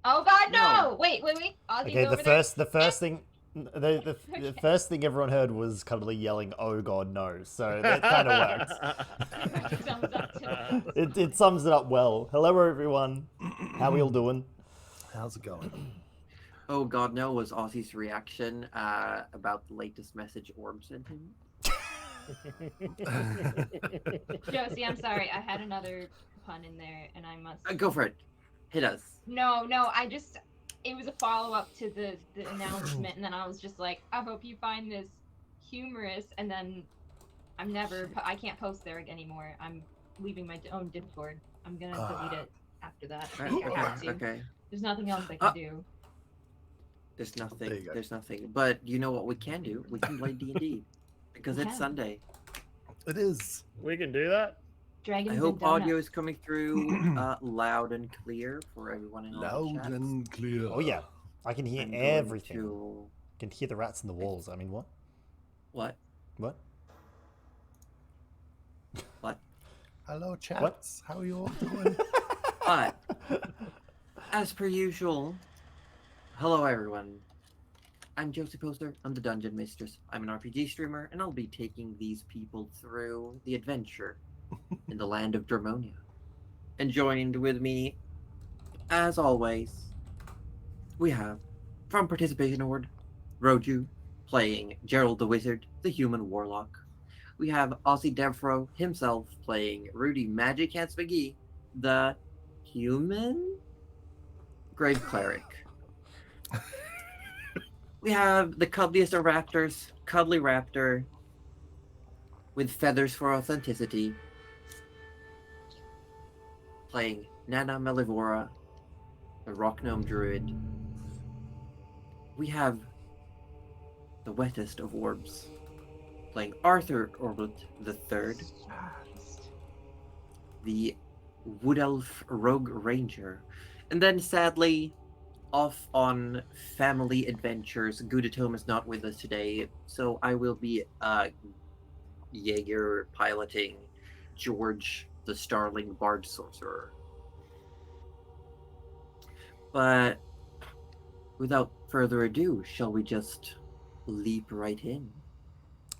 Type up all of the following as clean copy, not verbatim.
Oh God, no! No. Wait. Ozzy, Okay, over the there. first thing. The first thing everyone heard was Cuddly yelling, "Oh God, no!" So that kind of works. Thumbs up to that. It sums it up well. Hello, everyone. How we all doing? How's it going? Oh God, no! Was Aussie's reaction about the latest message Orb sent him? Josie, I'm sorry. I had another pun in there, and I must. Go for it. Hit us. No. It was a follow-up to the announcement, and then I was just like, I hope you find this humorous, and then I can't post there anymore. I'm leaving my own Discord. I'm gonna delete it after that. I have to. Okay. There's nothing else I can do. There's nothing. There you go. There's nothing. But you know what we can do? We can play D&D because it's Yeah. Sunday. It is. We can do that. Dragons I and hope donuts. audio is coming through loud and clear for everyone in all the Loud chats. and clear. Oh yeah, I can hear I'm going everything. to- I can hear the rats in the walls. I mean, what? What? What? What? Hello, chats. How are you all doing? But as per usual, hello everyone. I'm Josie Poster. I'm the Dungeon Mistress. I'm an RPG streamer, and I'll be taking these people through the adventure in the land of Dramonia. And joined with me, as always, we have, from Participation Award, Roju, playing Gerald the Wizard, the Human Warlock. We have AussieDevFro himself playing Rudy Magic Hands McGee, the Human Grave Cleric. We have the cuddliest of raptors, Cuddly Raptor, with feathers for authenticity, playing Nana Melivora, the Rock Gnome Druid. We have the wettest of orbs, playing Arthur Orbit III, the Wood Elf Rogue Ranger. And then sadly, off on family adventures, Gudatome is not with us today, so I will be Jaeger piloting George the Starling Bard Sorcerer. But without further ado, shall we just leap right in?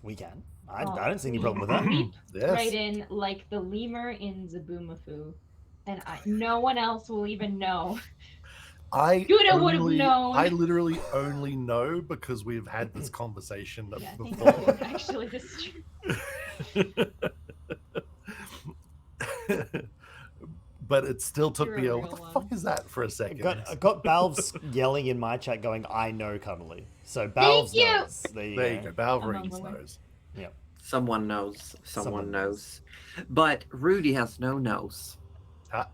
We can. I don't see any problem with that. Leap Yes. right in like the lemur in Zaboomafoo, and no one else will even know. Gouda would have known. I literally only know because we've had this conversation Yeah, I think before. actually this is true. But it still took You're me a a real what the one. fuck is that for a I second? got Balves yelling in my chat going, "I know Cuddly." So Balves you! knows. There you go. Balverines Among knows. Someone knows. Someone Someone knows. But Rudy has no nose. I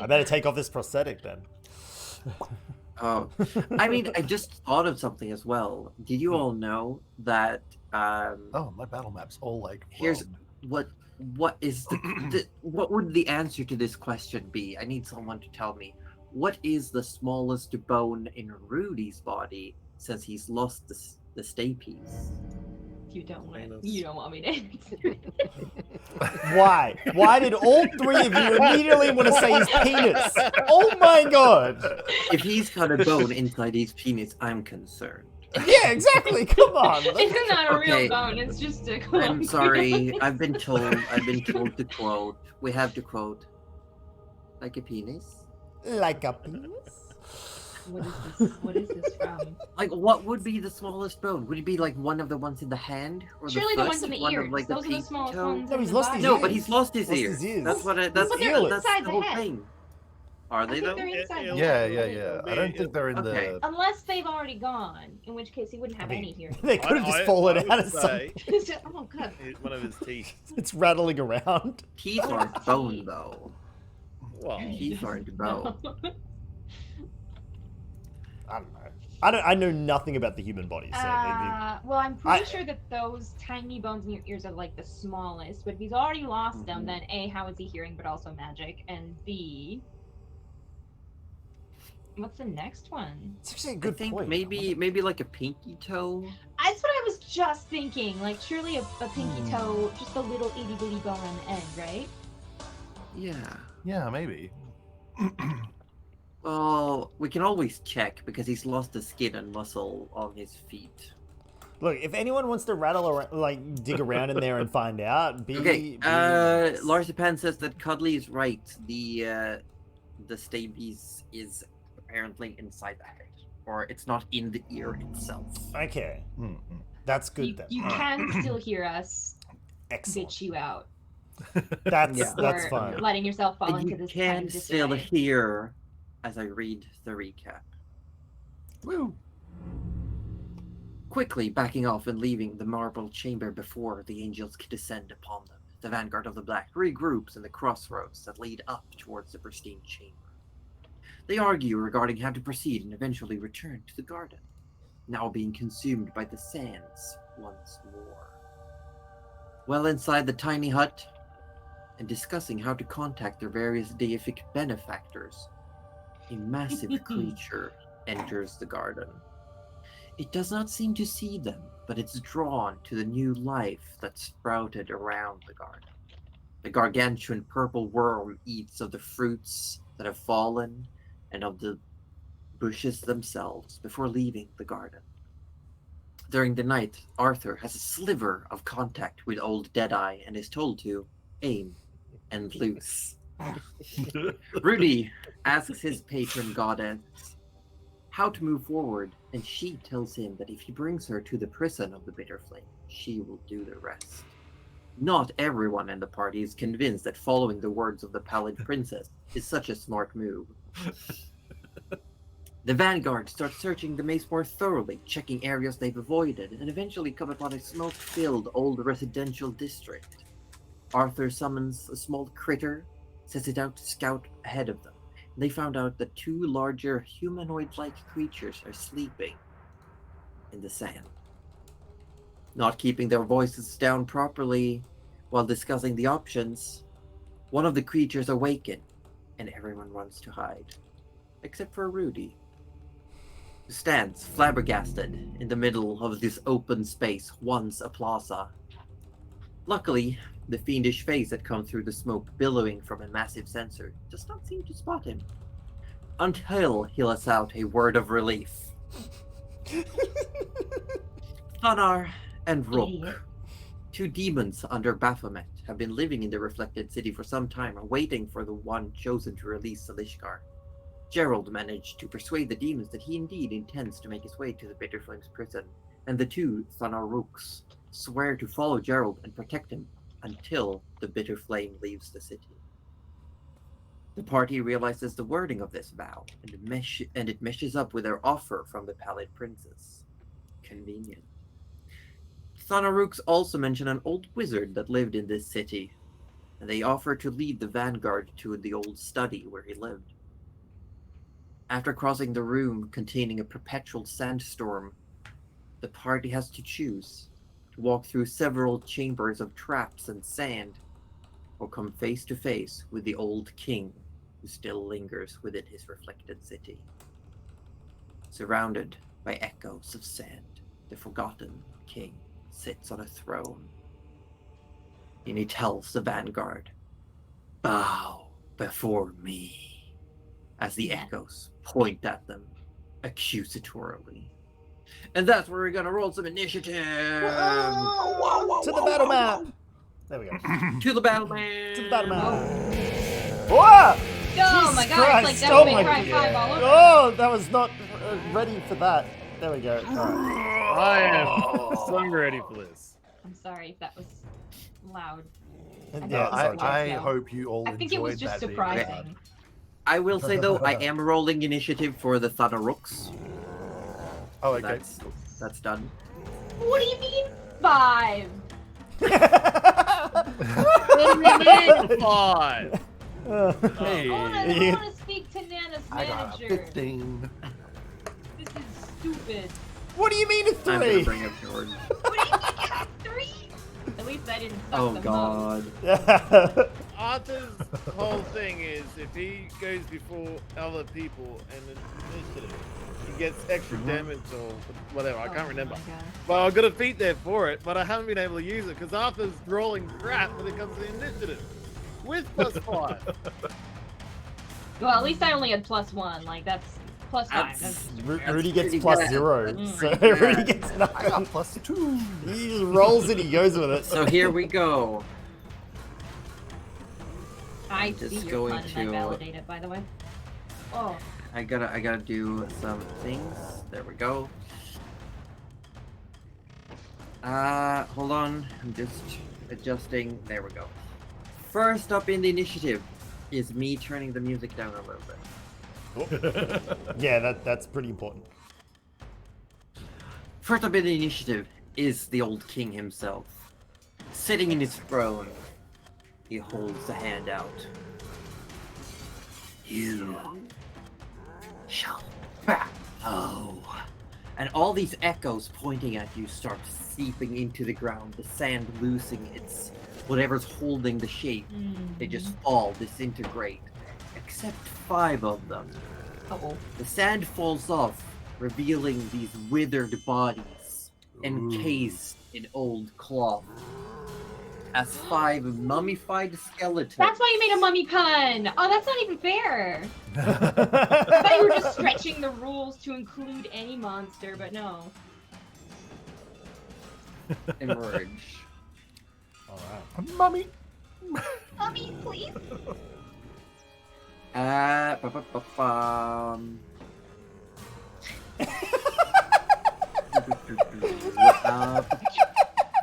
better take off this prosthetic then. Oh, I mean, I just thought of something as well. Did you all know that? Oh, my battle map's all like. Here's well, what is the what would the answer to this question be? I need someone to tell me. What is the smallest bone in Rudy's body since he's lost the stay piece? You don't Anus. want me to answer. Why? Why did all three of you immediately want to say his penis? Oh my god! If he's got a bone inside his penis, I'm concerned. Yeah, exactly. Come on. Isn't that a Okay. real bone? It's just a I'm sorry. I've been told to quote. We have to quote. Like a penis. Like a penis? What is this? What is this from? Like, what would be the smallest bone? Would it be like one of the ones in the hand, or Surely the the foot? ones in the One ears. of, like, Those are the pinky smallest toe? ones. No, in he's the lost body. his No, ears. but he's lost his Lost ears. his ears. That's what. That's But they're that's inside the the whole head. thing. Are I they think though? they're inside. It'll- the yeah, head. yeah, yeah. I don't think they're in Okay. the. Unless they've already gone, in which case he wouldn't have I mean, any hearing. They could have just fallen I out would of something. say Oh god. one of his teeth. It's rattling around. Teeth aren't bone though. Well, Teeth aren't bone. I don't know. I know nothing about the human body, so Well, I'm pretty sure that those tiny bones in your ears are like the smallest. But if he's already lost them, Mhm. then A, how is he hearing, but also magic, and B, what's the next one? it's actually a I good think point. maybe like a pinky toe. That's what I was just thinking. Like, surely a pinky toe, just a little itty bitty bone on the end, right? Yeah. Yeah, maybe. Well, we can always check because he's lost the skin and muscle on his feet. Look, if anyone wants to rattle around, like dig around in there and find out, Okay. nice. Larsipan says that Cuddly is right. The stabies is apparently inside the head, or it's not in the ear itself. Okay, Mm-mm. that's good You, then. you Alright. can still hear us Excellent. bitch you out. That's Yeah. that's or fine. letting yourself fall And into you this kind can of still disarray. hear as I read the recap. Woo. Quickly backing off and leaving the marble chamber before the angels can descend upon them, the Vanguard of the Black regroups in the crossroads that lead up towards the pristine chamber. They argue regarding how to proceed and eventually return to the garden, now being consumed by the sands once more. Well inside the tiny hut, and discussing how to contact their various deific benefactors, a massive creature enters the garden. It does not seem to see them, but it's drawn to the new life that sprouted around the garden. The gargantuan purple worm eats of the fruits that have fallen and of the bushes themselves before leaving the garden. During the night, Arthur has a sliver of contact with old Deadeye and is told to aim and loose. Rudy asks his patron goddess how to move forward, and she tells him that if he brings her to the prison of the Bitter Flame, she will do the rest. Not everyone in the party is convinced that following the words of the Pallid Princess is such a smart move. The Vanguard starts searching the maze more thoroughly, checking areas they've avoided, and eventually come upon a smoke-filled old residential district. Arthur summons a small critter, sets it out to scout ahead of them. They found out that two larger humanoid-like creatures are sleeping in the sand. Not keeping their voices down properly while discussing the options, one of the creatures awaken, and everyone runs to hide, except for Rudy, who stands flabbergasted in the middle of this open space, once a plaza. Luckily, the fiendish face that comes through the smoke billowing from a massive sensor does not seem to spot him, until he lets out a word of relief. Thanar and Rook, Idiot. two demons under Baphomet, have been living in the Reflected City for some time, waiting for the one chosen to release Salishkar. Gerald managed to persuade the demons that he indeed intends to make his way to the Bitter Flames prison, and the two Thanar Rooks swear to follow Gerald and protect him until the Bitter Flame leaves the city. The party realizes the wording of this vow, and it meshes up with their offer from the Pallid Princess. Convenient. Thanarooks also mention an old wizard that lived in this city, and they offer to lead the Vanguard to the old study where he lived. After crossing the room containing a perpetual sandstorm, the party has to choose to walk through several chambers of traps and sand, or come face to face with the old king who still lingers within his reflected city. Surrounded by echoes of sand, the forgotten king sits on a throne, and he tells the Vanguard, "Bow before me," as the echoes point at them accusatorily. And that's where we're gonna roll some initiative. To the battle map. There we go. To the battle man. To the battle map. Whoa! Oh my Jesus god, Christ, it's like oh Devil May my Cry 5 all over. Oh, that was not ready for that. There we go. All right. I am so ready for this. I'm sorry if that was loud. Yeah, sorry, Jack. I Joe. hope you all I think it was enjoyed just that being surprising. I will say though, I am rolling initiative for the Thanarooks. Oh, okay. That's done. What do you mean 5? What do you mean 5? Hey, I wanna speak to Nana's I got a manager. 15. This is stupid. What do you mean a I'm gonna 3? bring up Jordan. What do you mean you got 3? At least I didn't suck Oh the god. Yeah. Arthur's whole thing is if he goes before other people and initiative, he gets extra damage or whatever. I can't remember. Oh my God. Well, I've got a feat there for it, but I haven't been able to use it because Arthur's rolling crap when it comes to initiative with +5. Well, at least I only had +1. Like that's +5. That's- Rudy gets pretty plus bad. 0, That's so pretty bad. Rudy gets I nothing. got +2. He just rolls it, he goes with it. So here we go. I just see your going pun and I to- validate it, by the way. Oh. I gotta do some things. There we go. Hold on. I'm just adjusting. There we go. First up in the initiative is me turning the music down a little bit. Yeah, that's pretty important. First up in the initiative is the old king himself. Sitting in his throne, he holds a hand out. You shall bow. And all these echoes pointing at you start seeping into the ground, the sand losing its whatever's holding the shape. They just fall, disintegrate. Except 5 of them. Uh-oh. The sand falls off, revealing these withered bodies, encased in old cloth. As 5 mummified skeletons. That's why you made a mummy pun! Oh, that's not even fair! I thought you were just stretching the rules to include any monster, but no. emerge. Alright. Mummy. Mummy, please! Ba-ba-ba-bum.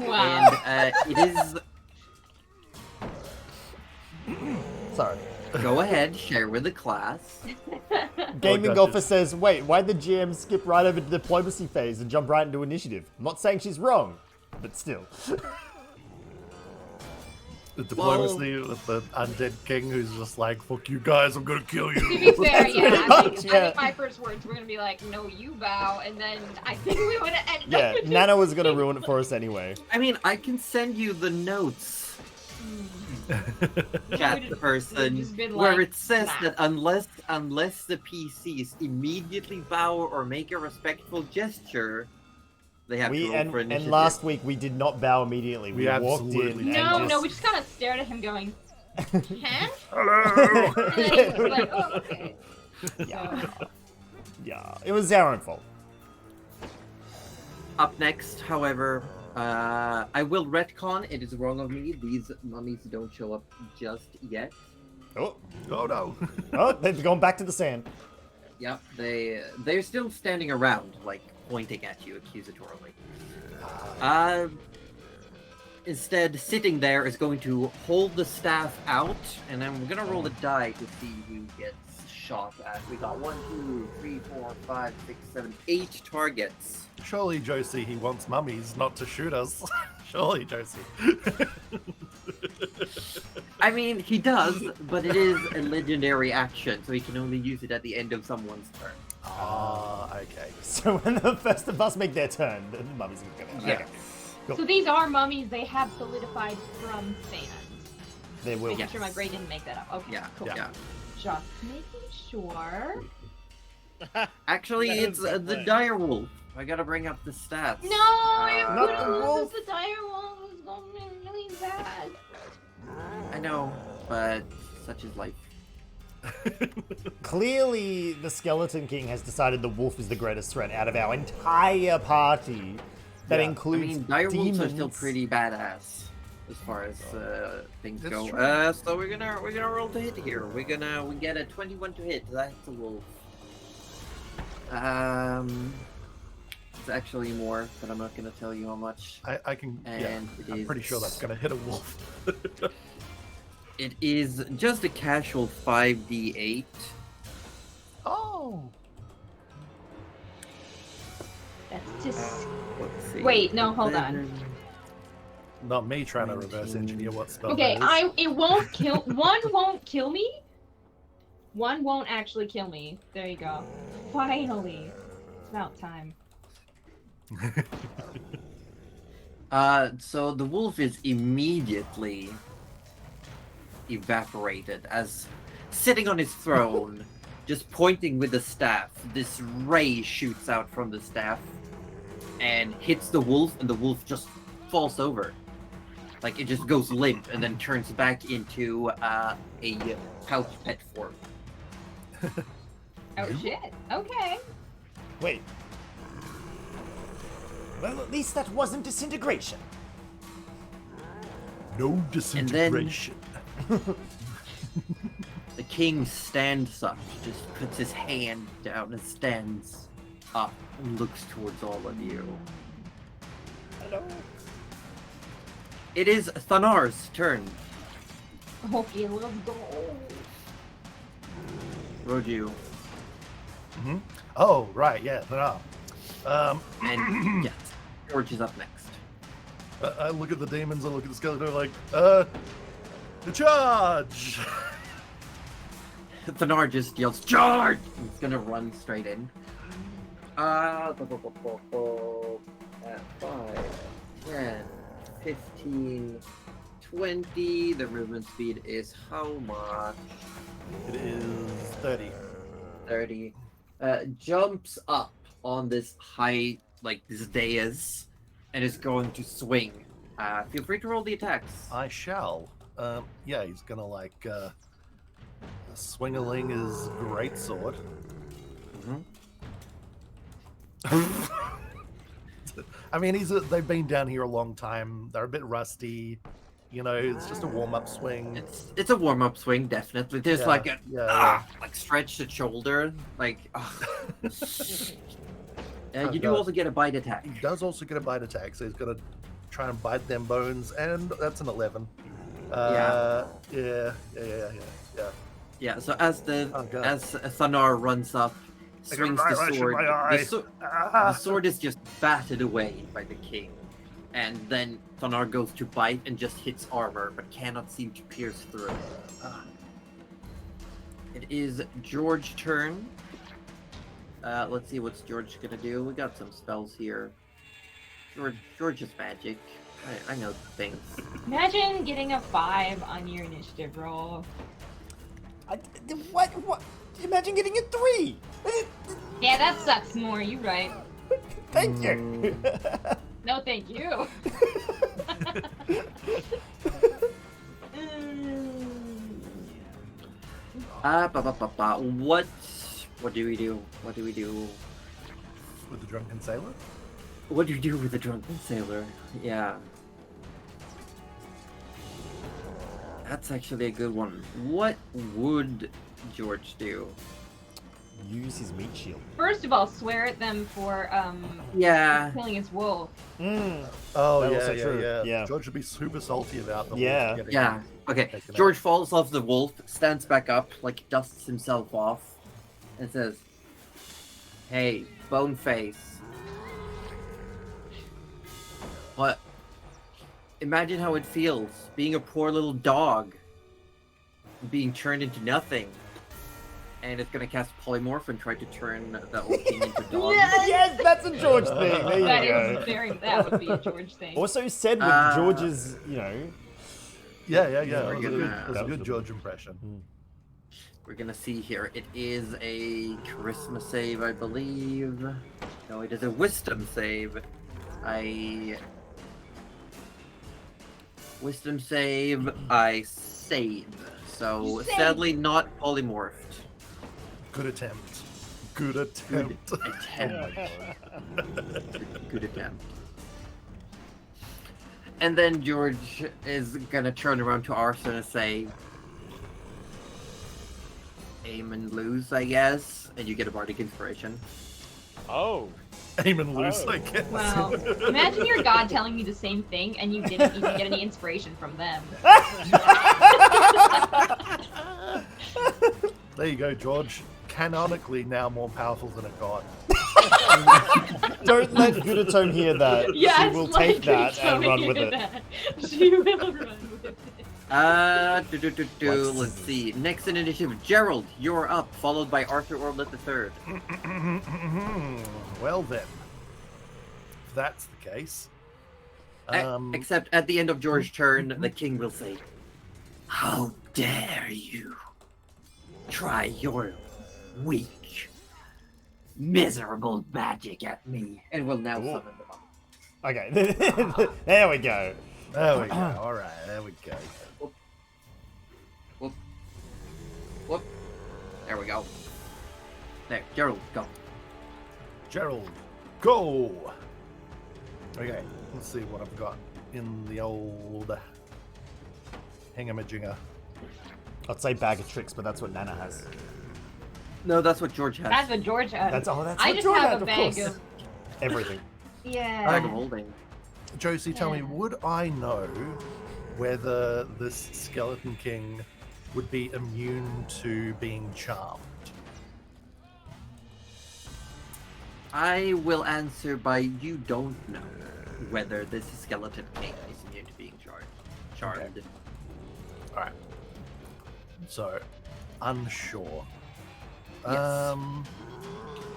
Wow. And it is. Sorry. Go ahead, share with the class. Gaming gotcha. Golfer says, wait, why'd the GM skip right over the diplomacy phase and jump right into initiative? I'm not saying she's wrong, but still. The diplomacy with the undead king who's just like, fuck you guys, I'm gonna kill To you. be fair, yeah, I think, Yeah. I think my first words were gonna be like, no, you bow, and then I think we would have ended Yeah, up with Nana was gonna ruin it for us anyway. I mean, I can send you the notes, It chat would've person, just been where like, it says nah. that unless the PCs immediately bow or make a respectful gesture, they have to roll for initiative. And last week we did not bow immediately. We We walked in absolutely and did. No, just... no, we just kind of stared at him going, huh? Hello. And then he was like, oh, okay. Yeah. So, Yeah, it was our own fault. Up next, however, I will retcon. It is wrong of me. These mummies don't show up just yet. Oh, Oh no. oh, they've gone back to the sand. Yep, they're still standing around, like pointing at you accusatorily. Instead, sitting there is going to hold the staff out, and I'm gonna roll the die to see who gets shot at. We got 1, 2, 3, 4, 5, 6, 7, 8 targets. Surely, Josie, he wants mummies, not to shoot us. Surely, Josie. I mean, he does, but it is a legendary action, so he can only use it at the end of someone's turn. Ah, okay. So when the first of us make their turn, the mummies are gonna Yeah. Okay. Cool. so these are mummies they have solidified from sand. They will. Making sure my brain didn't make that up. Okay, Yeah, cool. yeah. Just making sure. Actually, That it's was so the funny. dire wolf. I gotta bring up the stats. No, I Not couldn't the lose wolf. the dire wolf. It was going to be really bad. I know, but such is life. Clearly, the Skeleton King has decided the wolf is the greatest threat out of our entire party. That Yeah, I includes mean, dire wolves are still demons. pretty badass as far as things That's go. true. So we're gonna roll to hit here. We get a 21 to hit. That's a wolf. It's actually more, but I'm not gonna tell you how much. I can. Yeah, And it I'm is- pretty sure that's gonna hit a wolf. It is just a casual 5d8. Oh. That's just. Let's see. Wait, no, hold on. Not me trying to reverse engineer what spell Okay, that is. it won't kill. One won't kill me. One won't actually kill me. There you go. Finally, it's about time. So the wolf is immediately evaporated as sitting on his throne, just pointing with the staff. This ray shoots out from the staff and hits the wolf, and the wolf just falls over. Like, it just goes limp and then turns back into a pouch pet form. Oh shit. Okay. Wait. Well, at least that wasn't disintegration. No disintegration. The king stands up, just puts his hand down and stands up and looks towards all of you. Hello. It is Thanar's turn. Okay, let's go. Roju. Mhm. Oh, right, yeah, no. And yes, George is up next. I look at the demons, I look at the skeleton, I'm like, the charge! Thanar just yells, "Charge!" He's gonna run straight in. At 5, 10, 15, 20. The movement speed is how much? It is 30. 30. Jumps up on this height, like this dais, and is going to swing. Feel free to roll the attacks. I shall. Yeah, he's gonna swing-a-ling his greatsword. I mean, they've been down here a long time. They're a bit rusty. You know, it's just a warm-up swing. It's a warm-up swing, definitely. There's Yeah, like a yeah. like stretched shoulder, like. You do God. also get a bite attack. He does also get a bite attack, so he's gonna try and bite them bones, and that's an 11. Yeah. Yeah. So as Oh, God. Thanar runs up, swings the right in sword. my eye. The sword is just batted away by the king, and then Thanar goes to bite and just hits armor, but cannot seem to pierce through. It is George's turn. Let's see what's George gonna do. We got some spells here. George is magic. I know things. Imagine getting a 5 on your initiative roll. What? Imagine getting a 3! Yeah, that sucks more. You right. Thank you! No, thank you. What do we do? What do we do? With the drunken sailor? What do you do with the drunken sailor? Yeah. That's actually a good one. What would George do? Use his meat shield. First of all, swear at them for Yeah. killing his wolf. Oh, That's yeah, also yeah, true. yeah. Yeah. George would be super salty about the Yeah. wolf getting Yeah. Okay. taken George out. falls off the wolf, stands back up, like dusts himself off, and says, "Hey, Boneface. What? Imagine how it feels being a poor little dog, being turned into nothing." And it's gonna cast polymorph and try to turn the old king into dog. Yes, that's a George thing. There you go. That would be a George thing. Also said with George's, you know. Yeah. We're It was a gonna- good, it was a good George impression. We're gonna see here. It is a charisma save, I believe. No, it is a wisdom save. Wisdom save. I save. So You saved. sadly, not polymorphed. Good attempt. Good attempt. Attempt. Good attempt. And then George is gonna turn around to Arthur and say, "Aim and lose, I guess," and you get a bardic inspiration. Oh. Aim and lose, Oh. I guess. Wow. Imagine your god telling you the same thing and you didn't even get any inspiration from them. There you go, George. Canonically now more powerful than a god. Don't let Gudatome hear that. Yes, She will take that and run with it. She will run with it. Let's see. Next in initiative, Gerald, you're up, followed by Arthur Orlet III. Well then, if that's the case. Except at the end of George's turn, the king will say, "How dare you try your weak, miserable magic at me?" And will now summon them up. Okay, there we go. There we go. All right, there we go. Whoop. There we go. There, Gerald, go. Gerald, go! Okay, let's see what I've got in the old hingamajigger. I'd say bag of tricks, but that's what Nana has. No, that's what George has. That's what George has. That's I what just George have had, a of bag course. of. Everything. Yeah. Bag of holding. Josie, tell me, Yeah. would I know whether this Skeleton King would be immune to being charmed? I will answer by you don't know whether this Skeleton King is immune to being charmed. Okay. Alright. So, unsure. Yes.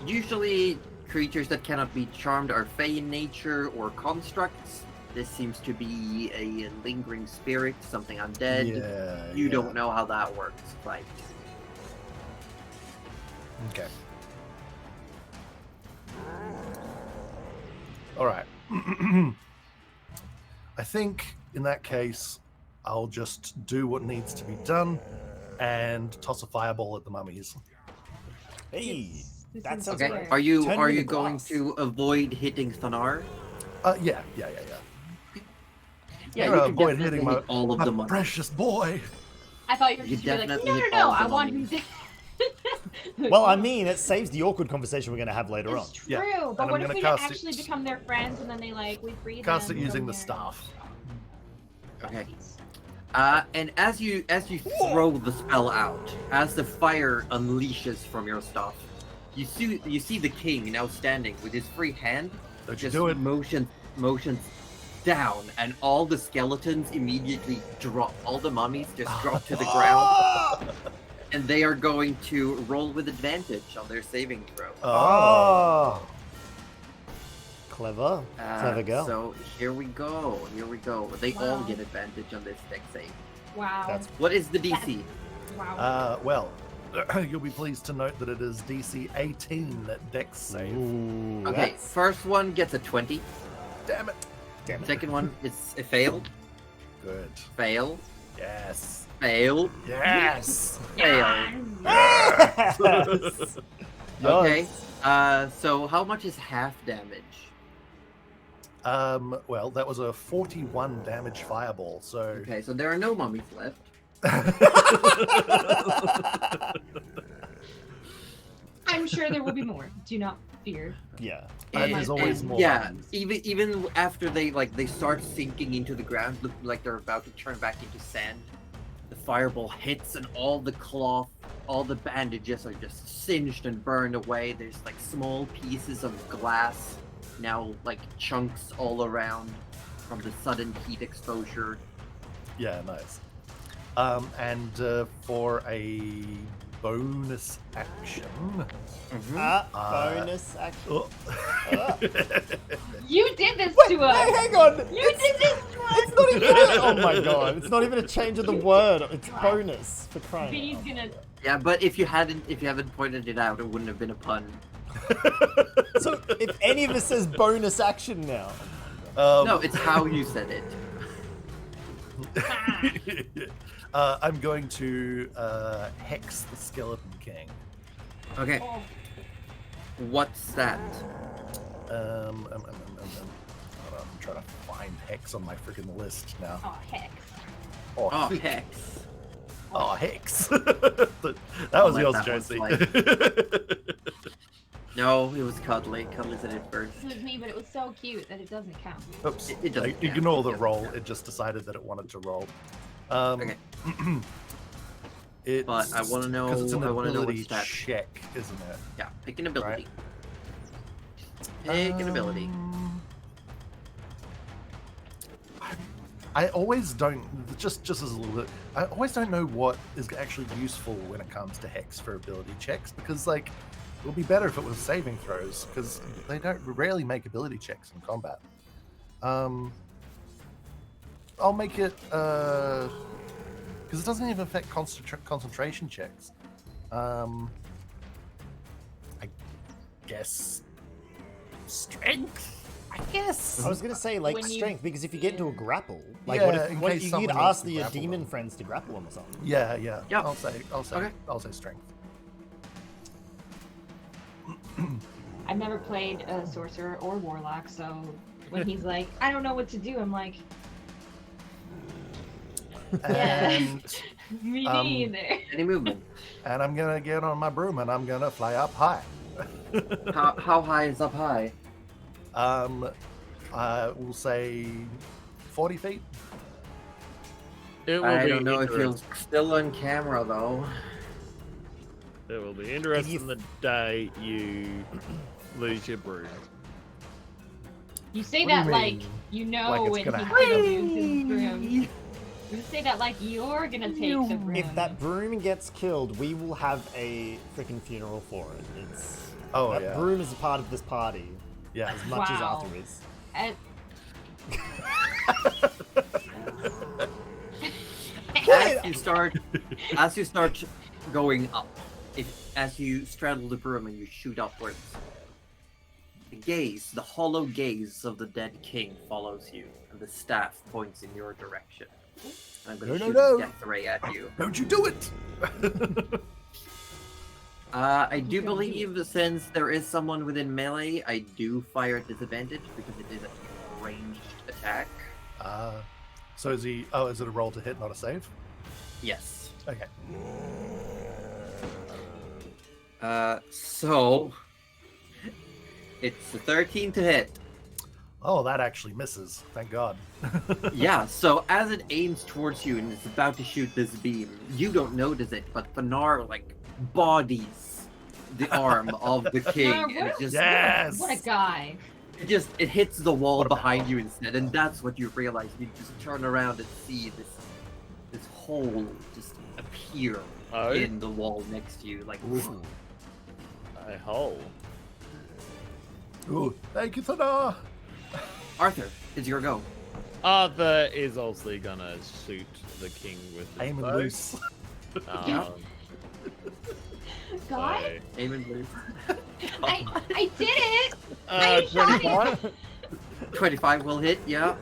Usually, creatures that cannot be charmed are fey in nature or constructs. This seems to be a lingering spirit, something undead. Yeah. You yeah. don't know how that works, right? Okay. Alright. I think in that case, I'll just do what needs to be done and toss a fireball at the mummies. Hey, This that is sounds Okay. great. Are you Turn are me you to going glass. to avoid hitting Thanar? Yeah. Yeah, You're you can avoid definitely hitting hit all of my the money. precious boy. I thought you were You just gonna be like, definitely no, hit no, all no, I the want him mummies. dead. Well, I mean, it saves the awkward conversation we're going to have later on. It's true, Yeah, but and what I'm if gonna we cast actually it- become their friends and then they like we free Cast them it using from the their- staff. Okay. And as you throw the spell out, as the fire unleashes from your staff, you see the king now standing with his free hand, Don't you just do it. motions down, and all the skeletons immediately drop. All the mummies just drop to the ground, and they are going to roll with advantage on their saving throw. Oh. Clever. Clever girl. So here we go. They all Wow. get advantage on this deck save. Wow. That's What is the DC? Wow. Well, you'll be pleased to note that it is DC 18 at Dex save. Ooh, Okay, that's- first one gets a 20. Damn it. Damn it. Second one is a fail, Good. fail, Yes. fail, Yes. fail. Yes. Okay, so how much is half damage? Well, that was a 41 damage fireball, so Okay, so there are no mummies left. I'm sure there will be more. Do not fear. Yeah. And there's always more Yeah, mummies. even after they start sinking into the ground, look like they're about to turn back into sand. The fireball hits, and all the cloth, all the bandages are just singed and burned away. There's like small pieces of glass, now like chunks all around from the sudden heat exposure. Yeah, nice. And for a bonus action. Bonus action. Oh. You did this Wait, to us. hey, hang on. You did this to us. It's not even. Oh my god! It's not even a change of the word. It's bonus for crying. V's out gonna. Yeah, but if you haven't pointed it out, it wouldn't have been a pun. loud. So if any of us says bonus action now, No, it's how you said it. I'm going to Hex the Skeleton King. Okay, Oh, what's that? Hold on, I'm trying to find Hex on my freaking list now. oh heck. Oh, hex. Oh, Hex. that was let yours, that one Josie. No, it was Cuddly. Cuddly said it first. This was me, but it was so cute that it doesn't count. Oops. It doesn't count. Ignore It the doesn't roll. count. It just decided that it wanted to roll. Okay. It's, But I wanna know- 'cause it's an I wanna know ability which stat. check, isn't it? Yeah, pick an ability. Right. Pick an ability. I always don't. Just as a little bit. I always don't know what is actually useful when it comes to Hex for ability checks, because like it would be better if it was saving throws, because they don't rarely make ability checks in combat. I'll make it because it doesn't even affect concentration checks. I guess strength. I guess. I was gonna say like When you- strength because if you get into a grapple, like Yeah, what in if what, case you someone could wants ask to your grapple demon them. friends to grapple them or something. Yeah. Yep. I'll say Okay. strength. I've never played a sorcerer or warlock, so when he's like, I don't know what to do, I'm like, yeah, And me neither. Any movement? and I'm gonna get on my broom and I'm gonna fly up high. How high is up high? I will say 40 feet. It will I be don't know if you're interesting. still on camera though. It will be interesting the day you lose your broom. You say What do you that like mean? you know Like it's when gonna he's gonna use his broom. You say that like you're gonna take the broom. If that broom gets killed, we will have a freaking funeral for it. It's Oh, that yeah. broom is a part of this party Yeah. as much as Wow. Arthur is. And- As you start going up, as you straddle the broom and you shoot upwards, the hollow gaze of the dead king follows you, and the staff points in your direction. I'm going to No, shoot no, a no. death ray at you. Don't you do it! I do believe that since there is someone within melee, I do fire at disadvantage because it is a ranged attack. So is he? Oh, is it a roll to hit, not a save? Yes. Okay. So it's a 13 to hit. Oh, that actually misses. Thank God. Yeah, so as it aims towards you and is about to shoot this beam, you don't notice it, but Fanar bodies the arm of the king, Fanar, and it just Yes. What a guy. it hits the wall What a behind power. you instead, and that's what you realize. You just turn around and see this hole just appear Oh, in the wall next to you, like a hole. Ooh, thank you, Thana. Arthur, it's your go. Arthur is also gonna shoot the king with his Aim and bow. loose. God, So, Aim and blue. I did it. I shot 25. 25 will hit, yeah.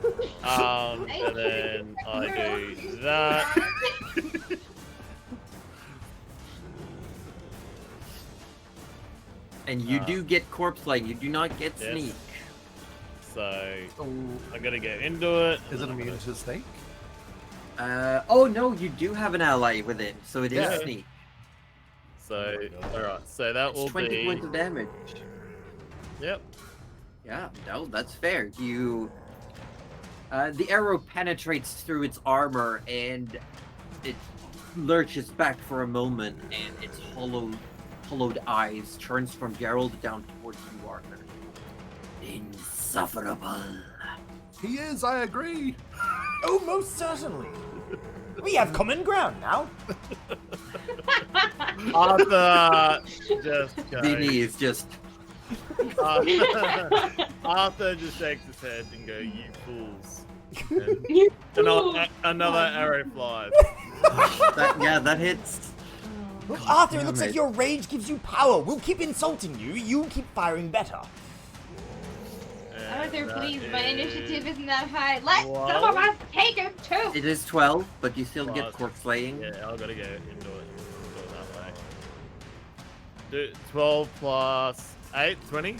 And then I do that. And you do get corpse light, you do not get Yes. sneak. So Oh, I gotta get into it. is it immune to snake? Oh no, you do have an ally with it, so it is Yeah. sneak. So alright, so that It's will 20 be points of damage. yep. Yeah, no, that's fair. You, the arrow penetrates through its armor and it lurches back for a moment, and its hollowed eyes turns from Gerald down towards you, Arthur. Insufferable. He is, I agree. Oh, most certainly. We have common ground now. Arthur just Vinny is just. Arthur just shakes his head and goes, "You fools!" And You another arrow flies. That hits. Look, Arthur, it damn looks like it. your rage gives you power. We'll keep insulting you. You keep firing better. And Arthur, that please, my is- initiative isn't that high. Let some Well- of us take him too. It is 12, but you still get Plus- corpse slaying. Yeah, I've got to go into it. Do it that way. Do 12 plus 8, 20.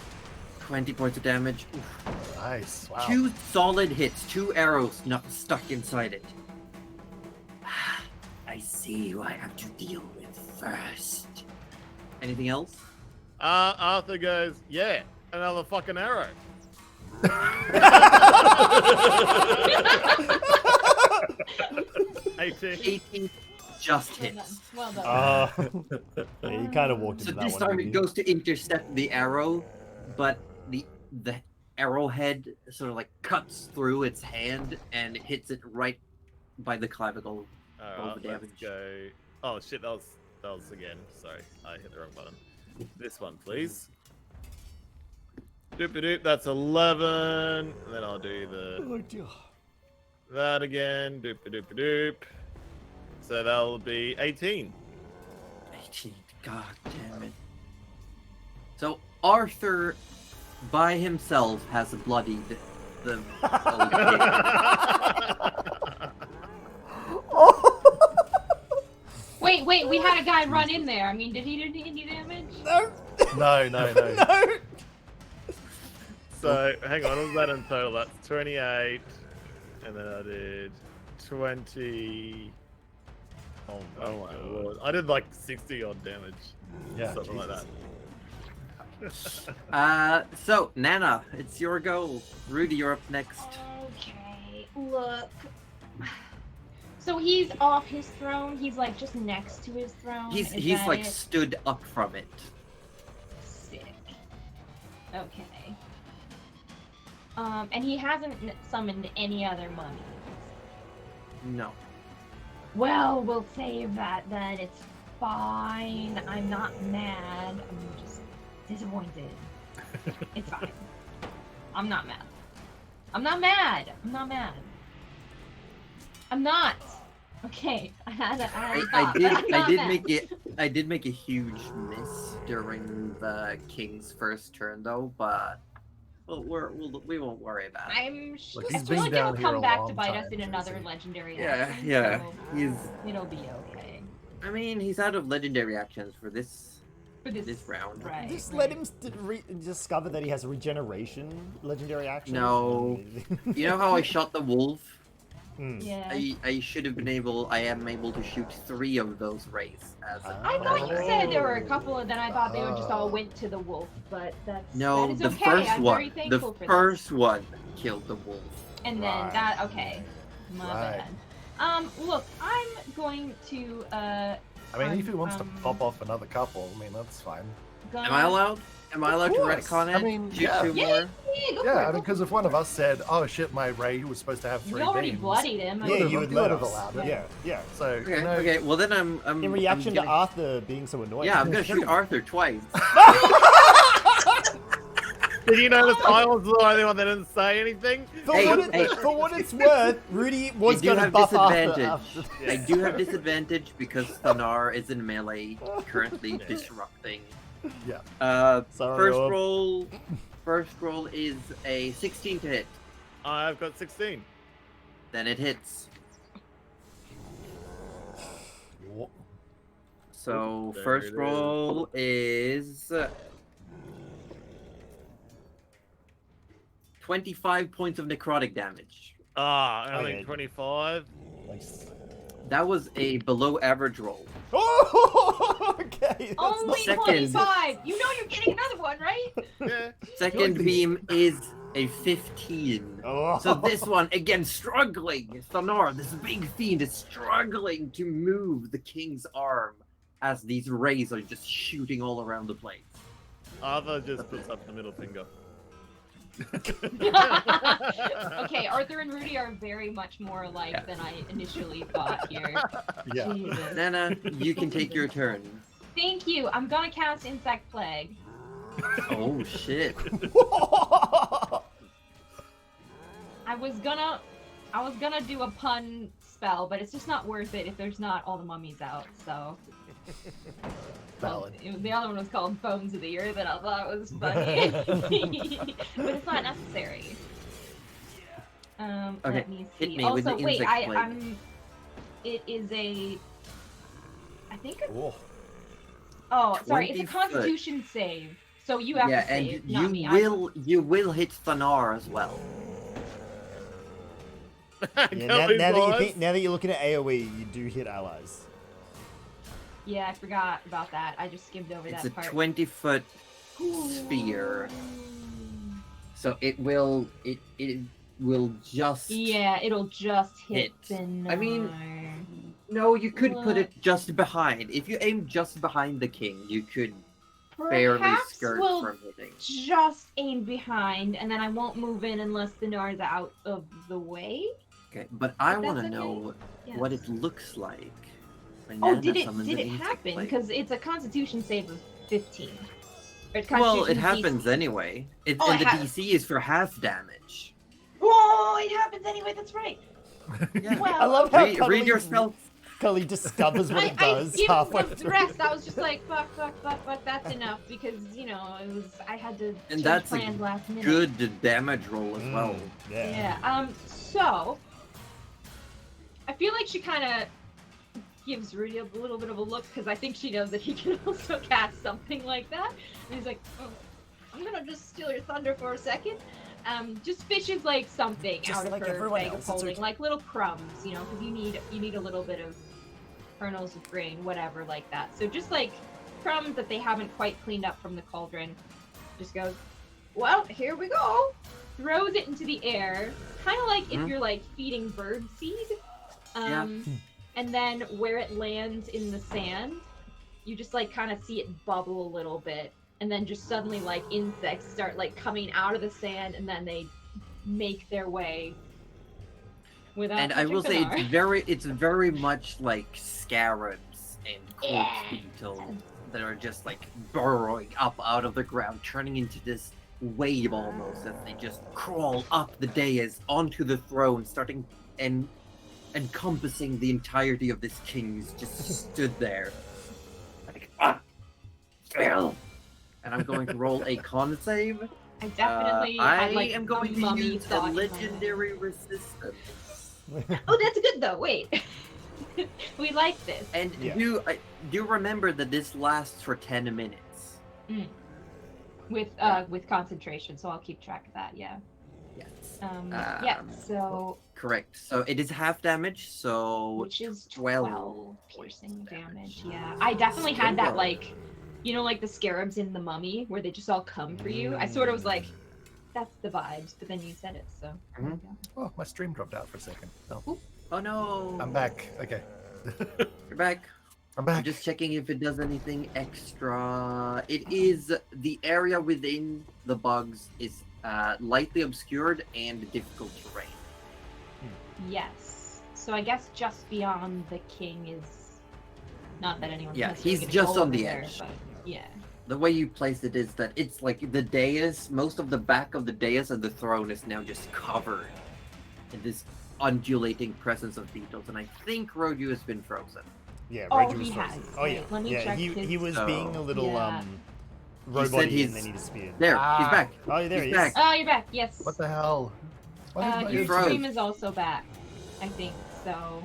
20 points of damage. Oof. Nice. Wow. 2 solid hits, 2 arrows stuck inside it. I see who I have to deal with first. Anything else? Arthur goes, "Yeah, another fucking arrow." 18. 18 just hits. Well done. Yeah, you kind of walked So into that this one. time didn't it you? goes to intercept the arrow, but the arrowhead sort of like cuts through its hand and it hits it right by the clavicle. Roll Alright, the let's damage. go. Oh shit, that was again. Sorry, I hit the wrong button. This one, please. Doop-a-doop, that's 11. And then I'll do Oh, dear. that again. Doop-a-doop-a-doop. So that'll be 18. 18. God damn it. So Arthur, by himself, has bloodied the. Wait, we had a guy run in there. I mean, did he do any damage? No. No. No. So, hang on, what was that in total? That's 28, and then I did 20. Oh my lord. I did like 60 odd damage. Yeah, Something like that. So Nana, it's your go. Rudy, you're up next. Okay, look. So he's off his throne. He's like just next to his throne. He's Is he's that like it? stood up from it. Sick. Okay. And he hasn't summoned any other mummies. No. Well, we'll save that then. It's fine. I'm not mad. I'm just disappointed. It's fine. I'm not mad. I'm not mad. I'm not mad. I'm not. Okay. I did make a huge miss during the king's first turn though, but we won't worry about it. I'm Like, I he's feel been like down it'll here a come back long to bite us time, in another Josie. legendary Yeah, action, yeah. so it'll be okay. I mean, he's out of legendary actions for this For this round. Right. Just right. let him discover that he has a regeneration legendary action. No. You know how I shot the wolf? Hmm. Yeah. I should have been able. I am able to shoot 3 of those rays as a I thought you said there were a couple, and then I thought they would just all went to the wolf, but that No, is the okay. first I'm one. very The thankful for first one killed the wolf. that. And then Right. that, okay. My Right. bad. Look, I'm going to, I mean, if he wants to Um, pop off another couple, I mean, that's fine. Am I allowed? Am I allowed to course. retcon it? I mean, Shoot yeah. 2 Yeah, more? Yeah, go Yeah, for I it, mean, go because for if one of us said, "Oh shit, my ray was supposed to have it. 3 We already beams," bloodied him. Yeah, you would let have us. allowed it. Yeah. So Okay, you know, okay. Well then I'm In reaction to gonna, Arthur being so annoying. Yeah, I'm gonna shoot Arthur twice. Did you notice I was the only one that didn't say anything? For, Hey, what hey. For what it's worth, Rudy was do going to have buff Arthur disadvantage. after. I do have disadvantage because Thanar is in melee, currently disrupting. yeah. Sorry, First Orb. roll. First roll is a 16 to hit. I've got 16. Then it hits. Wha- So There first it is. roll is 25 points of necrotic damage. Only Okay. 25. That was a below average roll. Oh, okay. That's Only Second. 25! You know you're getting another one, right? Yeah. Second Good. beam is a 15. Oh. So this one, again, struggling. Thanar, this big fiend, is struggling to move the king's arm as these rays are just shooting all around the place. Arthur just puts up the middle finger. Okay, Arthur and Rudy are very much more alike Yeah. than I initially thought here. Yeah. Jesus. Nana, you can take your turn. Thank you. I'm gonna cast Insect Plague. Oh shit. I was gonna do a pun spell, but it's just not worth it if there's not all the mummies out. So Valid. the other one was called Bones of the Earth, and I thought it was funny, but it's not necessary. Okay, Let me see. hit me with Also, the wait, Insect Plague. It is a. I think. Oh. Oh, sorry. It's a 20 foot. Constitution save, so you have Yeah, to save, and not me. you will hit Thanar as well. Yeah, now that you're looking at AoE, you do hit allies. Yeah, I forgot about that. I just skimmed over It's a that part. 20-foot sphere. So it will just Yeah, it'll just hit. Hit. The I mean, No, you could put it just behind. If you aim just behind the king, you could barely Perhaps skirt we'll from hitting. just aim behind, and then I won't move in unless the Nar's out of the way. Okay, but I But want to that's know okay. what Yes. it looks like. when Oh, Nana did summons it an insect happen? plague. Because it's a Constitution save of 15. Or it's Well, it Constitution happens DC. anyway. Oh, And it the ha- DC is for half damage. Oh, it happens anyway. That's right. Yeah. Well, I love how Read your spells. Cully discovers what it I does skimmed halfway the through. rest. I was just like, fuck, that's enough because I had to And change that's a plans last minute. Good damage roll as well. Yeah. Yeah. So I feel like she kind of gives Rudy a little bit of a look because I think she knows that he can also cast something like that. And he's like, oh, I'm gonna just steal your thunder for a second. Just fishes like something Just out of like her everyone bag else, of it's holding, okay. like little crumbs, you know, because you need a little bit of kernels of grain, whatever, like that. So just like crumbs that they haven't quite cleaned up from the cauldron. Just goes, well, here we go. Throws it into the air, kind of like if you're like feeding bird seed. And then where it lands in the sand, you just like kind of see it bubble a little bit, and then just suddenly like insects start like coming out of the sand, and then they make their way. Without And I will say Pinar. it's very much like scarabs and corpse beetles that are just like burrowing up out of the ground, turning into this wave almost as they just crawl up the dais onto the throne, starting and encompassing the entirety of this king who's just stood there. Like, Phil! And I'm going to roll a con save. I definitely I had like am going to mummy use a thought in my head. legendary resistance. Oh, that's good though. Wait, we like this. And do remember that this lasts for 10 minutes. With concentration, so I'll keep track of that. Yeah. Yes. So Correct. So it is half damage. So which is 12 12 piercing damage. Yeah, I definitely had that like, you know, like the scarabs in the Mummy where they just all come for you. I sort of was like, that's the vibes, but then you said it, so. There we go. Oh, my stream dropped out for a second. Oh, Oh no! I'm back. Okay. You're back. I'm back. I'm just checking if it does anything extra. It is the area within the bugs is lightly obscured and difficult terrain. Yes. So I guess just beyond the king is not that anyone. Yeah, has he's really just control on over the there, edge. but yeah. The way you place it is that it's like the dais, most of the back of the dais and the throne is now just covered in this undulating presence of beetles, and I think Roju has been frozen. Yeah, Oh, Reggie was he frozen. has. Oh yeah, Wait, let me yeah. check He his- was So- being a little Yeah. robot-y and he's- then he disappeared. There, he's back. Oh, there He's he back. is. Oh, you're back. Yes. What the hell? Why did my Your froze. stream is also back. I think so.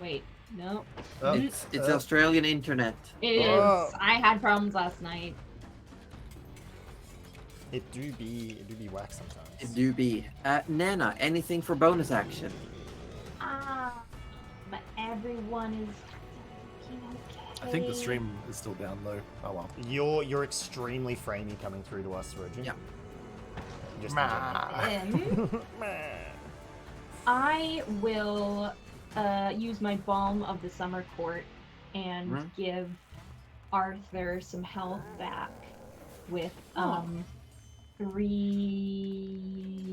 Wait, no. Oh, It's Australian internet. It is. Oh. I had problems last night. It do be whack sometimes. It do be. Nana, anything for bonus action? But everyone is looking okay. I think the stream is still down though. Oh well. You're extremely framey coming through to us, Reggie. Yeah. Just I will use my Balm of the Summer Court and give Arthur some health back with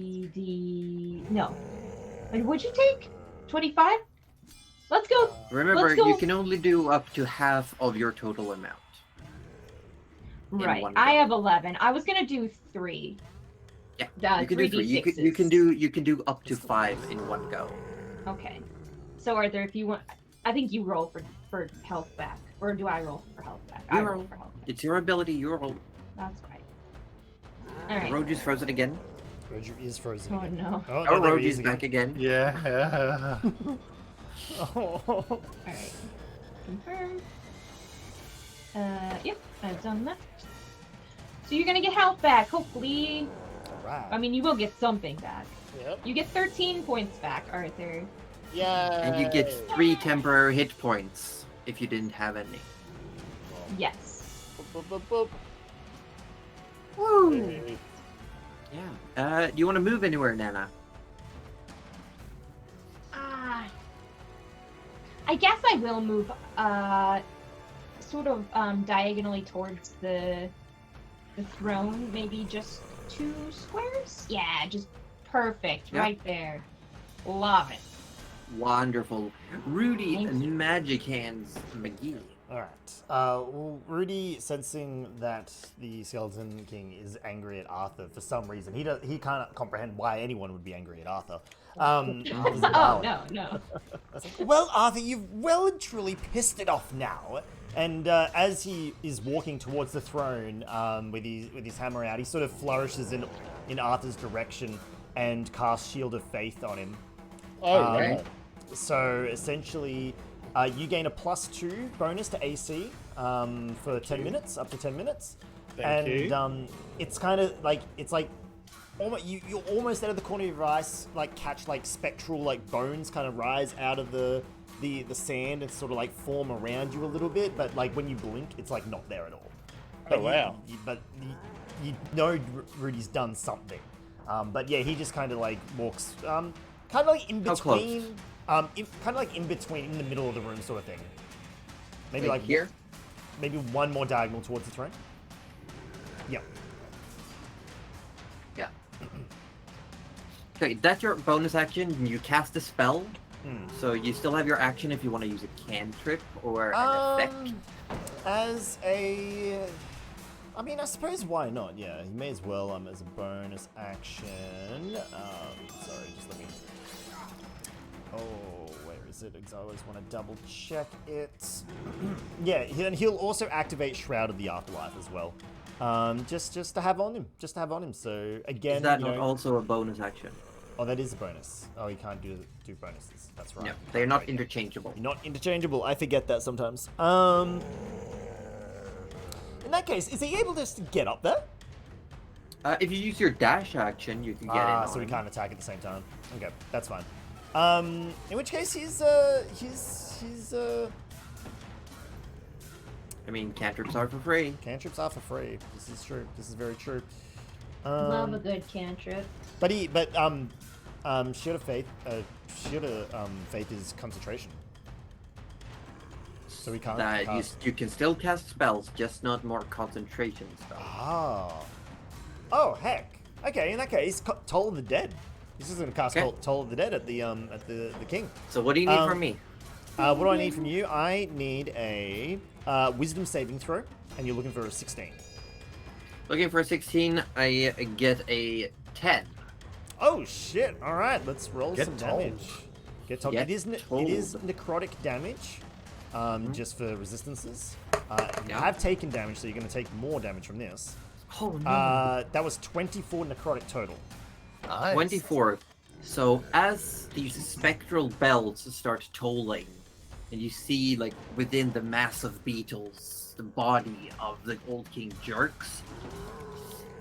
3d. No. Wait, would you take 25? Let's go. Remember, Let's go. you can only do up to half of your total amount. Right. one I go. have 11. I was gonna do 3. Yeah, you can do 3. You can do up to 5 in one go. Okay. So Arthur, if you want, I think you roll for health back, or do I roll for health back? I You roll roll. for health back. It's your ability. You roll. That's right. All right. Roju's frozen again. Reggie is frozen. Oh again. no. Oh, Oh, there he is Roju's back again. Yeah. Oh. All right. Confirm. Yep, I've done that. So you're gonna get health back, hopefully. Alright. I mean, you will get something back. Yep. You get 13 points back, Arthur. Yeah. And you get 3 temporary hit points if you didn't have any. Yes. Boop, boop, boop, Woo! boop. Yeah. Do you want to move anywhere, Nana? I guess I will move, sort of diagonally towards the throne, maybe just 2 squares. Yeah, just perfect, Yeah. right there. Love it. Wonderful. Rudy Thank and you. Magic Hands McGee. Alright. Well, Rudy, sensing that the Skeleton King is angry at Arthur for some reason, he can't comprehend why anyone would be angry at Arthur. Oh, Wow. no. Well, Arthur, you've well and truly pissed it off now. And as he is walking towards the throne with his hammer out, he sort of flourishes in Arthur's direction and casts Shield of Faith on him. Oh, right. So essentially, You gain a +2 bonus to AC for 10 minutes, up to 10 minutes. Thank you. It's kind of like, it's like, you're almost out of the corner of your eyes, like catch like spectral like bones kind of rise out of the sand and sort of like form around you a little bit, but like when you blink, it's like not there at all. Oh, wow. But you know Rudy's done something. But yeah, he just kind of like walks, kind of like in How between, kind of like in between, in the middle of the room sort of thing. Maybe like here? Maybe one more diagonal towards the throne. Yep. Yeah. Okay, that's your bonus action. You cast a spell. So you still have your action if you want to use a cantrip or an effect. As a... I mean, I suppose why not? Yeah, you may as well as a bonus action. Sorry, just let me... Oh, where is it? Because I always want to double check it. Yeah, and he'll also activate Shroud of the Afterlife as well. Just to have on him. Just to have on him. So again, Is that not also a bonus action? Oh, that is a bonus. Oh, you can't do bonuses. That's right. No, they're not Right. interchangeable. You're not interchangeable. I forget that sometimes. In that case, is he able just to get up there? If you use your dash action, you can get in. So on we him. can't attack at the same time. Okay, that's fine. In which case he's I mean, cantrips are for free. cantrips are for free. This is true. This is very true. Love a good cantrip. But Shield of Faith, Faith is concentration. So we can't That cast... you can still cast spells, just not more concentration spells. Ah. Oh, heck. Okay, in that case, Toll of the Dead. He's just going to cast Okay. Toll of the Dead at the king. So what do you need from me? What do I need from you? I need a Wisdom saving throw, and you're looking for a 16. Looking for a 16, I get a 10. Oh shit! All right, let's roll Get some told. damage. Get told. Get It is told. necrotic damage, just for resistances. You Yeah. have taken damage, so you're going to take more damage from this. Oh no. That was 24 necrotic total. Nice. 24. So as these spectral bells start tolling, and you see, like, within the mass of beetles, the body of the old king jerks,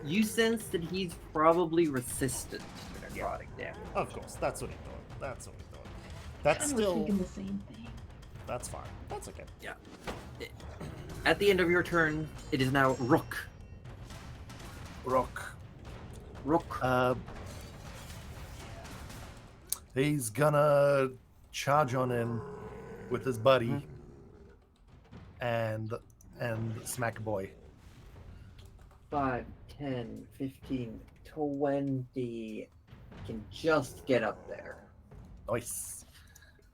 you sense that he's probably resistant to necrotic damage. Of course, that's what he thought. That's what he thought. That's I was still. thinking the same thing. That's fine. That's okay. Yeah. At the end of your turn, it is now Rook. Rock. Rook. He's gonna charge on in with his buddy and smack a boy. 5, 10, 15, 20. Can just get up there. Nice.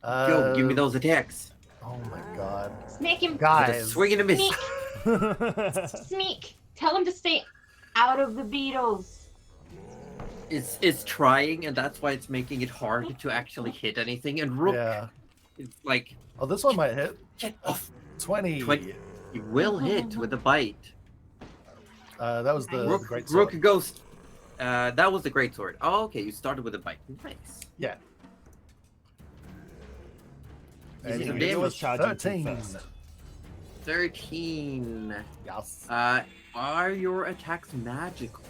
Go, give me those attacks. Oh my god. Make him With a Guys. swing and a miss. sneak. Tell him to stay out of the beetles. It's trying, and that's why it's making it hard to actually hit anything. And Rook, Yeah. it's like, Oh, this one might hit. get off. 20. 20. You will hit with a bite. That was the Rook, great sword. Rook goes. That was the great sword. Oh, okay. You started with a bite. Nice. Yeah. And He damage. was charging too 13. fast. 13. Yes. Are your attacks magical?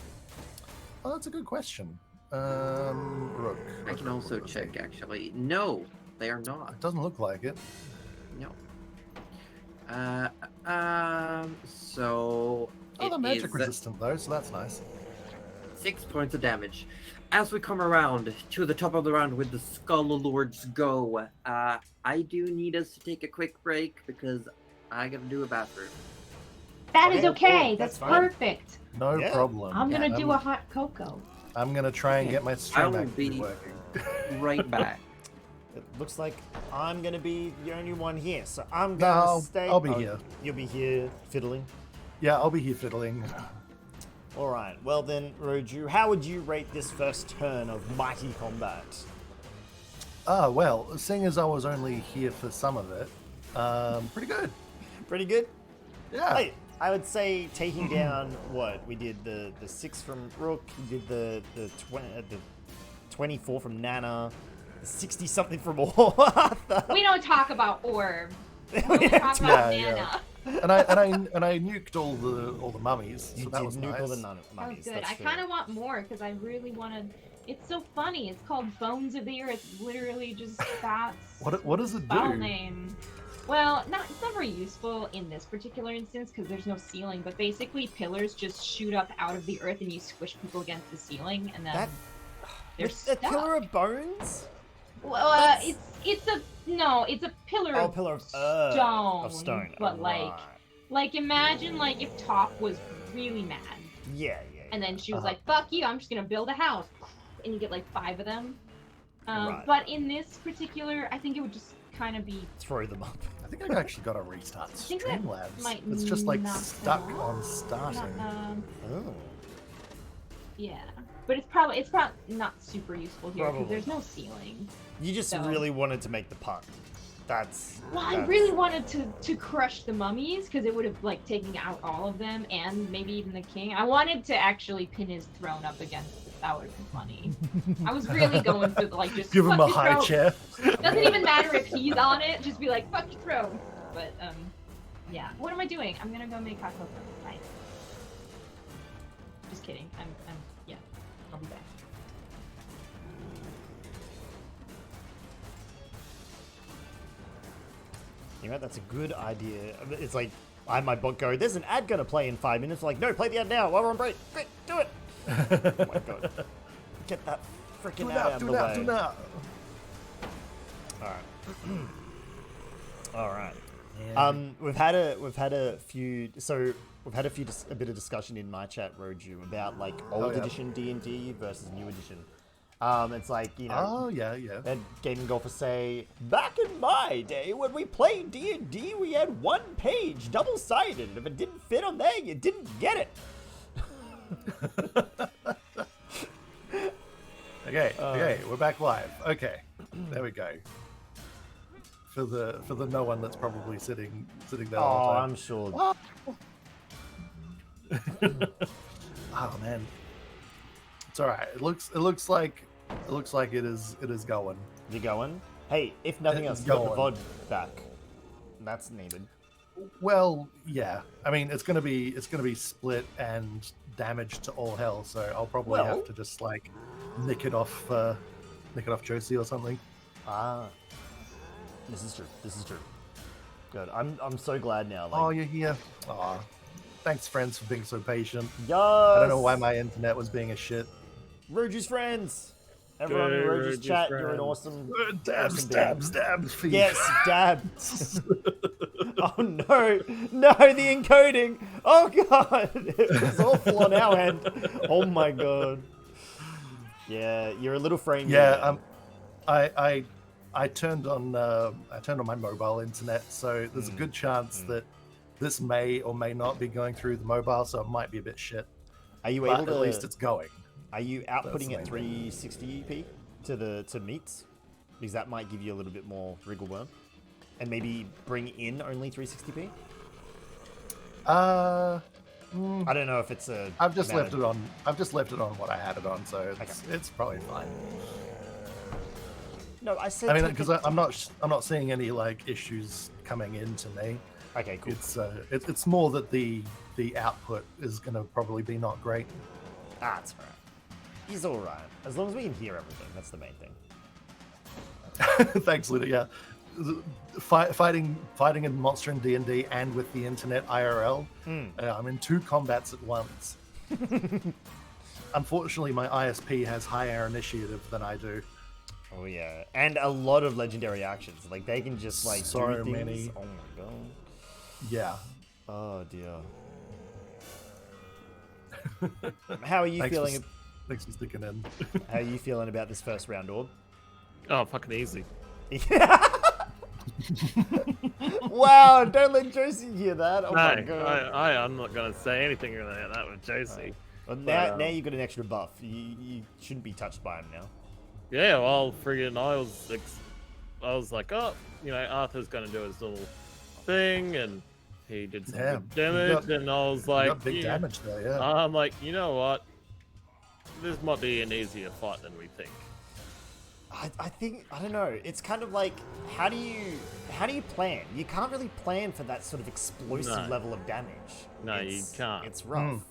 Oh, that's a good question. Rook. I can also check, actually. No, they are not. It doesn't look like it. No. So Oh, they're it magic is resistant though, so that's nice. 6 points of damage. As we come around to the top of the round with the Skull Lords go, I do need us to take a quick break because I gotta do a bathroom. That is Okay, okay. cool. That's That's fine. perfect. No Yeah. problem. I'm gonna And do a hot cocoa. I'm gonna try and get my I stream will actually be- working. Right back. It looks like I'm gonna be the only one here, so I'm No, gonna stay. I'll be here. You'll be here fiddling. Yeah, I'll be here fiddling. All right. Well then, Roju, how would you rate this first turn of mighty combat? Well, seeing as I was only here for some of it, pretty good. Pretty good. Yeah. Hey, I would say taking down what we did the 6 from Rook, we did the 24 from Nana, 60 something from Arthur. We don't talk about orb. We We talk about Yeah, mana. And I nuked all the mummies, so You that did was nuke nice. all the Oh, mummies. good. That's I true. kind of want more because I really want to. It's so funny. It's called Bones of the Earth. It's literally just that's What does it spell do? name. Well, it's not very useful in this particular instance because there's no ceiling. But basically, pillars just shoot up out of the earth and you squish people against the ceiling, and then That they're a stuck. pillar of bones? Well, it's a pillar Oh, of pillar of stone. Of stone. But right. like imagine like if Top was really mad. Yeah. And then she was Uh-huh. like, "Fuck you! I'm just gonna build a house," and you get like 5 of them. Right. But in this particular, I think it would just kind of be. Throw them up. I think I've actually got to restart think that Streamlabs. might It's just like knock stuck them on starting. Oh. Yeah, but it's probably not super useful here because Probably there's no ceiling. You just So- really wanted to make the pun. That's. Well, I that's- really wanted to crush the mummies because it would have like taken out all of them and maybe even the king. I wanted to actually pin his throne up against it. That would have been funny. I was really going for like just Give him fuck a his high throne. chair. Doesn't even matter if he's on it. Just be like, fuck your throne. But yeah. What am I doing? I'm gonna go make hot cocoa. Bye. Just kidding. I'm yeah. I'll be back. You know, that's a good idea. It's like, I had my bot go, there's an ad gonna play in 5 minutes. Like, no, play the ad now while we're on break. Quick, do it. Oh my god. Get that freaking ad out of the way. Do now. Alright. Alright. Yeah. We've had a bit of discussion in my chat, Roju, about like old yeah. edition D&D versus new edition. It's like, you know, Oh yeah. and gaming golfers say, back in my day when we played D&D, we had 1 page, double-sided. If it didn't fit on there, you didn't get it. Okay, we're back live. Okay, there we go. For the no one that's probably sitting there all Oh, the I'm sure. time. Oh man, it's all right. It looks like it is going. You going? Hey, if nothing else, It's you got the going. VOD back. That's needed. Well, yeah. I mean, it's gonna be split and damaged to all hell. So I'll probably Well- have to just like nick it off Josie or something. Ah. This is true. Good. I'm so glad now. Like, Oh, you're here. Aw. Thanks, friends, for being so patient. yes! I don't know why my internet was being a shit. Roju's friends! Everyone in Good, Roju's Roju's chat, you're an friends. awesome... Stabs for you. Yes, dabs. Oh no, the encoding. Oh god, it's awful on our end. Oh my god. Yeah, you're a little frame. Yeah, I turned on my mobile internet, so there's a good chance that this may or may not be going through the mobile, so it might be a bit shit. Are you But able to? at least it's going. Are you That's outputting the at main 360p to meets? Because that might give you a little bit more wriggle worm, and maybe bring in only 360p. I I don't know if it's a. I've just matter- left it on. I've just left it on what I had it on, so it's probably fine. No, I said. I mean, take because it- I'm not seeing any like issues coming into me. Okay, cool. It's more that the output is going to probably be not great. Ah, it's alright. He's alright. As long as we can hear everything, that's the main thing. Thanks, Luda. Yeah, fighting in Monster and D&D and with the internet IRL. I'm in 2 combats at once. Unfortunately, my ISP has higher initiative than I do. Oh yeah, and a lot of legendary actions. Like they can just like So do things. many. Oh my god. Yeah. Oh dear. How are you Thanks feeling? Thanks for sticking in. How are you feeling about this first round, Orb? Oh, fucking easy. Wow! Don't let Josie hear that. Oh my No, god. I'm not gonna say anything about that with Josie. Well, but, now you've got an extra buff. You shouldn't be touched by him now. Yeah, well, friggin' I was like, oh, you know, Arthur's gonna do his little thing, and he did some Yeah, good damage, and I was like, got big damage there, yeah. I'm like, you know what? This might be an easier fight than we think. I think, I don't know. It's kind of like, how do you plan? You can't really plan for that sort of explosive No. level of damage. No, you can't. It's rough.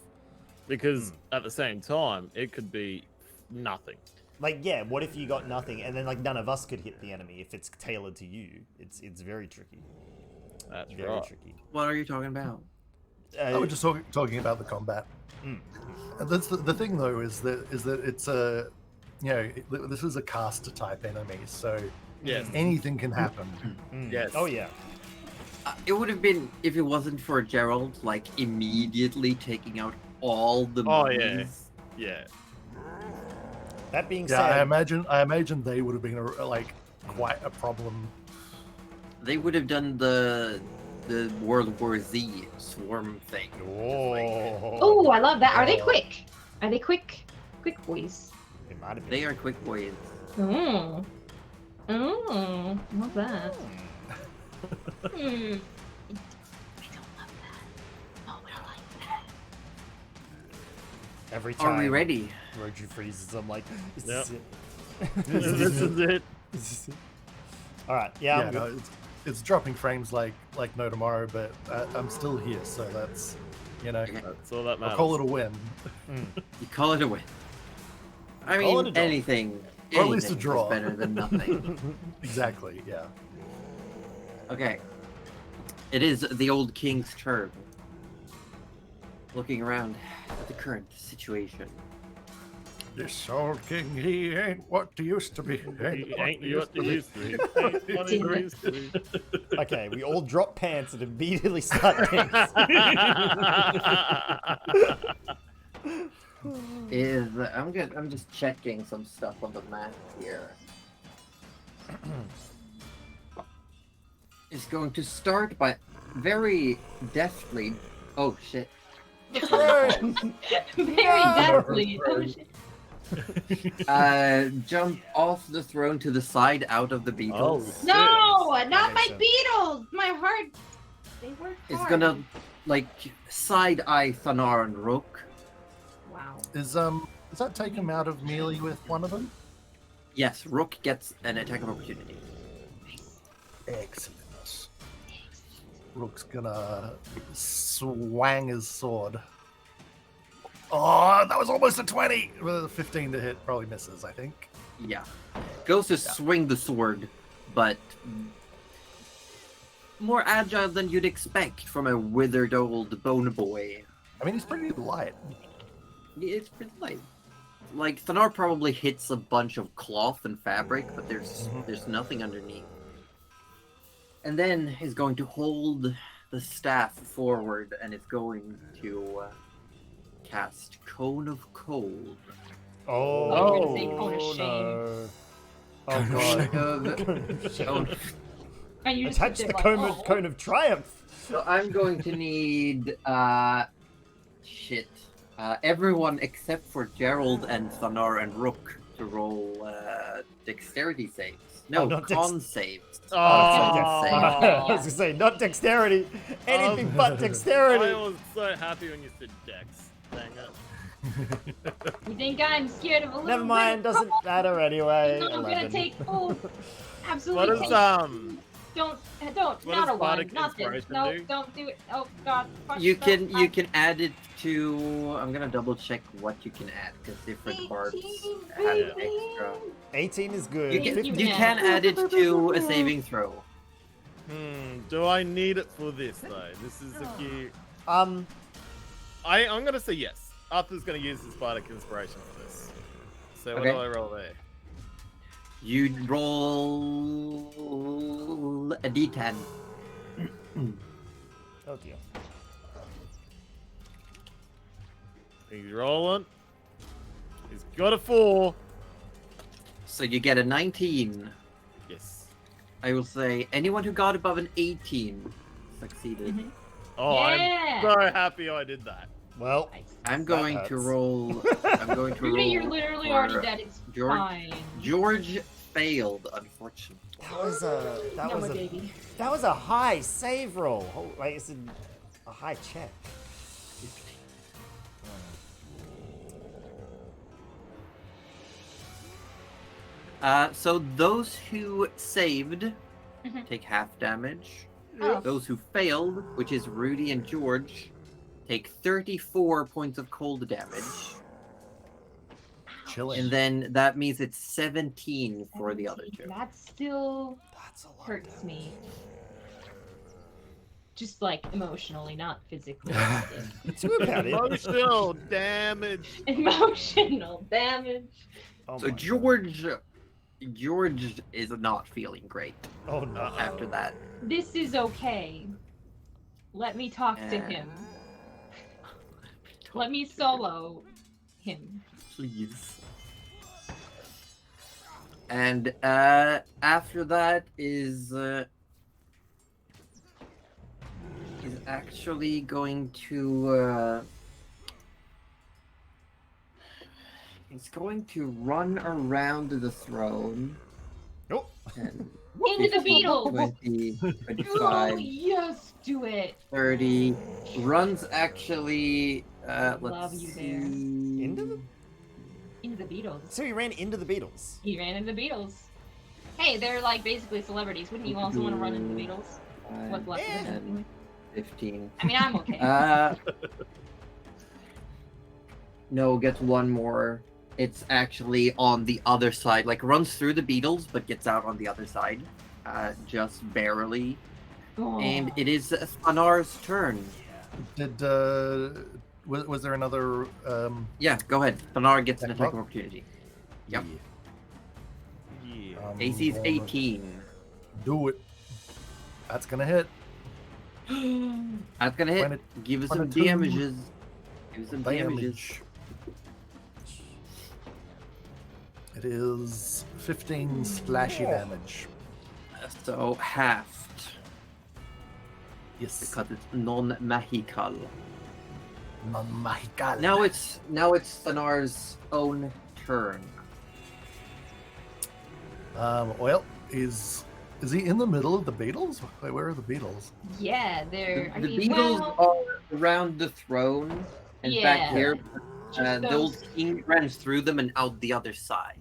Because at the same time, it could be nothing. Like, yeah, what if you got nothing and then like none of us could hit the enemy if it's tailored to you? It's very tricky. That's Very right. tricky. What are you talking about? I was just talking about the combat. And that's the thing, though, is that it's a, this is a caster type enemy, so Yes. anything can happen. Yes. Oh yeah. It would have been, if it wasn't for Gerald, like, immediately taking out all the Oh, yeah. mummies. Yeah. That being Yeah, said, I imagine they would have been quite a problem. They would have done the World War Z swarm thing. oh, Oh, I love that. Are they quick? Are they quick? Quick boys. it might have been. They are quick boys. Oh. Oh, love that. Hmm. I don't love that. Oh, I like that. Every time Are we ready? Roju freezes, I'm like, is Yep. this it? This is it. Is this it? All right, yeah, I'm No, good. it's dropping frames like no tomorrow, but I'm still here, so that's, That's all that matters. I'll call it a win. You call it a win. I Call mean, it a draw. anything. Or at least a anything is draw. better than nothing. Exactly, yeah. Okay. It is the old king's turn. Looking around at the current situation. This old king, he ain't what he used to be. Ain't you what you used to be. Ain't what you used to be. Okay, we all drop pants and immediately start dancing. I'm just checking some stuff on the map here. It's going to start by very deftly. Oh shit. Very deftly. Oh, shit. Jump off the throne to the side out of the beetles. Oh, No, not my Makes sense. beetles. My heart. They work hard. It's gonna like side eye Thanar and Rook. Wow. Does that take him out of melee with one of them? Yes, Rook gets an attack of opportunity. Excellent. Rook's gonna swang his sword. Oh, that was almost a 20! With a 15 to hit, probably misses, I think. Yeah. Goes to swing the sword, but more agile than you'd expect from a withered old bone boy. I mean, he's pretty light. It's pretty light. Like, Thanar probably hits a bunch of cloth and fabric, but there's nothing underneath. And then he's going to hold the staff forward, and it's going to cast Cone of Cold. Oh, I was gonna say cone of no. Oh god. And you just Attach did the like, cone of triumph. So I'm going to need everyone except for Gerald and Thanar and Rook to roll dexterity saves. No, Oh, not con saves. Oh, I was gonna say, not dexterity. Anything but dexterity. I was so happy when you said Dex. Dang it. You think I'm scared of a little Never mind, bit? doesn't matter anyway. No, I'm gonna 11. take full. What Absolutely. is take- What not does a one, Bardic nothing. Inspiration No, do? don't do it. Oh God. Fuck, You no, can can add it to. I'm gonna double check what you can add because different bards 18, have baby. extra. 18 is good. You can, Thank you, you man. can add it to a saving throw. Do I need it for this though? This is a key. Um, I'm gonna say yes. Arthur's gonna use his Bardic Inspiration for this. So what Okay. do I roll there? You roll a d10. oh dear. He's rolling. He's got a 4. So you get a 19. Yes. I will say anyone who got above an 18 succeeded. Oh, Yeah. I'm so happy I did that. Well, I'm going to hurts. roll. I'm going to roll. Rudy, you're literally for already dead. It's George. fine. George failed, unfortunately. that my baby. was a high save roll. Oh, wait, it's a high check. So those who saved Mhm. take half damage. Oh. Those who failed, which is Rudy and George, take 34 points of cold damage. Chilling. And then that means it's 17 for the other 2. That still That's a lot. hurts me. Just like emotionally, not physically. Do about it. Emotional damage. Emotional damage. Oh So my God. George is not feeling great Oh no. after that. This is okay. Let me talk to Yeah. him. Let me solo him. Please. And after that is actually going to he's going to run around the throne. Oh. And Into the 15, beetle! 20, Oh, 25, yes, do it! 30. Runs actually Love let's you see. there. Into the... Into the Beatles. So he ran into the Beatles. He ran into the Beatles. Hey, they're like basically celebrities. Wouldn't you also want to run into the Beatles? What's left of them anyway? 15. I mean, I'm okay. No, gets one more. It's actually on the other side, like runs through the beetles, but gets out on the other side, just barely. Oh. And it is Thanar's turn. Did was there another? Yeah, go ahead. Thanar gets an Attack attack of roll? opportunity. Yep. Yeah. AC is gonna 18. Do it. That's gonna hit. That's gonna hit. 20 Give us some 22 damages. Give us some damages. Damage. It is 15 slashy damage. So halved Yes. because it's non-magical. Non-magical. Now it's Thanar's own turn. Well, is he in the middle of the beetles? Wait, where are the beetles? Yeah, they're. The, I the mean, beetles well, are around the throne, and Yeah. back here, just the old those king runs through them and out the other side.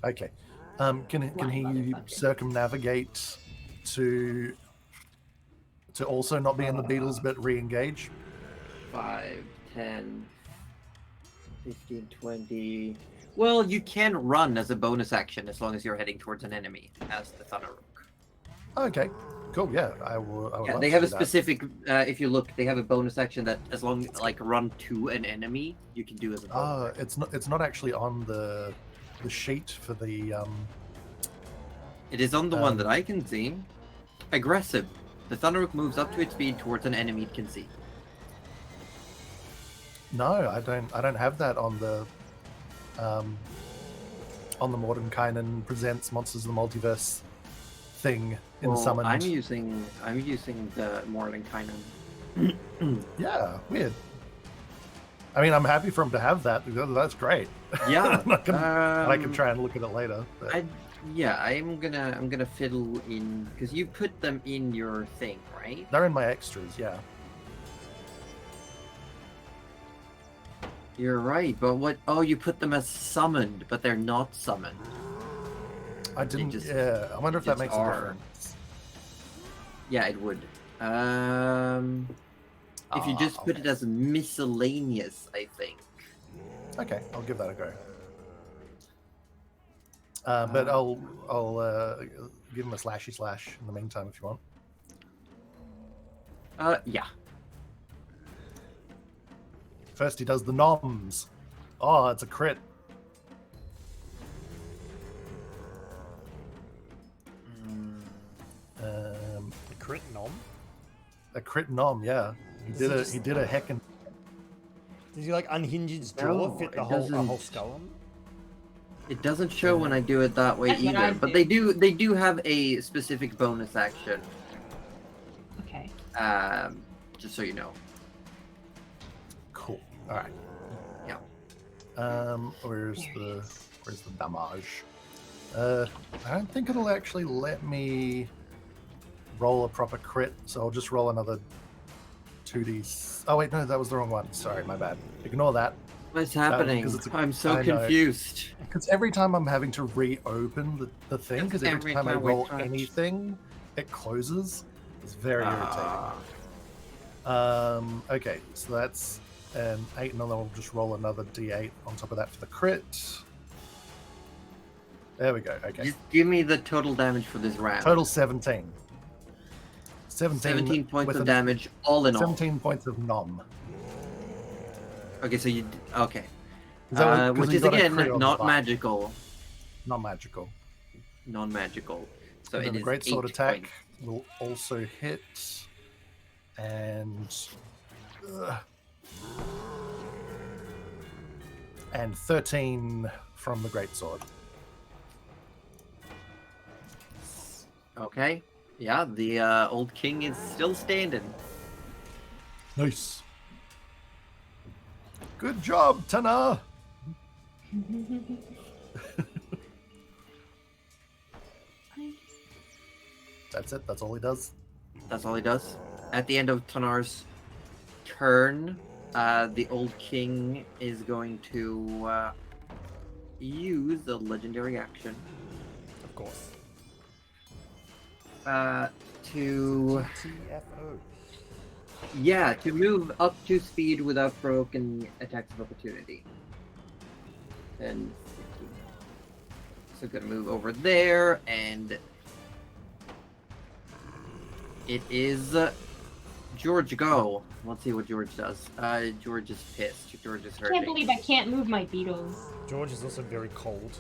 Okay. Can he Blind motherfucker. circumnavigate to also not be in the beetles but re-engage? 5, 10, 15, 20. Well, you can run as a bonus action as long as you're heading towards an enemy as the Thunderrook. Okay. Cool. Yeah, I will. I would Yeah, love they to have a do that. specific. If you look, they have a bonus action that as long like run to an enemy, you can do as a bonus. It's not actually on the sheet for the It is on the one that I can see. Aggressive. The Thunderrook moves up to its speed towards an enemy it can see. No, I don't have that on the Mordenkainen presents Monsters of the Multiverse thing in Well, Summoned. I'm using the Mordenkainen. Yeah, weird. I mean, I'm happy for him to have that. That's great. Yeah. I can try and look at it later. But... I'm gonna fiddle in because you put them in your thing, right? They're in my extras, yeah. You're right, but what? Oh, you put them as summoned, but they're not summoned. I didn't. just- Yeah, I wonder if that just makes are. a difference. Yeah, it would. If you just put it as miscellaneous, I think. Okay, I'll give that a go. But I'll give him a slashy slash in the meantime if you want. Yeah. First, he does the noms. Oh, it's a crit. The crit nom? A crit nom, yeah. He did a heckin'. Does he like unhinge his jaw, No, fit it the whole doesn't. skull on? It doesn't show when I do it that way That's what I either, but do. they do have a specific bonus action. Okay. Just so you know. Cool. All right. Yeah. Where's There it the is. damage? I don't think it'll actually let me roll a proper crit, so I'll just roll another 2d. Oh wait, no, that was the wrong one. Sorry, my bad. Ignore that. What's happening? 'cause it's I'm so I know. confused. Because every time I'm having to reopen the thing, because every time I we roll touch. anything, it closes. It's very Ah. irritating. Okay, so that's an 8, and then I'll just roll another d8 on top of that for the crit. There we go. Okay, Just give me the total damage for this round. total 17. 17 points with of a- damage, all in all. 17 points of nom. Okay, so you okay, Is that what- 'cause which you is got a again crit on the not bar. magical, Not magical. non-magical. So And it then the is great sword 8 attack points. will also hit, and 13 from the great sword. Okay, yeah, the old king is still standing. Nice. Good job, Tana. That's it. That's all he does. That's all he does. At the end of Tanar's turn, the old king is going to use the legendary action Of course. to TFO. to move up to speed without provoking attacks of opportunity. 10, 15. So gonna move over there, and it is George go. Let's see what George does. George is pissed. George is I hurting. can't believe I can't move my beetles. George is also very cold.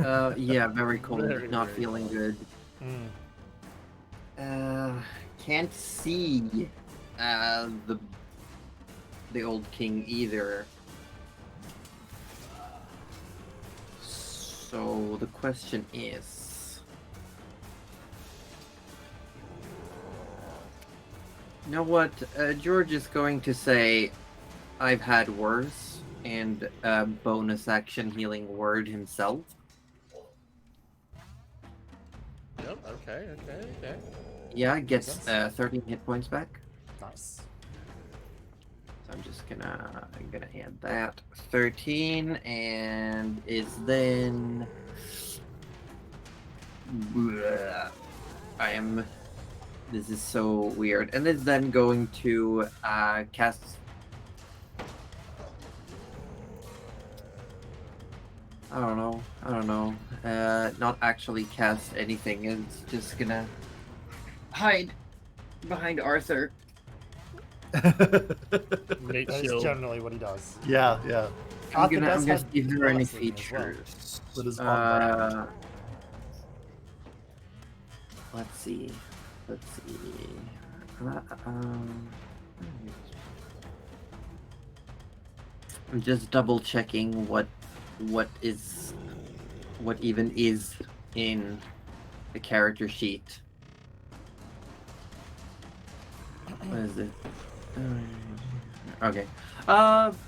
Yeah, very cold. Very, Not very feeling good. Can't see the old king either. So the question is, you know what? George is going to say, "I've had worse," and bonus action healing word himself. Yep. Okay. Yeah, gets sense. 13 hit points back. Nice. So I'm just gonna add that 13, and is then this is so weird, and is then going to cast I don't know. Not actually cast anything. It's just gonna hide behind Arthur. Nate That is shield. generally what he does. Yeah. I'm Arthur gonna does see have if there are any blessing as well. features. That is on brand. Let's see. I'm just double checking what even is in the character sheet. What is it? Okay.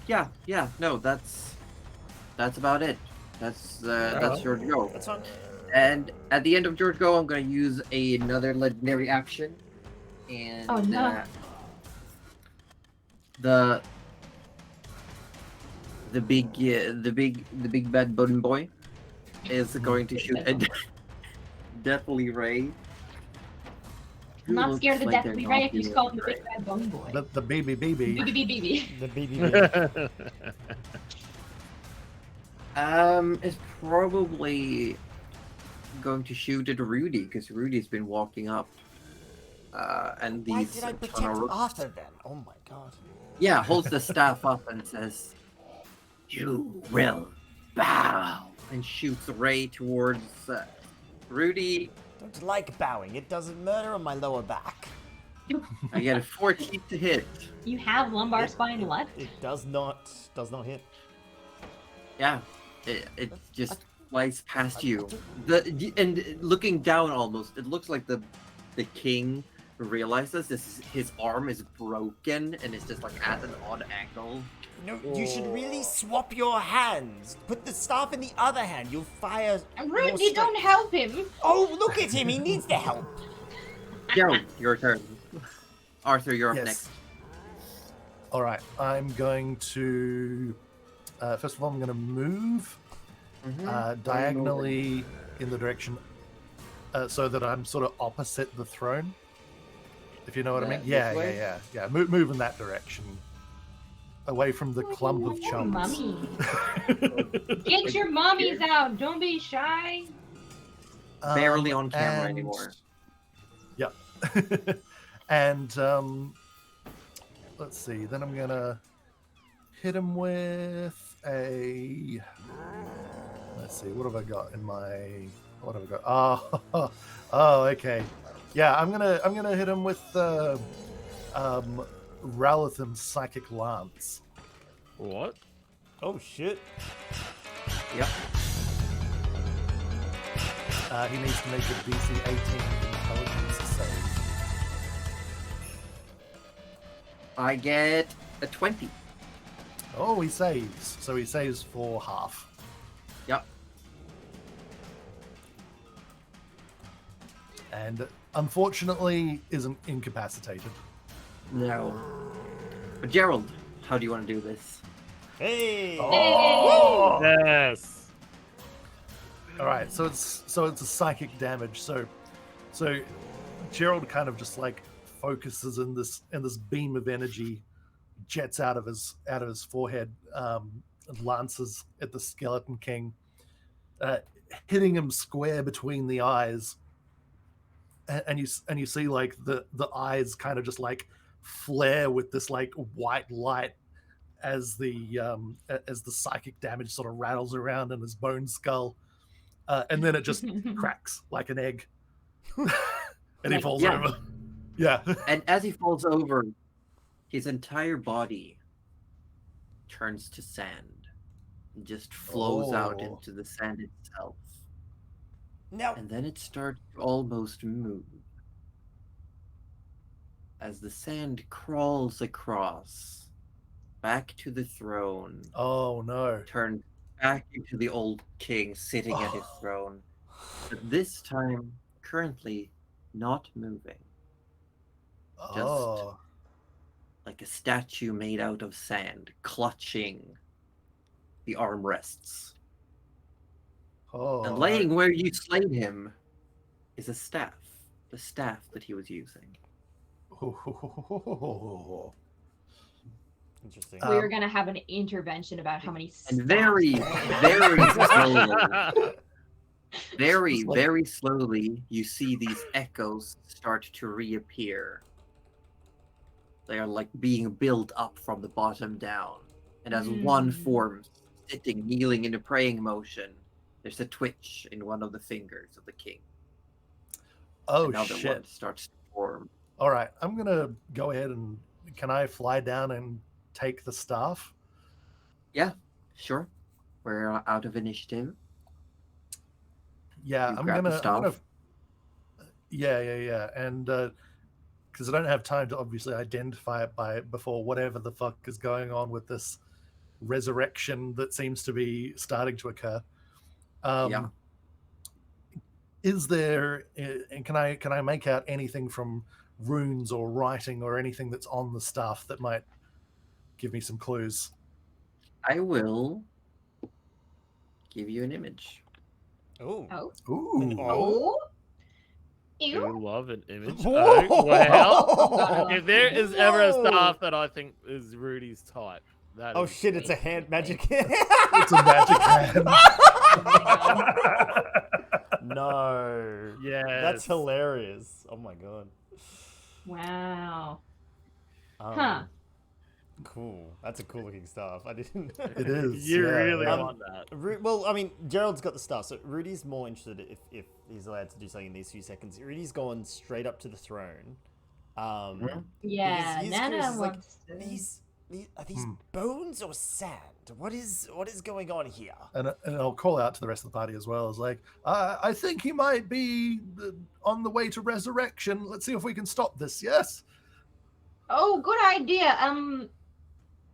Yeah. No, that's about it. That's George Go. That's fine. And at the end of George Go, I'm gonna use another legendary action, and Oh, no. the big bad button boy is going to shoot a deathly ray. I'm not scared of the Looks like Deathly they're Ray not if you doing call him the great. Big Bad Bone Boy. The BB. BB. The BB. Is probably going to shoot at Rudy because Rudy's been walking up. And Why these did I protect tunnel- Arthur then? Oh my god. Yeah, holds the staff up and says, "You will bow," and shoots Ray towards Rudy. Don't like bowing. It does murder on my lower back. I get a 14 to hit. You have lumbar spine left? It does not hit. Yeah, it just flies past you. And looking down, almost it looks like the king realizes his arm is broken and it's just like at an odd angle. No, you should really swap your hands. Put the staff in the other hand. You'll fire. more Rudy, straight- don't help him! Oh, look at him. He needs the help. Gerald, your turn. Arthur, you're up Yes. next. All right, I'm going to. First of all, I'm going to move diagonally in the direction so that I'm sort of opposite the throne. If you know what I mean? This Yeah. way? Move in that direction, away from the clump of chumps. Mummy. Get your mummies out. Don't be shy. Barely on camera and- anymore. Yep. And let's see. Then I'm gonna hit him with a. Let's see. What have I got in my? What have I got? Oh, okay. Yeah, I'm gonna hit him with Ralathim's Psychic Lance. What? Oh shit. Yep. He needs to make a DC 18 intelligence save. I get a 20. Oh, he saves. So he saves for half. Yep. And unfortunately isn't incapacitated. No. But Gerald, how do you want to do this? Hey. Oh! Yes. All right, so it's a psychic damage. So Gerald kind of just like focuses in this beam of energy, jets out of his forehead, and lances at the Skeleton King, hitting him square between the eyes. And you see like the eyes kind of just like flare with this like white light as the psychic damage sort of rattles around in his bone skull. And then it just cracks like an egg. And he falls over. Yeah. And as he falls over, his entire body turns to sand and just flows out into the sand itself. Now, And then it starts to almost move. As the sand crawls across, back to the throne, Oh no. turns back into the old king sitting at his throne. But this time, currently, not moving. Oh. Like a statue made out of sand, clutching the armrests. Oh. And laying where you slayed him is a staff. The staff that he was using. Oh. interesting. We were gonna have an intervention about how many. And staffs very, there are. very slowly, Just like- very slowly, you see these echoes start to reappear. They are like being built up from the bottom down. And as one form, sitting, kneeling in a praying motion, there's a twitch in one of the fingers of the king. Oh Another shit. one starts to form. All right, I'm gonna go ahead and can I fly down and take the staff? Yeah, sure. We're out of initiative. Yeah, You I'm grab the gonna. staff? Yeah, and because I don't have time to obviously identify it before whatever the fuck is going on with this resurrection that seems to be starting to occur. Yeah. Is there? And can I make out anything from runes or writing or anything that's on the staff that might give me some clues? I will give you an image. Oh. Oh. Ooh. Oh. I Ew. love an image. Whoa. Oh, wow. Oh, If there is ever a Whoa. staff that I think is Rudy's type, that Oh is shit! It's a hand magic hand. It's a magic hand. No. Yeah. That's hilarious. Oh my god. Wow. Um, Huh. Cool. That's a cool looking staff. I didn't. It is. You yeah, really yeah. want that. Well, I mean, Gerald's got the stuff, so Rudy's more interested if he's allowed to do something in these few seconds. Rudy's gone straight up to the throne. Yeah. he's Nana curious, like, wants to. These are these bones or sand? What is going on here? And I'll call out to the rest of the party as well. As like, I think he might be on the way to resurrection. Let's see if we can stop this. Yes. Oh, good idea.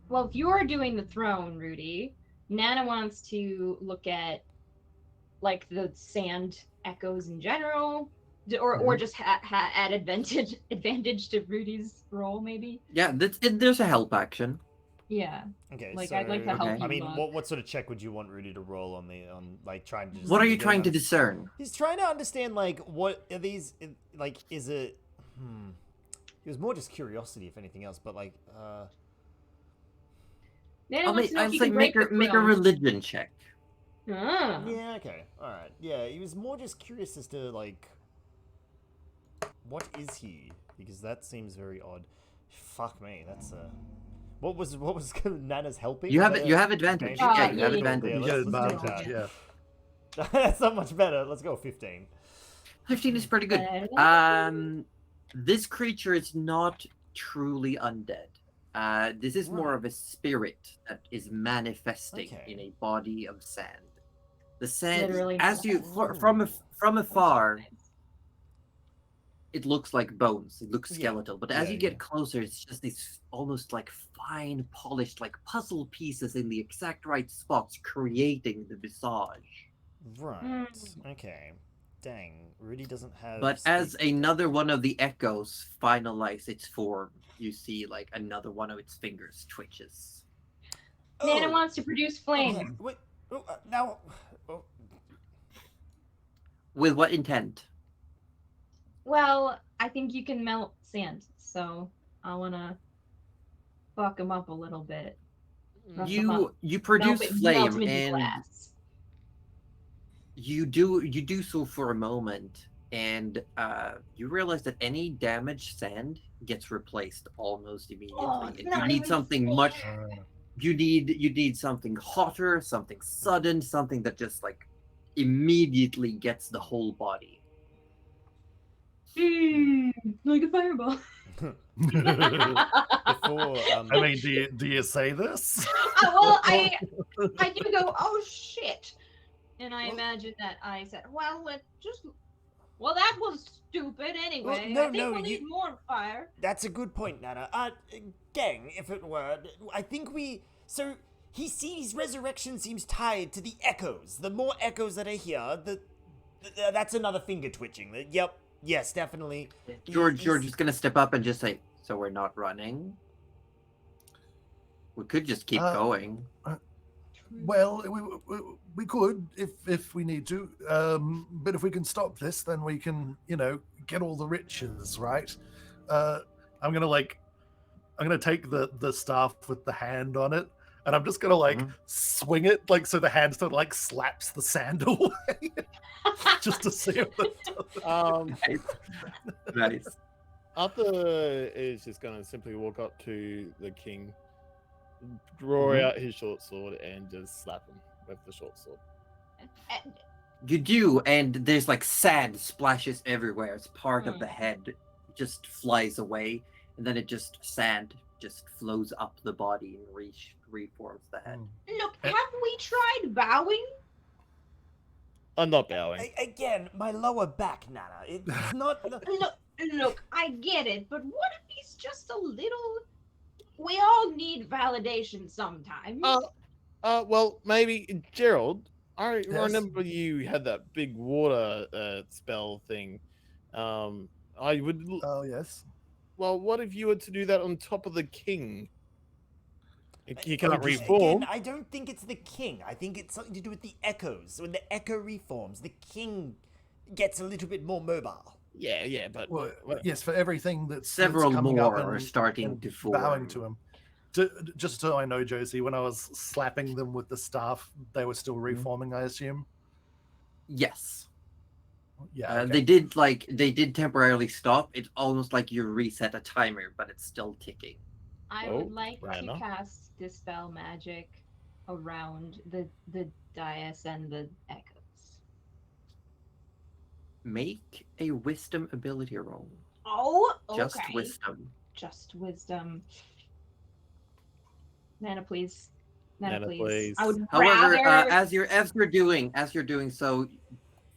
Well, if you're doing the throne, Rudy, Nana wants to look at like the sand echoes in general, Or just add advantage to Rudy's roll, maybe. Yeah, there's a help action. Yeah. Okay, Like, so I'd like to help Okay. you. I mean, what sort of check would you want Rudy to roll on like trying to? Just, What are you get trying to an- discern? He's trying to understand like what are these like? Is it? It was more just curiosity, if anything else. But like, Nana wants to know if I'll you say can break make a the religion check. Ah. yeah, okay, all right, yeah. He was more just curious as to like, what is he? Because that seems very odd. Fuck me, that's What was Nana's helping? You Was have that you a have advantage. advantage? Yeah, yeah, you have yeah, advantage. You let's get go with advantage, that. yeah. That's not much better. Let's go 15. 15 is pretty good. This creature is not truly undead. This is more Right. of a spirit that is manifesting Okay. in a body of sand. The sand, Literally as you not. from afar, it looks like bones. It looks Yeah. skeletal, but as Yeah, you get yeah. closer, it's just these almost like fine, polished, like puzzle pieces in the exact right spots, creating the visage. Right. Okay. Dang. Rudy doesn't have. But as speak. another one of the echoes finalize its form, you see like another one of its fingers twitches. Nana Oh, wants to produce okay. flame. Wait. Now. Oh, With what intent? Well, I think you can melt sand, so I wanna fuck him up a little bit. Rough him up. You produce melt flame him into and glass. you do so for a moment, and you realize that any damaged sand gets replaced almost immediately. Oh, it's And not you need even something fair. much. You need something hotter, something sudden, something that just like immediately gets the whole body. Like a fireball. before. I mean, do you say this? Well, I do go, oh shit, and I imagine that I said, well, that was stupid anyway. no, I think no, we'll need more fire. That's a good point, Nana. Gang, if it were, I think we. So he sees resurrection seems tied to the echoes. The more echoes that are here, that's another finger twitching. Yep. Yes, definitely. George is gonna step up and just say, "So we're not running. We could just keep going." Well, we could if we need to, but if we can stop this, then we can, get all the riches, right? I'm gonna take the staff with the hand on it, and I'm just gonna swing it so the hand sort of slaps the sand away, just to see if it does. Nice. Arthur is just gonna simply walk up to the king, draw out his short sword, and just slap him with the short sword. You do, and there's sand splashes everywhere. It's part of the head. It just flies away, and then sand just flows up the body and reforms the head. Look, have we tried bowing? I'm not bowing. Again, my lower back, Nana. It's not. Look, I get it, but what if he's just a little... We all need validation sometimes. Well, maybe Gerald. I Yes? remember you had that big water spell thing. I would. Oh yes. Well, what if you were to do that on top of the king? You can't Again, reform. I don't think it's the king. I think it's something to do with the echoes. When the echo reforms, the king gets a little bit more mobile. Yeah, but Well, yes, for everything that's Several coming more up are starting to form. bowing to him. Just so I know, Josie, when I was slapping them with the staff, they were still reforming, I assume. Yes. Yeah, okay. They did temporarily stop. It's almost like you reset a timer, but it's still ticking. I Oh, would like fair to enough. cast Dispel Magic around the dais and the echoes. Make a wisdom ability roll. Oh, okay. Just wisdom. Just wisdom. Nana, please. Nana, please. I would However, rather... as you're doing so,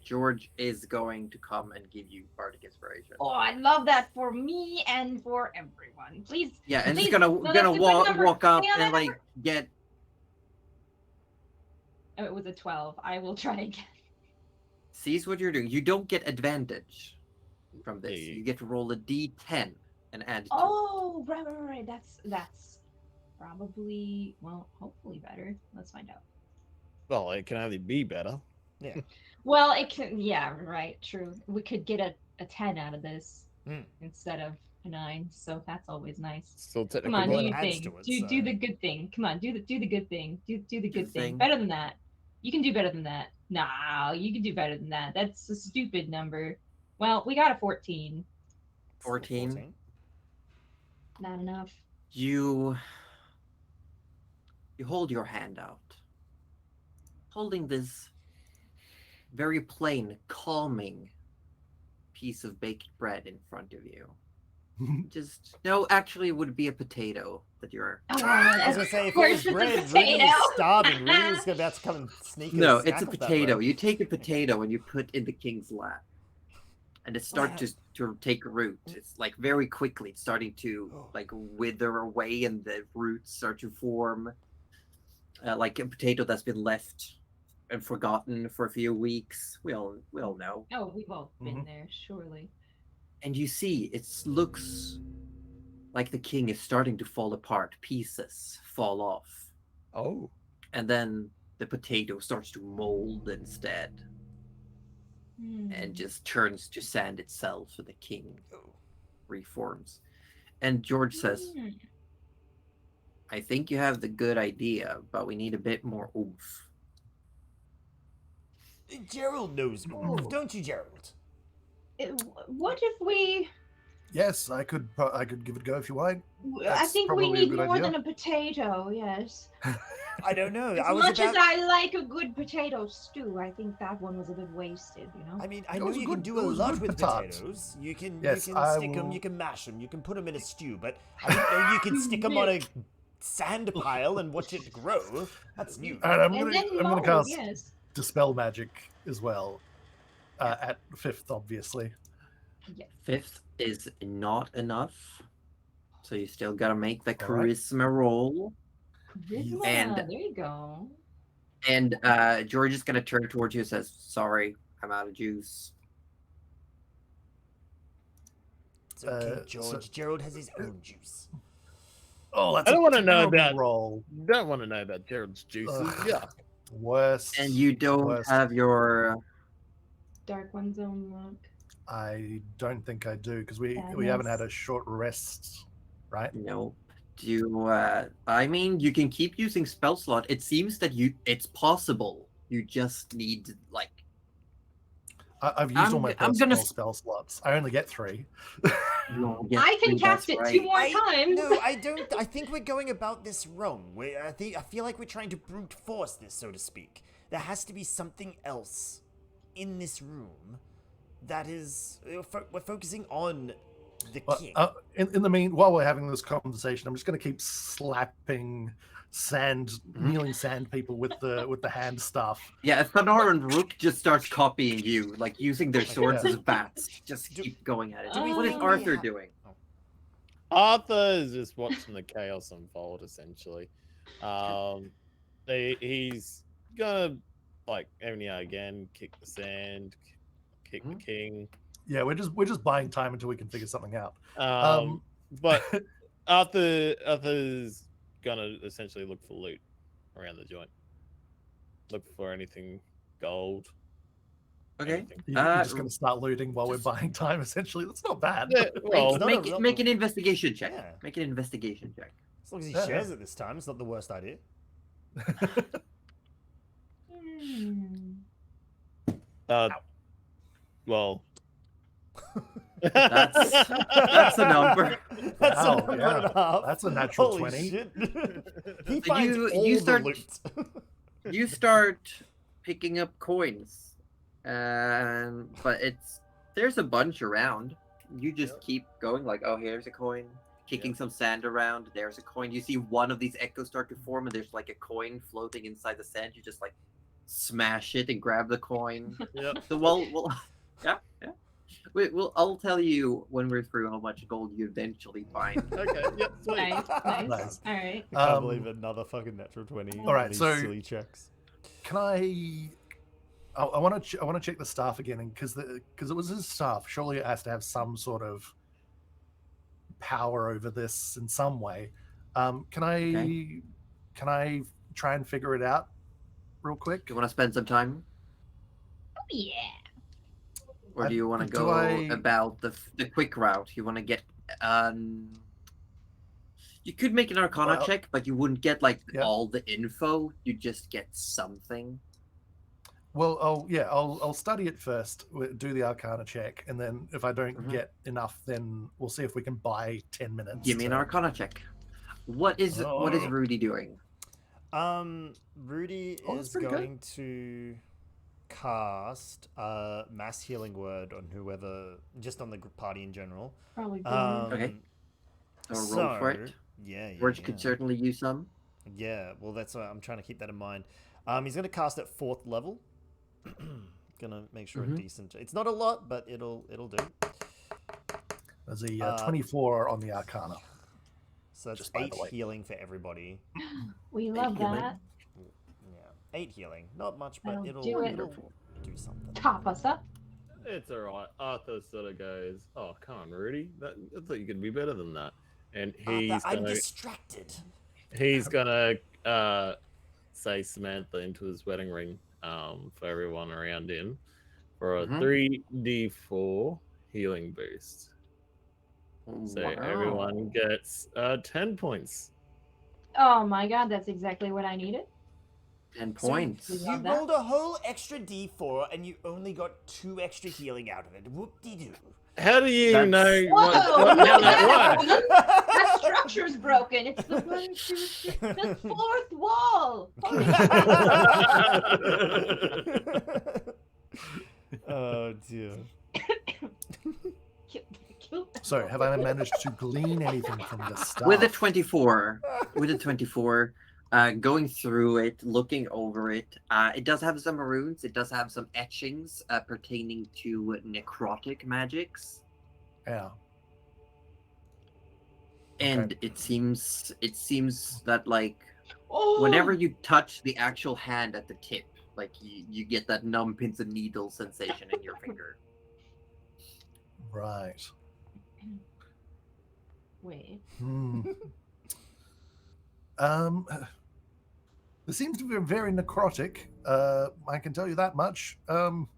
George is going to come and give you bardic inspiration. Oh, I love that for me and for everyone. Please. Yeah, and please. he's gonna No, that's a good number. walk up Hang on, and that number. get. Oh, it was a 12. I will try again. Sees what you're doing. You don't get advantage. from this. Hey. You get to roll a d10 and add 2. Oh, right. That's probably, well, hopefully better. Let's find out. Well, it can only be better. Yeah. Well, it can. Yeah, right. True. We could get a 10 out of this Mm. instead of a 9. So that's always nice. Still Come technically on, do Well, it your better. adds thing. to it, Do so- the good thing. Come on, do the good thing. Do the good thing. thing. Better than that. You can do better than that. Nah, you can do better than that. That's a stupid number. Well, we got a 14. 14. Not enough. You hold your hand out, holding this very plain, calming piece of baked bread in front of you. Just no, actually, it would be a potato that you're. Oh, I was gonna say, if it was bread, Rudy is starving. Rudy was about to come and sneak. No, a it's a snack off that potato. bread. You take a potato and you put in the king's lap, and it starts to take root. It's like very quickly, it's starting to like wither away, and the roots start to form. Like a potato that's been left and forgotten for a few weeks. We all know. Oh, we've all been Mhm. there, surely. And you see, it looks like the king is starting to fall apart. Pieces fall off. Oh. And then the potato starts to mold instead Hmm. and just turns to sand itself, and the king reforms. And George says, Hmm. I think you have the good idea, but we need a bit more oomph. Gerald knows, Oh. don't you, Gerald? What if we? Yes, I could give it a go if you like. I That's think we probably a need good more idea. than a potato. Yes. I don't know. As I was much about. as I like a good potato stew, I think that one was a bit wasted. You know. I mean, I It know was you good- can do it a was lot good with potat. potatoes. You can Yes, stick I them, will- you can mash them, you can put them in a stew. But I didn't know you can stick them on a sand pile and watch it grow. That's new. And I'm And then gonna mold, cast yes. Dispel Magic as well. At 5th, obviously. Yes. 5th is not enough. So you still gotta make the All right. charisma roll. Charisma. And- There you go. And George is gonna turn towards you and says, sorry, I'm out of juice. It's okay, so- George. Gerald has his own juice. Oh, that's I don't a wanna know terrible about- roll. Don't want to know about Gerald's juices. Ugh. Yeah. Worst. And you don't worst. have your Dark one zone look. I don't think I do because we Sadness. haven't had a short rest, right? nope. I mean, you can keep using spell slot. It seems that it's possible. You just need like I've used all my I'm gonna personal spell slots. I only get 3. you'll get I can through, cast that's it right. 2 more I- times. No, I don't. I think we're going about this wrong. I feel like we're trying to brute force this, so to speak. There has to be something else in this room that is. We're focusing on the Well, king. in the while we're having this conversation, I'm just going to keep slapping kneeling sand people with the hand stuff. Yeah, Thanor and Rook just starts copying you, like using their swords Yeah. as bats. Just keep going at it. Do we What is think we Arthur have- doing? Arthur is just watching the chaos unfold, essentially. He's gonna, like, every now and again, kick the sand, kick the king. Yeah, we're just buying time until we can figure something out. But Arthur's gonna essentially look for loot around the joint. Look for anything gold. Okay. anything. You're just going to start looting while we're buying time. Essentially, that's not bad. Yeah, well, not Make, a real- make an investigation check. Yeah. Make an investigation check. As long as he Yeah. shares it this time, it's not the worst idea. Hmm. Well, That's a number. That's Wow, a number yeah. and a half. That's a natural Holy 20. Shit. He So finds all you the start- loot. You start picking up coins, but there's a bunch around. You just keep going, like, oh, here's a coin. Kicking some sand around. There's a coin. You see one of these echoes start to form, and there's like a coin floating inside the sand. You just like smash it and grab the coin. yep. So we'll yeah. I'll tell you when we're through how much gold you eventually find. Okay. Yep. Sweet. Nice, nice. Nice. All right. I can't Um, believe another fucking natural 20. all right, these so- silly checks. Can I I want to check the staff again, and because it was his staff, surely it has to have some sort of power over this in some way. Can I try and figure it out real quick? Do you want to spend some time, Oh yeah. or do you want to do go I- about the quick route? You want to get You could make an Arcana Well, check, but you wouldn't get like yeah. all the info. You just get something. Well, I'll study it first, do the Arcana check, and then if I don't get enough, then we'll see if we can buy 10 minutes. Give me an Arcana check. What is Rudy doing? Rudy Oh, that's is pretty good. going to cast mass healing word on whoever, just on the party in general. Probably. Okay. So roll for it. Yeah, George could certainly use some. Yeah, well, that's why I'm trying to keep that in mind. He's going to cast at 4th level. Gonna make sure it's decent. It's not a lot, but it'll do. There's a 24 on the Arcana. So that's Just by 8 the way. healing for everybody. We love healing. that. Yeah, 8 healing. Not much, but That'll it'll do it. do something. Top us up. It's alright. Arthur sort of goes, "Oh, come on, Rudy. I thought you could be better than that." And he's I'm gonna distracted. say Samantha into his wedding ring for everyone around him for a Mhm. 3d4 healing boost. So Wow. everyone gets 10 points. Oh my god, that's exactly what I needed. 10 So points. We You love that. rolled a whole extra d4 and you only got 2 extra healing out of it. Whoop-de-doo. How do you That's- know Whoa! what No, what? that structure's broken. It's the 1, 2, 3, the 4th wall. Holy Oh dear. shit. So, have I managed to glean anything from this stuff? With a 24, going through it, looking over it, it does have some runes. It does have some etchings pertaining to necrotic magics, Yeah. and it seems that like Oh, whenever you touch the actual hand at the tip, like you get that numb pins and needles sensation in your finger. Right. Wait. It seems to be very necrotic. I can tell you that much. From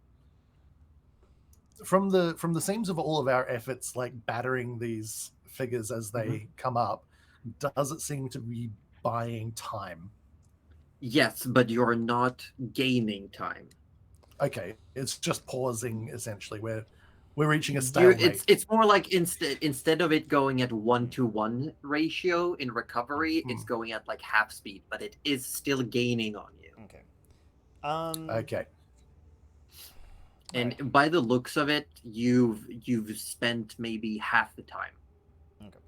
the seams of all of our efforts, like battering these figures as they come up, does it seem to be buying time? Yes, but you're not gaining time. Okay, it's just pausing essentially. We're reaching a stalemate. It's more like instead of it going at 1-to-1 ratio in recovery, it's going at like half speed, but it is still gaining on you. Okay. Okay. And by the looks of it, you've spent maybe half the time. Okay.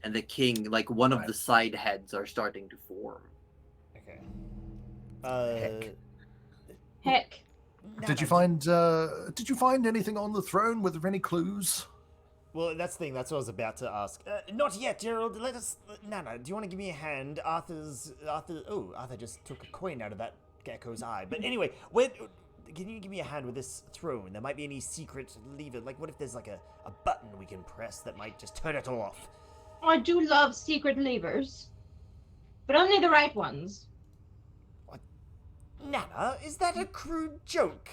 And the king, like one of Right. the side heads, are starting to form. Okay. Heck. Did you find anything on the throne? Were there any clues? Well, that's the thing. That's what I was about to ask. Not yet, Gerald. Let us. Nana, do you want to give me a hand? Arthur just took a coin out of that gecko's eye. But anyway, can you give me a hand with this throne? There might be any secret lever. Like, what if there's like a button we can press that might just turn it all off? I do love secret levers, but only the right ones. Nana, is that a crude joke?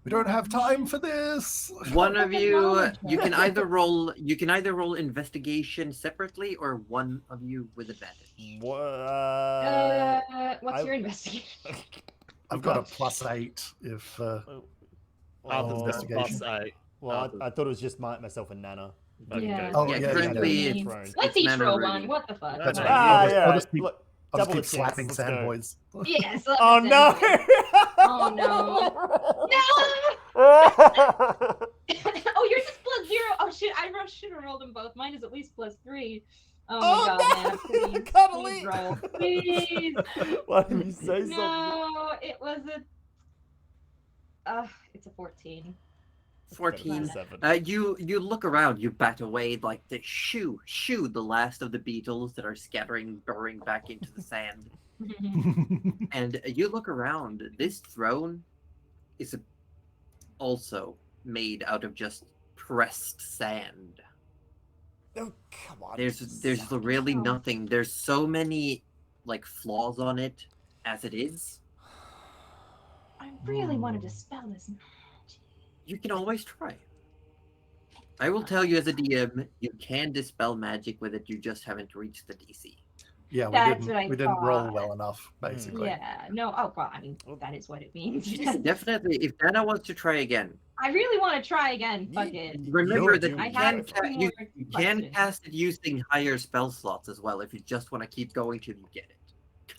We don't have time for this. One of you, Acknowledge you that. can either roll investigation separately, or one of you with advantage. What's your investigation? I've got a +8 if Arthur's Oh. got investigation. +8. Well, I thought it was just myself and Nana. But Yeah. okay. Oh, Yeah, yeah, currently yeah. it's, Throne. Let's it's each mana roll reading. one. What the fuck? That's right. Ah, I'll yeah. just keep- Look, I'll just double keep the slapping chance. Let's go. sandboys. Yes. Oh no! Oh no! Oh, yours is +0. Oh shit! I should have rolled them both. Mine is at least +3. Oh my Oh, god, no! man! Please, Cuddly! please roll, please. Why did you say something? No, it was a. It's a 14. 14. 7. You look around, you bat away like the shoo, the last of the beetles that are scattering, burrowing back into the sand. And you look around. This throne is also made out of just pressed sand. Oh, come on. There's really nothing. There's so many like flaws on it as it is. I really want to dispel this magic. You can always try. I will tell you as a DM, you can dispel magic with it. You just haven't reached the DC. Yeah, That's what I we didn't roll thought. well enough, basically. Yeah, no, oh god, I mean, that is what it means. Definitely, if Dana wants to try again, I really want to try again. Fuck it. remember that I you have can, two you more can questions. cast it using higher spell slots as well if you just want to keep going till you get it.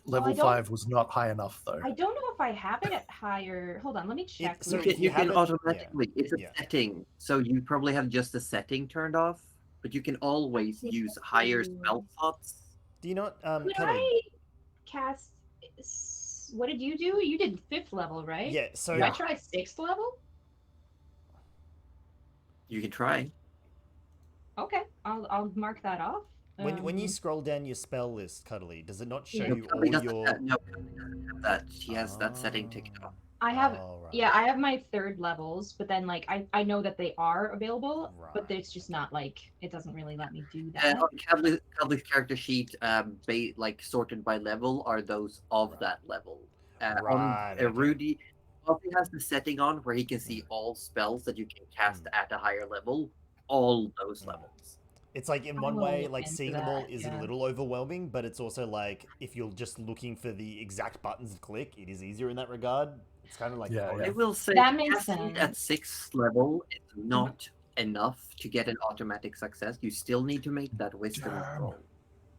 Level I don't- 5 was not high enough, though. I don't know if I have it at higher. Hold on, let me check. So You if can, you you can have it- automatically, it's a yeah. setting, so you probably have just the setting turned off, but you can always use higher spell slots. Do you not, Could Kelly? I cast? What did you do? You did 5th level, right? Yeah, so... Could I try 6th level? You can try. Okay, I'll mark that off. When you scroll down your spell list, Cuddly, does it not show Yeah. you Kelly all doesn't your... have- no, Kelly doesn't have that. She has that setting taken off. I have, Oh, right. yeah, I have my 3rd levels, but then like I know that they are available, but Right. it's just not like it doesn't really let me do And that. on Kelly's character sheet, like sorted by level, are those of Right. that level. Right, On okay. Rudy, Rudy has the setting on where he can see all spells that you can cast at a higher level, all those levels. It's like, in I one will way, look like, into seeing them all that, is yeah. a little overwhelming, but it's also like, if you're just looking for the exact buttons to click, it is easier in that regard. It's kind of like... Yeah, I will say That makes casting at sense. 6th level is not enough to get an automatic success. You still need to make that wisdom Damn. roll.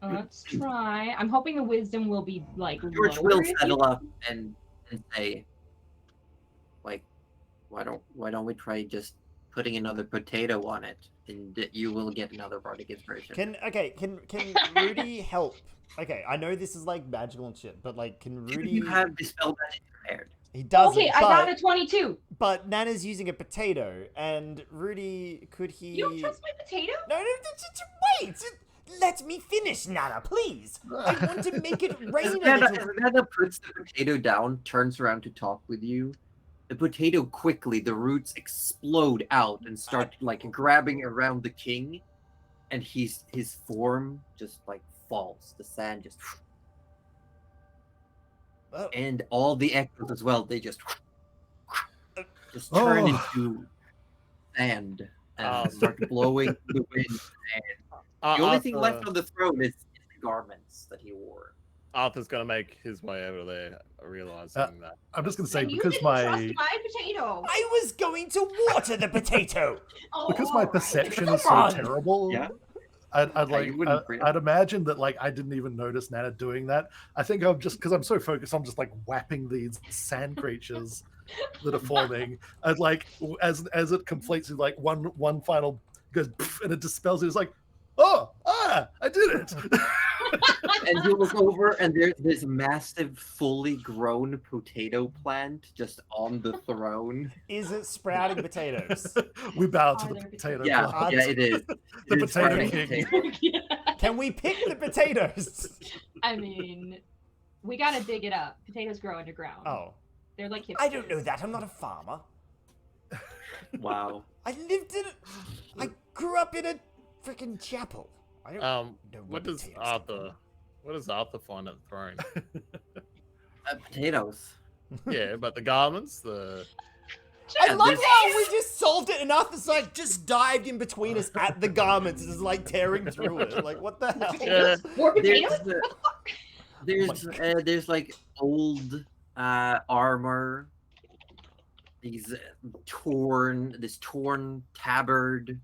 Let's try. I'm hoping the wisdom will be like George lower will if you- settle up and say, like, why don't we try just putting another potato on it, and you will get another bardic inspiration. Can Rudy help? Okay, I know this is like magical and shit, but like, can Do Rudy? you have dispel magic prepared? He doesn't. Okay, I got a 22. But Nana's using a potato, and Rudy, could he? You don't trust my potato? No, wait. Let me finish, Nana, please. I want to make it rain a As little. Nana puts the potato down, turns around to talk with you, the potato quickly, the roots explode out and start like grabbing around the king, and his form just like falls. The sand just, Oh, and all the echoes as well. They just turn into sand and start blowing the wind. And the only thing left on the throne is the garments that he wore. Arthur's gonna make his way over there, realizing that. I'm just going to say, And you because didn't my trust my potato. I was going to water the potato. Oh, because my alright. perception is Come so on. terrible. Yeah. I'd Yeah, like you wouldn't really- I'd imagine that like I didn't even notice Nana doing that. I think I'm just because I'm so focused, I'm just like whapping these sand creatures that are forming. And like as it completes, like one final goes poof, and it dispels it. It's like, I did it. And you look over, and there's this massive, fully grown potato plant just on the throne. Is it sprouting potatoes? We bow to Are the there potato. Yeah, plant. yeah, it is. The It is potato sprouting king. potato. Can we pick the potatoes? I mean, we gotta dig it up. Potatoes grow underground. Oh, They're like hipsters. I don't know that. I'm not a farmer. Wow. I grew up in a freaking chapel. I don't know What what does potatoes come from. Arthur find at the throne? Potatoes. Yeah, but the garments, the I Yeah, love this- how we just solved it enough. It's like just dived in between us at the garments. It's like tearing through it. Like, what the hell? Potatoes? More potatoes? There's like old armor. These torn tabard.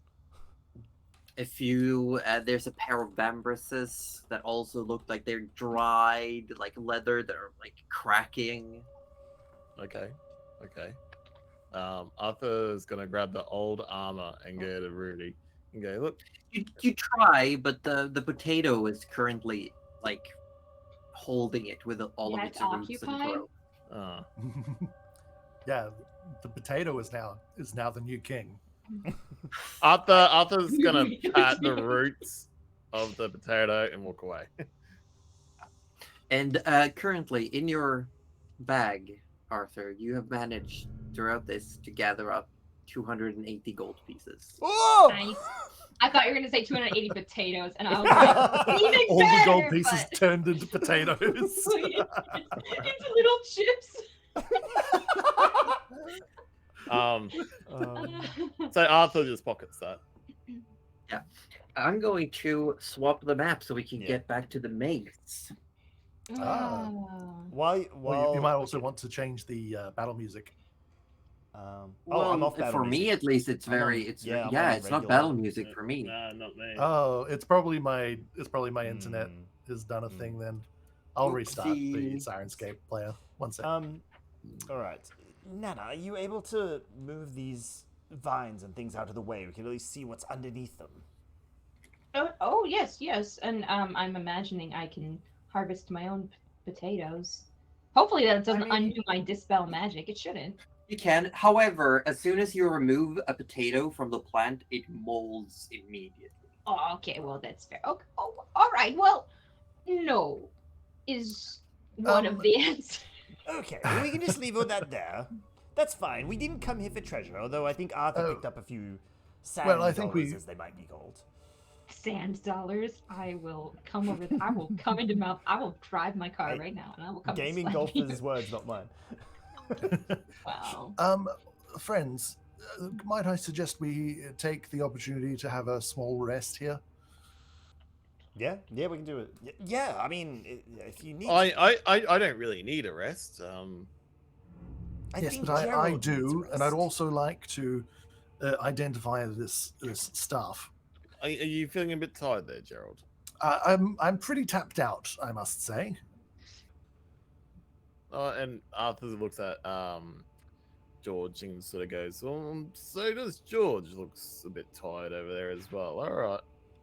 There's a pair of vambraces that also look like they're dried, like leather that are like cracking. okay. Arthur's gonna grab the old armor and go to Rudy and go, look, You try, but the potato is currently like holding it with all Yeah, of it's its roots and occupied? growth. Yeah, the potato is now the new king. Arthur's gonna pat the roots of the potato and walk away. And currently, in your bag, Arthur, you have managed throughout this to gather up 280 gold pieces. Oh! Nice. I thought you were gonna say 280 potatoes, and I was like, even All the gold better, pieces but- turned into potatoes. Into little chips. So Arthur just pockets that. I'm going to swap the map so we can Yeah. get back to the maze. Ah. Oh. Well, Well, you might also want to change the battle music. I'm Well, off battle for me music. at least, it's I'm on- very, it's yeah, I'm yeah, on it's not regular. battle music for me. Nah, not me. Oh, it's probably my internet Hmm. has done a thing then. I'll restart the Oopsie. Sirenscape player. One sec. All right, Nana, are you able to move these vines and things out of the way? We can at least see what's underneath them. Oh yes, and I'm imagining I can harvest my own potatoes. Hopefully that doesn't mean- undo my dispel magic. It shouldn't. You can. However, as soon as you remove a potato from the plant, it molds immediately. Oh, okay, well that's fair. Okay, oh, all right. Well, no, is one of the answers. Okay, well, we can just leave all that there. That's fine. We didn't come here for treasure, although I think Arthur Oh. picked up a few sand Well, I think dollars, we- as they might be called. Sand dollars. I will come over. I will come into Mount. I will drive my car Hey, right now, and I will come. Gaming and slap you. golfer's words, not mine. Wow. Friends, might I suggest we take the opportunity to have a small rest here? Yeah, we can do it. Yeah, I mean, if you need. I don't really need a rest. Yes, think but I Gerald needs do, a and I'd rest. also like to identify this stuff. Are you feeling a bit tired there, Gerald? I'm pretty tapped out, I must say. And Arthur looks at George and sort of goes, so does George. Looks a bit tired over there as well. All right.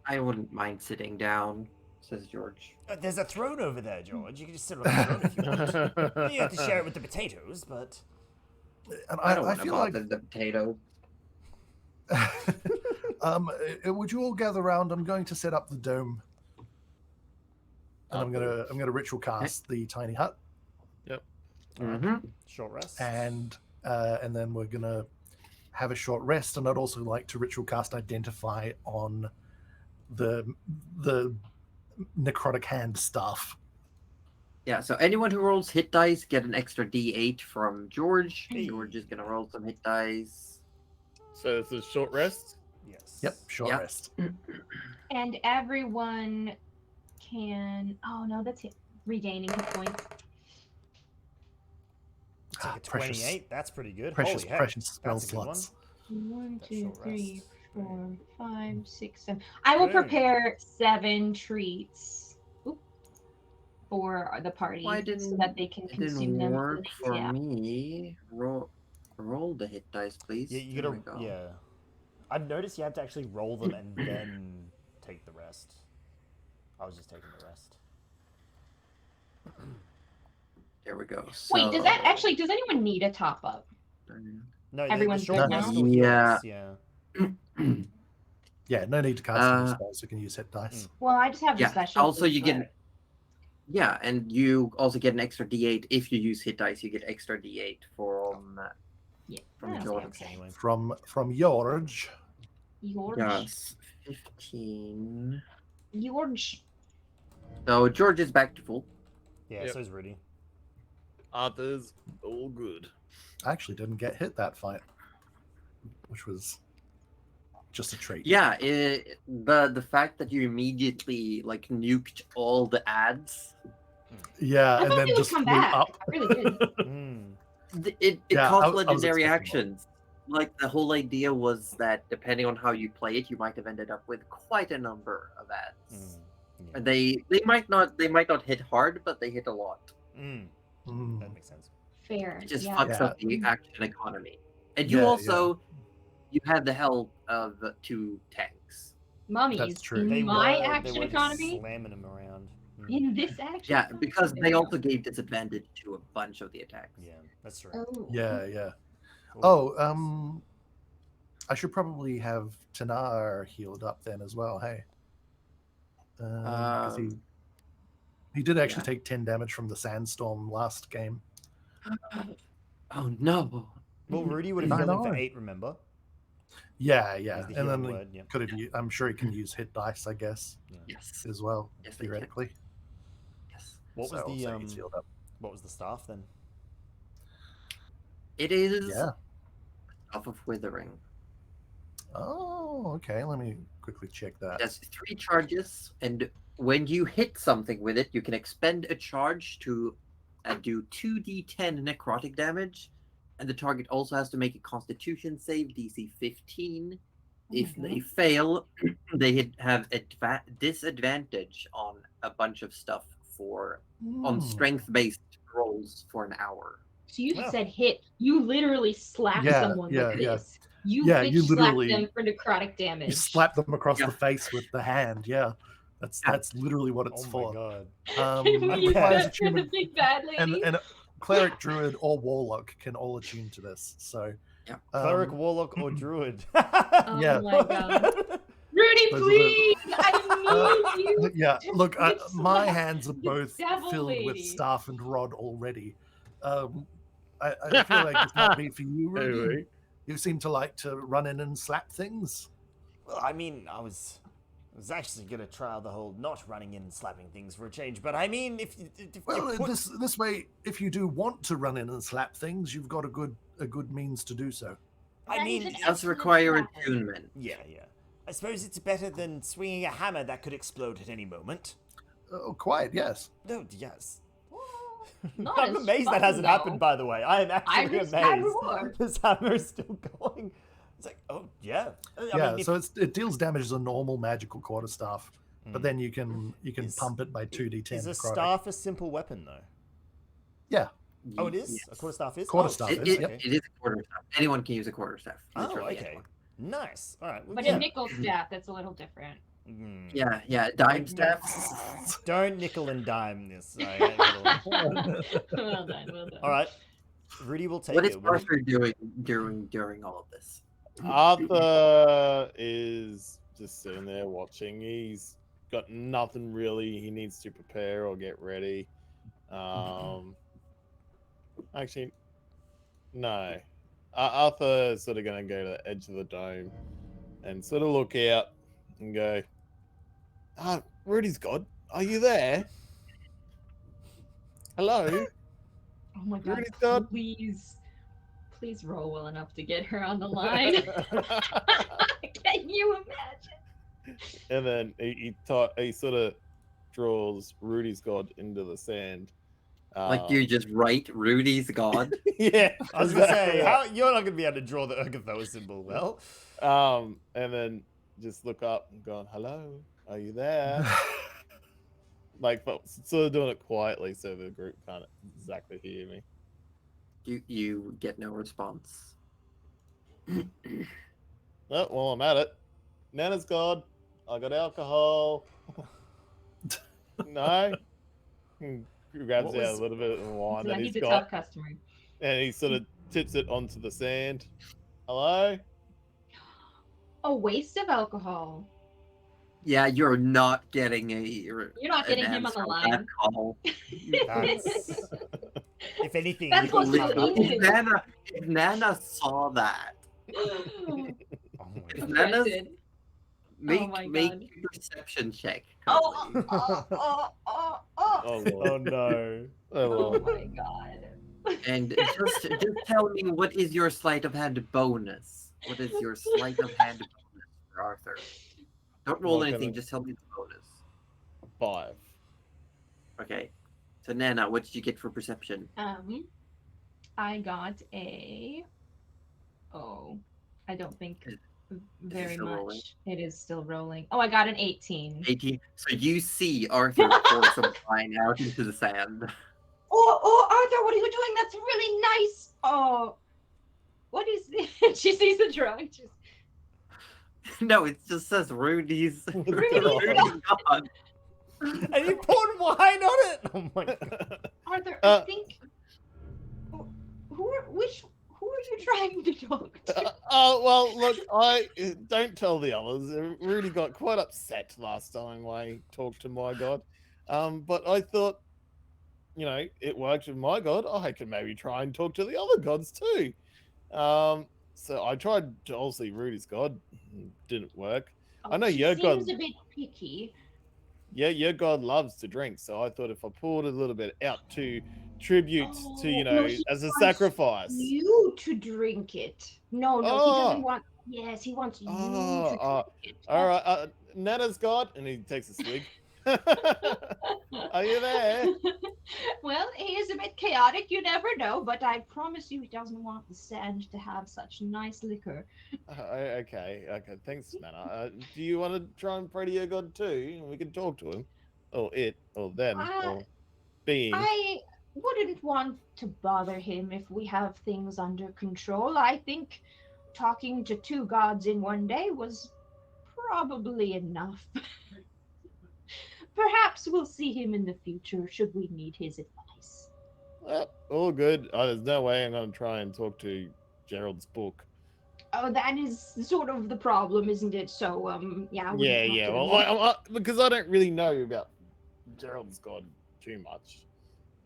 I wouldn't mind sitting down, says George. There's a throne over there, George. You can just sit on the throne if you want. You have to share it with the potatoes, but. And I don't I want to feel bother like the potato. would you all gather around? I'm going to set up the dome, and I'm gonna ritual cast the tiny hut, Mm-hmm. Short rest. and then we're gonna have a short rest. And I'd also like to ritual cast identify on the necrotic hand stuff. Yeah, so anyone who rolls hit dice get an extra D8 from George. Hey. George is gonna roll some hit dice. So it's a short rest. Yes. Yep, short Yeah. rest. And everyone can. Oh no, that's it. Regaining hit points. It's like a Precious- 28. That's pretty good. Precious, Holy heck. precious spell That's a good one. slots. 1, That's 2, short 3, rest. 4, 5, 6, 7. I will Good. prepare 7 treats for the party Why so didn't that they can it consume didn't them. work for Yeah. me? Roll the hit dice, please. Yeah, you There gotta. we go. Yeah. I've noticed you have to actually roll them and then take the rest. I was just taking the rest. There we go. Wait, does that So- actually? Does anyone need a top up? No, Everyone's the short good rest now? still heals, Yeah. Yeah. Yeah, no need to cast any spells. You can use hit dice. Well, I just have the Yeah. special. Also, you get. Yeah, and you also get an extra D8 if you use hit dice. You get extra D8 from Yeah. from Okay, George. Okay, anyway. From George. George. Yes, 15. George. So George is back to full. Yeah, Yep. so is Rudy. Arthur's all good. I actually didn't get hit that fight, which was just a treat. Yeah, the fact that you immediately like nuked all the ads, Yeah, I and thought then they would just come flew back. up. I really did. Mm. it Yeah, caused I was legendary expecting actions. Like the whole idea was that depending on how you play it, you might have ended up with quite a number of ads. Mm. Yeah. And they might not hit hard, but they hit a lot. Mm. Mm. That makes sense. Fair. It just yeah. fucks Yeah. up the action economy. And you Yeah, also you had the help of 2 tanks. Mummies That's true. in They my were, action they were economy. slamming them around. Mm. In this action. Yeah, economy? because There they you go. also gave disadvantage to a bunch of the attacks. Yeah, that's true. Oh. Yeah, yeah. Cool. Oh, I should probably have Tanar healed up then as well. Hey, 'cause He did actually take 10 damage from the sandstorm last game. Oh no. Well, Rudy would have I healed him for know. 8, remember? Yeah, That yeah. was the And then healing word, yeah. could have. I'm sure he can use hit dice, I guess, Yes. as well, Yes, they can. theoretically. Yes. What was So the he's healed up. what was the staff then? It is Yeah. Staff of Withering. Oh, okay. Let me quickly check that. It has 3 charges, and when you hit something with it, you can expend a charge to do 2d10 necrotic damage, and the target also has to make a Constitution save, DC 15. If they fail, they have disadvantage on a bunch of stuff on strength-based rolls for an hour. So you Wow. said hit. You literally slapped Yeah, someone yeah, with yeah. this. You Yeah, bitch you slapped literally- them for necrotic damage. You slap them across Yeah. the face with the hand. Yeah, that's literally what it's Oh for. my god. Can we use requires that for the attunement, big bad lady? and a cleric, druid, or warlock can all attune to this. So, Yeah. Cleric, warlock, or druid. Oh yeah. my god. Rudy, Those are the- please! I need you! yeah. to Look, bitch my slap hands are the both devil filled with lady. staff and rod already. I feel like this might be for you, Rudy. Anyway. You seem to like to run in and slap things. Well, I mean, I was actually gonna try the whole not running in and slapping things for a change, but I mean, if you Well, put... this way, if you do want to run in and slap things, you've got a good means to do so. I mean, That is It an does require excellent weapon. attunement. yeah. I suppose it's better than swinging a hammer that could explode at any moment. Oh, quite, yes. No, yes. Not I'm as amazed fun, that hasn't though. happened, by the way. I am actually just had amazed. reward. This hammer is still going. It's like, oh, yeah. Yeah, mean, so it deals damage as a normal magical quarterstaff, but Mm. then you can Is- pump it by 2d10. Is a necrotic. staff a simple weapon, though? Yeah. Oh, it is? Yes. A quarterstaff is? Quarterstaff Oh, It, is, it, okay. it is a quarterstaff. Anyone can use a quarterstaff. Oh, Literally okay. anyone. Nice. All right. Well, But yeah. a nickel staff, that's a little different. Mm. Yeah, dime staffs. Don't nickel and dime this. Well done, well done. All right. Rudy will take What is it. Arthur doing during all of this? Arthur is just sitting there watching. He's got nothing really he needs to prepare or get ready. Actually, no. Arthur is sort of going to go to the edge of the dome and sort of look out and go, Rudy's God, are you there? Hello? Oh my god, Rudy's God? please roll well enough to get her on the line. Can you imagine? And then he sort of draws Rudy's God into the sand. Like you just write Rudy's God. Yeah. I was going to say, you're not going to be able to draw the Urgathoa symbol well. And then just look up and go, hello, are you there? Like, but sort of doing it quietly so the group can't exactly hear me. You get no response. Oh, well, I'm at it. Nana's God. I got alcohol. No. He grabs What out was- a little bit of wine So that he's he's a got, tough customer. and he sort of tips it onto the sand. Hello? A waste of alcohol. Yeah, you're not getting You're not getting him on the line. Call. That's, if anything, That's you got what's hard so up. easy. If Nana saw that, Oh my if God. Nana's Offended. make my make God. a perception check. Oh, please. oh. Oh, Lord. Oh no. Oh, Oh Lord. my god. And just tell me, what is your sleight of hand bonus? What is your sleight of hand bonus for Arthur? Don't roll What anything, kind of- just tell me the bonus. 5. Okay. So Nana, what did you get for perception? I got a. Oh, I don't think Is- very still much. rolling? It is still rolling. Oh, I got an 18. 18. So you see Arthur pour some wine out into the sand. Oh, Arthur, what are you doing? That's really nice. Oh, what is this? She sees the drawing. She's, No, it just says Rudy's Rudy's God. And you poured wine on it? Oh my God. Arthur, I think. Who are you trying to talk to? Oh, well, look, I don't tell the others. Rudy got quite upset last time I talked to my God. But I thought, it worked with my god. I could maybe try and talk to the other gods too. So I tried to obviously Rudy's god. Didn't work. I know she your seems god. a bit picky. Yeah, your god loves to drink. So I thought if I poured a little bit out to tribute to, No, he as a wants sacrifice. you to drink it. No, he doesn't want. Yes, he wants you to drink it. All right, Nana's god, and he takes a swig. Are you there? Well, he is a bit chaotic. You never know, but I promise you, he doesn't want the sand to have such nice liquor. Okay. Thanks, Nana. Do you want to try and pray to your god too? We can talk to him, or it, or them, or being. I wouldn't want to bother him if we have things under control. I think talking to two gods in one day was probably enough. Perhaps we'll see him in the future should we need his advice. Well, all good. There's no way I'm going to try and talk to Gerald's book. Oh, that is sort of the problem, isn't it? So, yeah. Yeah. Well, because I don't really know about Gerald's god too much.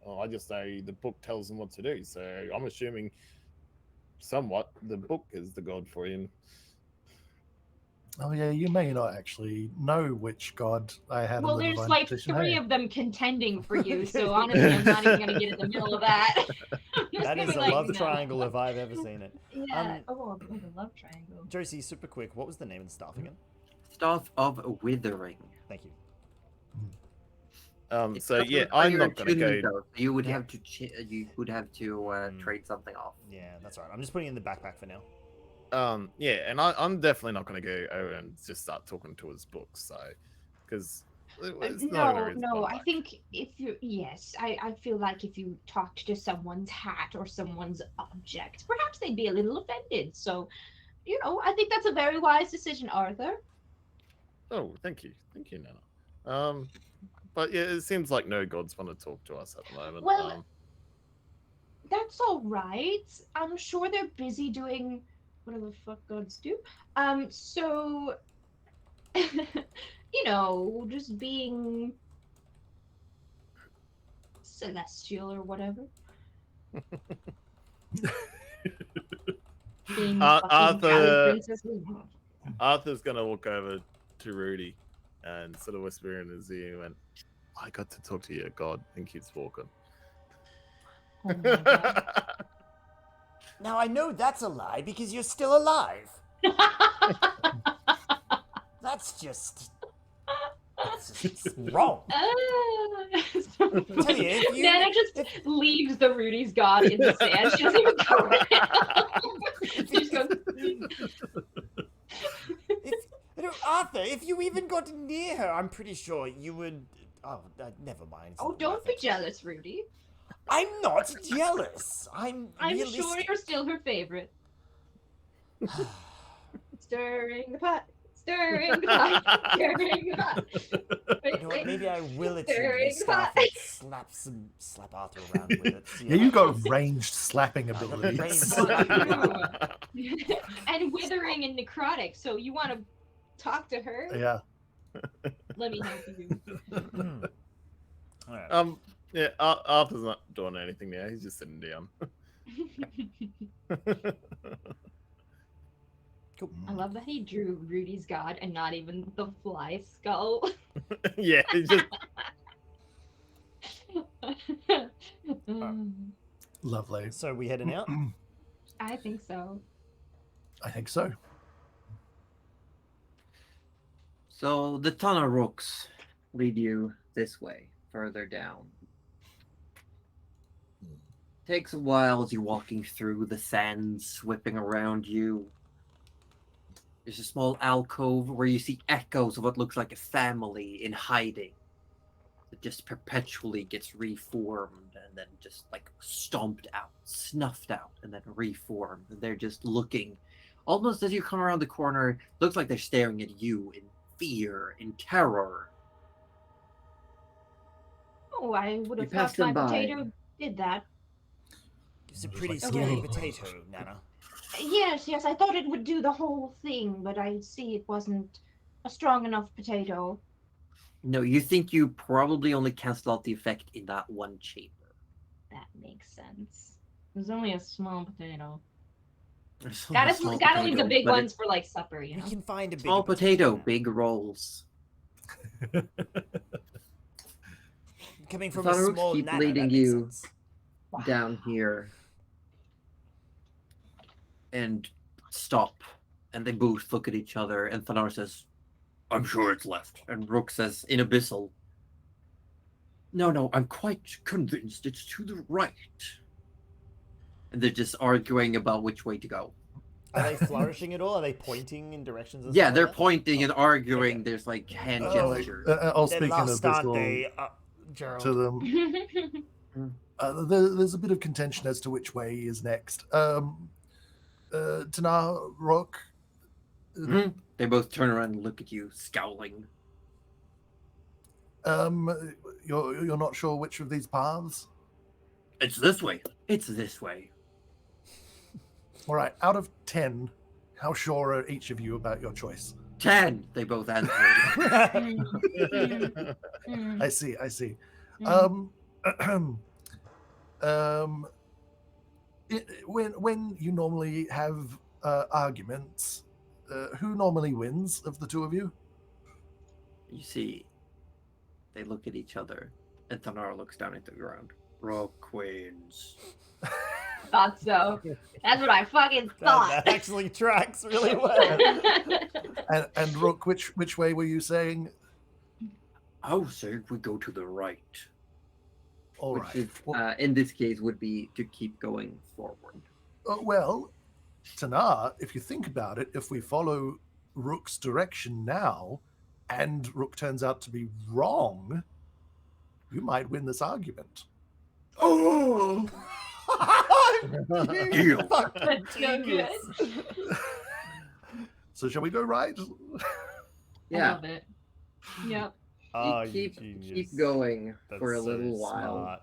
I just know the book tells him what to do. So I'm assuming somewhat the book is the god for him. Oh yeah, you may not actually know which god I had. Well, there's like three of them contending for you, so honestly, I'm not even going to get in the middle of that. That is a love triangle if I've ever seen it. Yeah. A love triangle. Josie, super quick, what was the name of the staff again? Staff of Withering. Thank you. So yeah, I'm not going to go. Though. You would have to. You would have to trade something off. Yeah, that's right. I'm just putting it in the backpack for now. Yeah, and I'm definitely not going to go over and just start talking to his books, so because no, I think if you I feel like if you talked to someone's hat or someone's object, perhaps they'd be a little offended. So, I think that's a very wise decision, Arthur. Oh, thank you, Nana. But yeah, it seems like no gods want to talk to us at the moment. Well, that's all right. I'm sure they're busy doing whatever the fuck gods do. So, just being celestial or whatever. Being Arthur's gonna walk over to Rudy and sort of whisper in his ear and I got to talk to your god, and keeps walking. Oh my God. Now I know that's a lie because you're still alive. That's just wrong. Tell you, Nana just leaves the Rudy's god in the sand. She doesn't even go around. She just goes. Arthur, if you even got near her, I'm pretty sure you would. Oh, never mind. Oh, don't be jealous, Rudy. I'm not jealous. I'm sure you're still her favorite. Stirring the pot. Stirring the pot. Stirring the pot. Maybe I will achieve this stuff and slap Arthur around with it. Yeah, you got ranged slapping abilities. And withering and necrotic. So you want to talk to her? Yeah. Let me help you. All right. Yeah, Arthur's not doing anything now. He's just sitting down. Cool. I love that he drew Rudy's god and not even the fly skull. Yeah, he's just. Lovely. So we heading out? I think so. I think so. So the ton of rooks lead you this way, further down. Takes a while as you're walking through the sands, whipping around you. There's a small alcove where you see echoes of what looks like a family in hiding. It just perpetually gets reformed and then just like stomped out, snuffed out, and then reformed. And they're just looking, almost as you come around the corner, looks like they're staring at you in fear, in terror. Oh, I would have thought my potato did that. It's a pretty scary potato, Nana. Yes, I thought it would do the whole thing, but I see it wasn't a strong enough potato. No, you think you probably only cancel out the effect in that one chamber. That makes sense. There's only a small potato. There's only a small Gotta leave the potato, big but ones for like supper, you We know. can find a big small potato, big rolls. Coming from Thought a I would small keep nano, leading that makes you sense. down here and stop. And they both look at each other, and Thanar says, I'm sure it's left. And Rook says, in Abyssal, no, I'm quite convinced it's to the right. And they're just arguing about which way to go. Are they flourishing at all? Are they pointing in directions? And Yeah, stuff they're like that? pointing and arguing. Okay. There's like hand Oh, gestures. I'll They're speak in lost, aren't they, Abyssal Gerald? to them. There's a bit of contention as to which way is next. Tanar, Rook. They both turn around and look at you, scowling. You're not sure which of these paths? It's this way. It's this way. All right, out of 10, how sure are each of you about your choice? 10. They both answered. I see. When you normally have arguments, who normally wins of the two of you? You see, they look at each other, and Thanar looks down at the ground. Rook wins. Thought so. That's what I fucking thought. That actually tracks really well. And Rook, which way were you saying? I would say we go to the right. All Which right. is, in this case, would be to keep going forward. Well, Tanar, if you think about it, if we follow Rook's direction now, and Rook turns out to be wrong, you might win this argument. Oh! You Deal. fucking That's so genius. good. So shall we go right? I Yeah, love it. Yep. Oh, you you keep genius. going That's for a so little while. smart.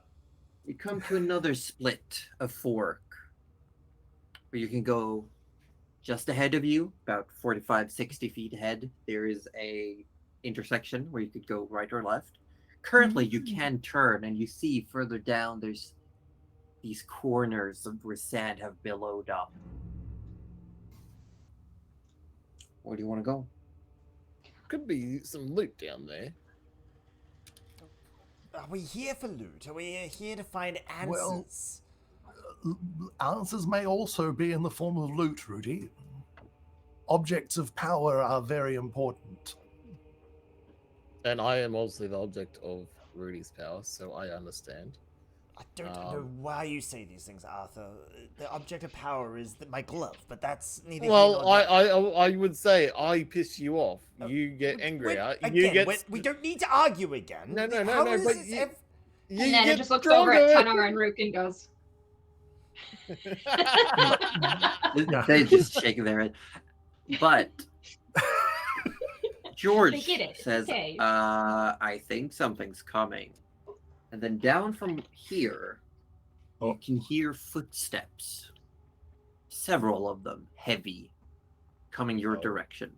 You come to another split, a fork, where you can go just ahead of you, about 45, 60 feet ahead. There is a intersection where you could go right or left. Currently, you can turn, and you see further down, there's these corners of where sand have billowed up. Where do you want to go? Could be some loot down there. Are we here for loot? Are we here to find Well- answers? Answers may also be in the form of loot, Rudy. Objects of power are very important. And I am also the object of Rudy's power, so I understand. I don't know why you say these things, Arthur. The object of power is my glove, but that's neither here Well, nor there. I would say I piss you off. You get angrier. You get we don't need to argue again. No, How no, is but this you- And you then get it just looks over at stronger. Tanar and Rook and goes, Yeah. They just shake their head. But George They get it. says, Okay. I think something's coming. And then down from here, you Oh. can hear footsteps. Several of them, heavy, coming your Oh. direction.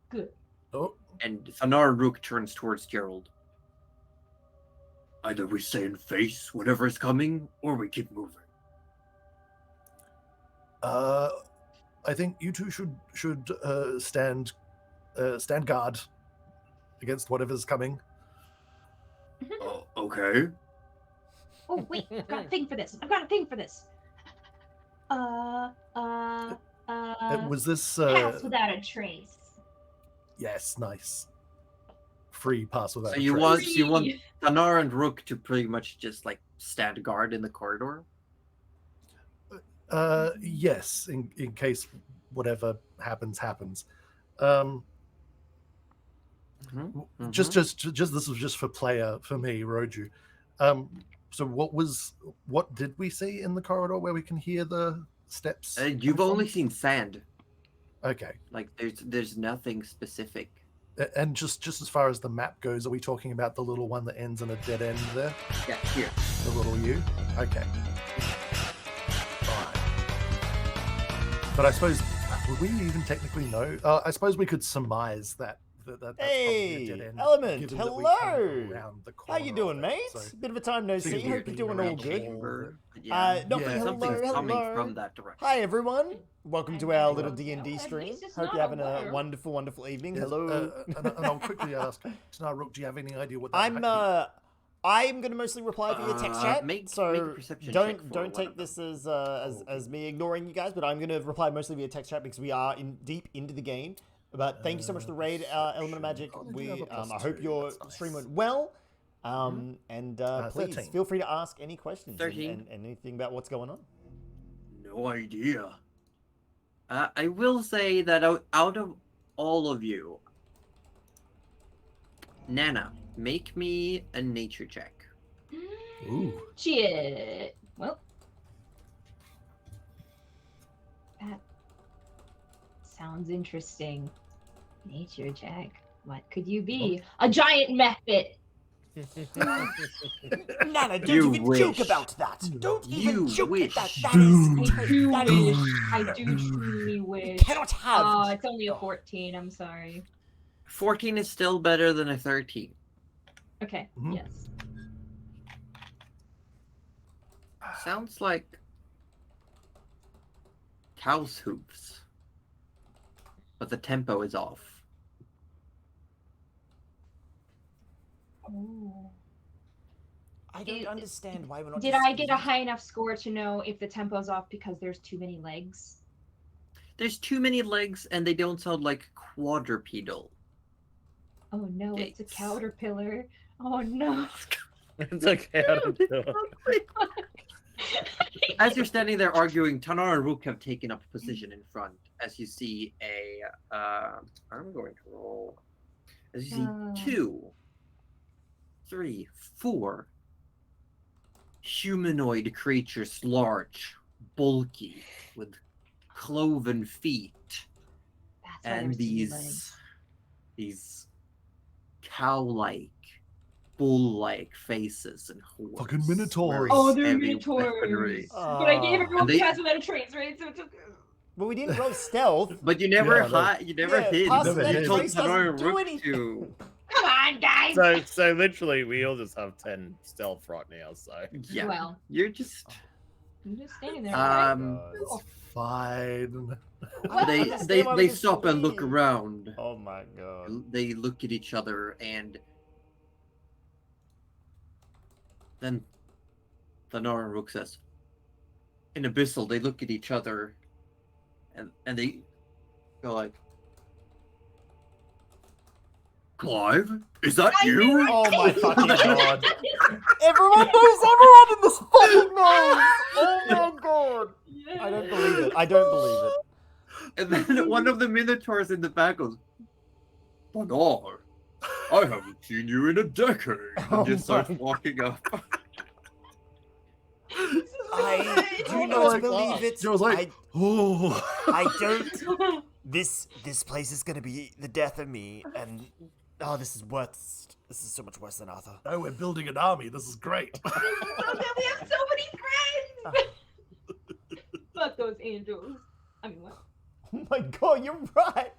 good. Oh, And Thanar Rook turns towards Gerald. Either we stay and face whatever is coming, or we keep moving. I think you two should stand guard against whatever's coming. Oh, okay. Oh, wait, I've got a thing for this. Was this? Pass without a trace. Yes, nice. Free pass without. So a you trace. want Thanar and Rook to pretty much just like stand guard in the corridor? Yes, in case whatever happens. Just this was just for me, Roju. So what did we see in the corridor where we can hear the steps? You've come only from? seen sand. Okay. Like there's nothing specific. And just as far as the map goes, are we talking about the little one that ends in a dead end there? Yeah, here. The little U? Okay. Alright. But I suppose, would we even technically know? I suppose we could surmise that that's probably a Hey, dead end, Element, given that we hello. came around the How you corner doing, of mate? it, so- Bit of a time no So see. you've Hope you're been doing all around good. Chamber, but No, Yeah. something's hello, coming hello. from that direction. Hi, everyone. Welcome I to our know. little D&D Well, at stream. least it's Hope not you're having a a blur. wonderful, wonderful evening. Yes, Hello. and I'll quickly ask, Rook, do you have any idea what that I'm gonna mostly reply via text chat, make a so perception check don't for don't one take of this them. as me ignoring you guys. But I'm gonna reply mostly via text chat because we are deep into the game. But thank you so much for the raid, Element of Magic. Oh, they do We have a plus I hope 2, your that's nice. stream went well. And please 13. feel free to ask any questions 13. and anything about what's going on. No idea. I will say that out of all of you, Nana, make me a nature check. Ooh. Shit. Well, that sounds interesting. Nature check. What could you be? A giant method. Nana, don't You even joke wish. about that. Don't You even joke wish. at that. I That do that wish. is. I do truly wish. Cannot have. Oh, it's only a 14. I'm sorry. 14 is still better than a 13. Okay. Mhm. Yes. Sounds like cow's hooves, but the tempo is off. Oh. I don't understand why we're not. Did just I get a using- high enough score to know if the tempo's off because there's too many legs? There's too many legs, and they don't sound like quadrupedal. Oh no, it's a Gates. caterpillar. Oh no. It's okay. I don't do it. As you're standing there arguing, Tanar and Rook have taken up a position in front. As you see I'm going to roll. As you see 2, 3, 4 humanoid creatures, large, bulky, with cloven feet, That's why and there's too many legs. these cow-like, bull-like faces and horns. Fucking minotaurs. wearing Oh, they're heavy minotaurs. weaponry. But I gave everyone they- pass without a trace, right? So it's okay. Well, we didn't roll stealth. But you never Yeah, you never Yeah, hid. pass Never without a hid. told trace Tanar doesn't and do Rook anything. to. Come on, guys. So literally, we all just have 10 stealth right now. So Yeah, Well, you're just. I'm just standing there. It's fine. I They understand they why we they just stop and look leave. around. Oh my god. They look at each other, and then Tanar and Rook says, in Abyssal, they look at each other, and they go like, Clive, is that I knew you? it! Oh my fucking god. Everyone knows everyone in this fucking knows. Oh my god. I don't believe it. I don't believe it. And then one of the Minotaurs in the back goes, Tanar, I haven't seen you in a decade. Oh And just starts my- walking up. I do Oh not my believe God. it. Joe's like, oh. I don't. This place is gonna be the death of me, and oh, this is worse. This is so much worse than Arthur. No, we're building an army. This is great. So that we have so many friends. Fuck those angels. I mean, what? Oh my god, you're right.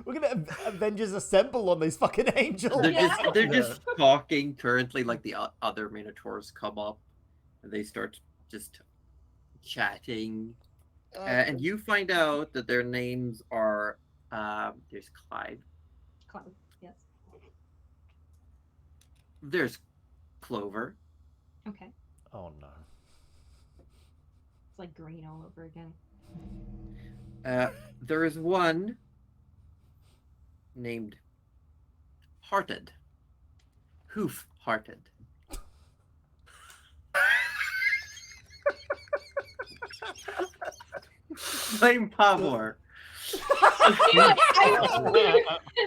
We're gonna Avengers assemble on these fucking angels. They're Yeah. just talking currently, like the other Minotaurs come up, and they start just chatting. And you find out that their names are, there's Clive, Cloud. Yes. there's Clover, Okay. Oh no. It's like green all over again. there is one named Hearted. Hoof-hearted. Blame Pavlor.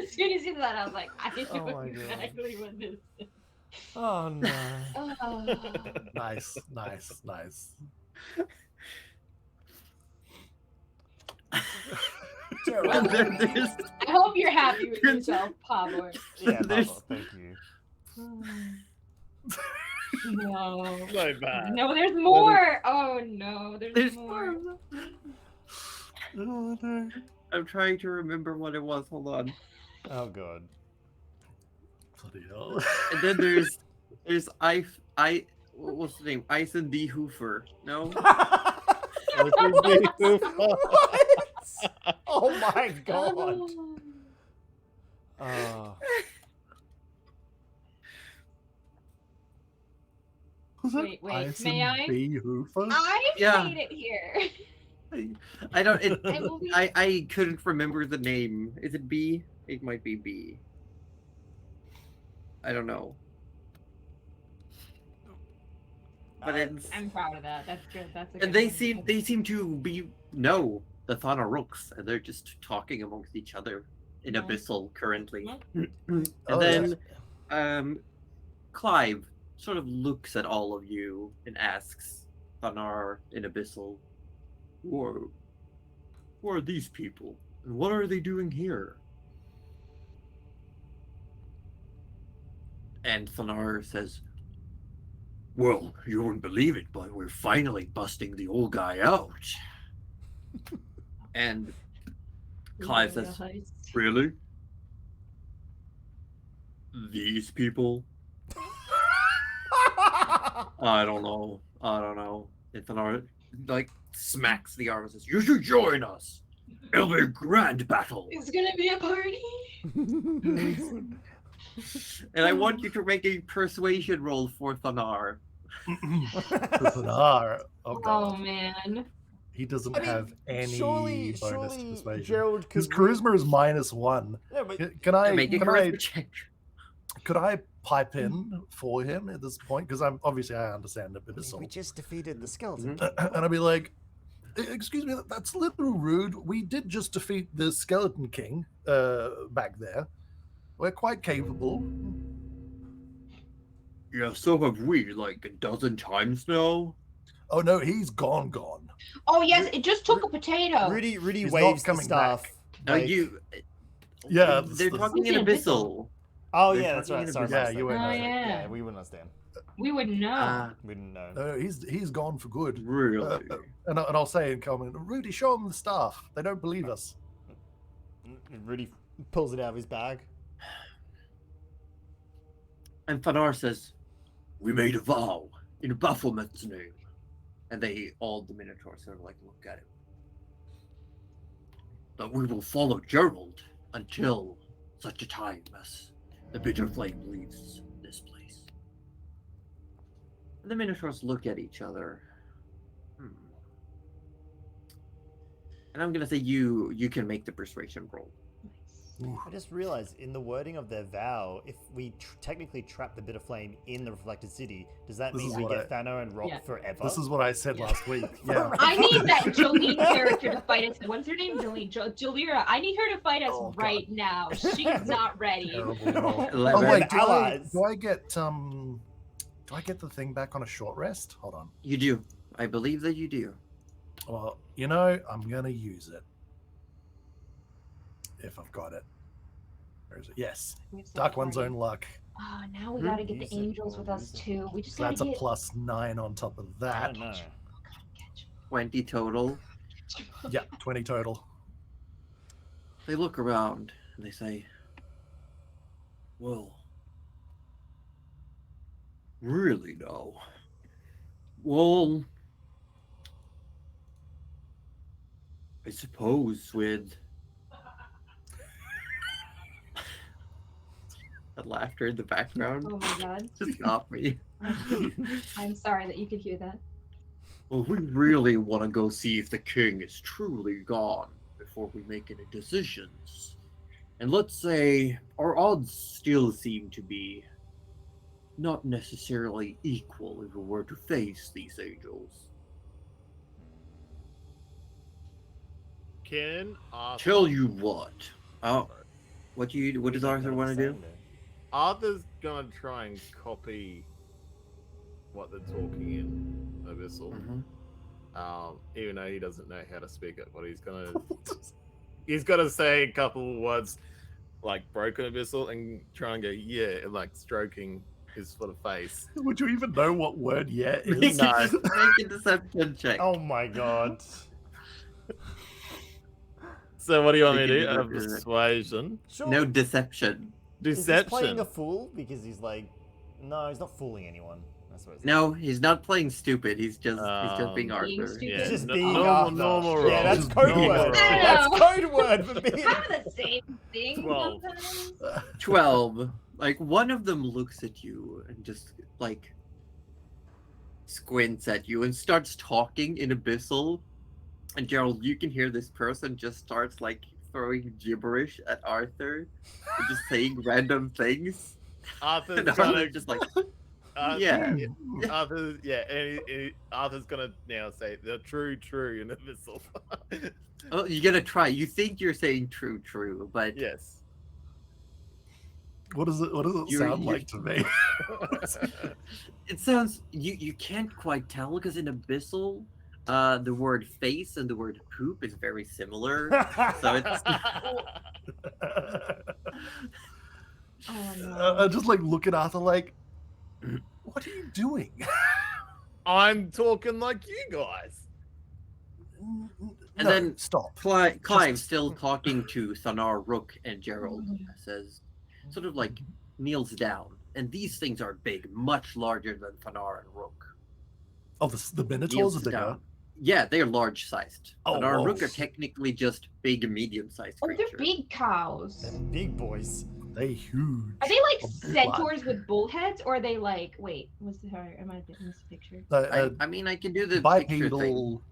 As soon as you said that, I was like, I Oh know my God. exactly what this is. Oh no. Oh. Nice, nice, nice. And then there's I hope you're happy with yourself, Pablo. Yeah, There's- Pablo, thank you. No. so bad. No, there's more. Oh no, there's more. Oh, no. I'm trying to remember what it was. Hold on. Oh god. Bloody hell. And then there's what's the name? Ison D. Hoofer. No? What? Oh my god. Oh. Was it Wait, Ison may I? B. Hoofer? I Yeah. made it here. I don't. It, I will be- I couldn't remember the name. Is it B? It might be B. I don't know. But it's I'm proud of that. That's good. That's a good and they one. seem to be know the Thana Rooks, and they're just talking amongst each other in Nice. Abyssal currently. Nice. And Oh, then Clive sort of looks at all of you and asks Thanar in Abyssal, who are these people? And what are they doing here? And Thanar says, well, you wouldn't believe it, but we're finally busting the old guy out. And Clive Really says, a heist. really? These people? I don't know. And Thanar like smacks the arm and says, you should join us. It'll be a grand battle. It's gonna be a party. And I want you to make a persuasion roll for Thanar. Thanar. Oh Oh god. man. He doesn't I mean, have any surely bonus to persuasion. Gerald could His charisma is -1. Yeah, but Can I Make a charisma check. could I pipe in for him at this point? Because I understand a bit of we soul. just defeated the skeleton. Mhm. And I'd be like, excuse me, that's a little rude. We did just defeat the Skeleton King back there. We're quite capable. Yeah, so have we, like a dozen times now. Oh no, he's gone. Oh yes, it just took a potato. Rudy He's waves not the coming staff. back. No, like- Yeah, they're talking in Who's in Abyssal. Oh they're yeah, that's talking right. in Sorry, Abyssal. my Yeah, mistake. you wouldn't Oh, know. yeah. Yeah, we wouldn't understand. We wouldn't know. We didn't know. He's gone for good. Really? And I'll say in comment, Rudy, show them the staff. They don't believe us. Rudy pulls it out of his bag. And Thanar says, we made a vow in Baphomet's name. And all the Minotaurs sort of like look at him. That we will follow Gerald until such a time as the bitter flame leaves this place. And the Minotaurs look at each other. And I'm gonna say you can make the persuasion roll. I just realized in the wording of their vow, if we technically trap the bitter flame in the reflected city, does that This mean is we what get Thano and Rock Yeah. forever? This is what I said last week. Yeah. I need that Jolene character to fight us. What's her name? Jalira. I need her to fight us Oh, God. right now. She's not ready. Terrible roll. Eleven. Oh wait, Allies. do I get the thing back on a short rest? Hold on. You do. I believe that you do. Well, I'm gonna use it. If I've got it. Where is it? Yes. Dark One's Own Luck. Oh, now we gotta get the Use it, angels with or us use it. too. We just So gotta that's a get. +9 on top of I that. don't know. 20 total. Yeah, 20 total. They look around and they say, well, really no. Well, I suppose with that laughter in the background Oh my god. just got me. I'm sorry that you could hear that. Well, we really want to go see if the king is truly gone before we make any decisions. And let's say our odds still seem to be not necessarily equal if we were to face these angels. Can Arthur, Tell you what. What does Arthur want to do? Arthur's gonna try and copy what they're talking in Abyssal. Even though he doesn't know how to speak it, but he's gonna say a couple of words like broken Abyssal and try and go and like stroking his sort of face. Would you even know what word yet is? No. Make a deception check. Oh my god. So what do you want me to You do? can do that. Persuasion. Sure. No deception. Is he playing Deception. a fool? Because he's like, no, he's not fooling anyone. That's what it's No, he's not playing stupid. He's just being Being Arthur. stupid? Yeah, Just no- being normal, Arthur. normal Yeah, that's roll. code Normal word. roll. That's code word for being. Kind of the same thing 12. sometimes. 12. Like, one of them looks at you and just, like, squints at you and starts talking in Abyssal. And Gerald, you can hear this person just starts, like, throwing gibberish at Arthur and just saying random things. Arthur's And gonna Arthur just like, yeah. yeah. Arthur's gonna now say the true in Abyssal. Oh, you're gonna try. You think you're saying true, but Yes. What does it sound like to me? it sounds you can't quite tell because in Abyssal, the word face and the word poop is very similar. So it's Oh no. I just like look at Arthur like, what are you doing? I'm talking like you guys. And No, then stop. Clive Just- still talking to Thanar, Rook, and Gerald says, sort of like kneels down. And these things are big, much larger than Thanar and Rook. Oh, the Minotaurs Kneels are bigger. down. Yeah, they are large sized. Oh, Thanar and whoa. Rook are technically just big, medium sized Oh, creatures. they're big cows. Them big boys. They huge. Are they like Of blood. centaurs with bullheads, or are they like? Wait, sorry, am I in this picture? I mean, I can do the picture thing. Bipedal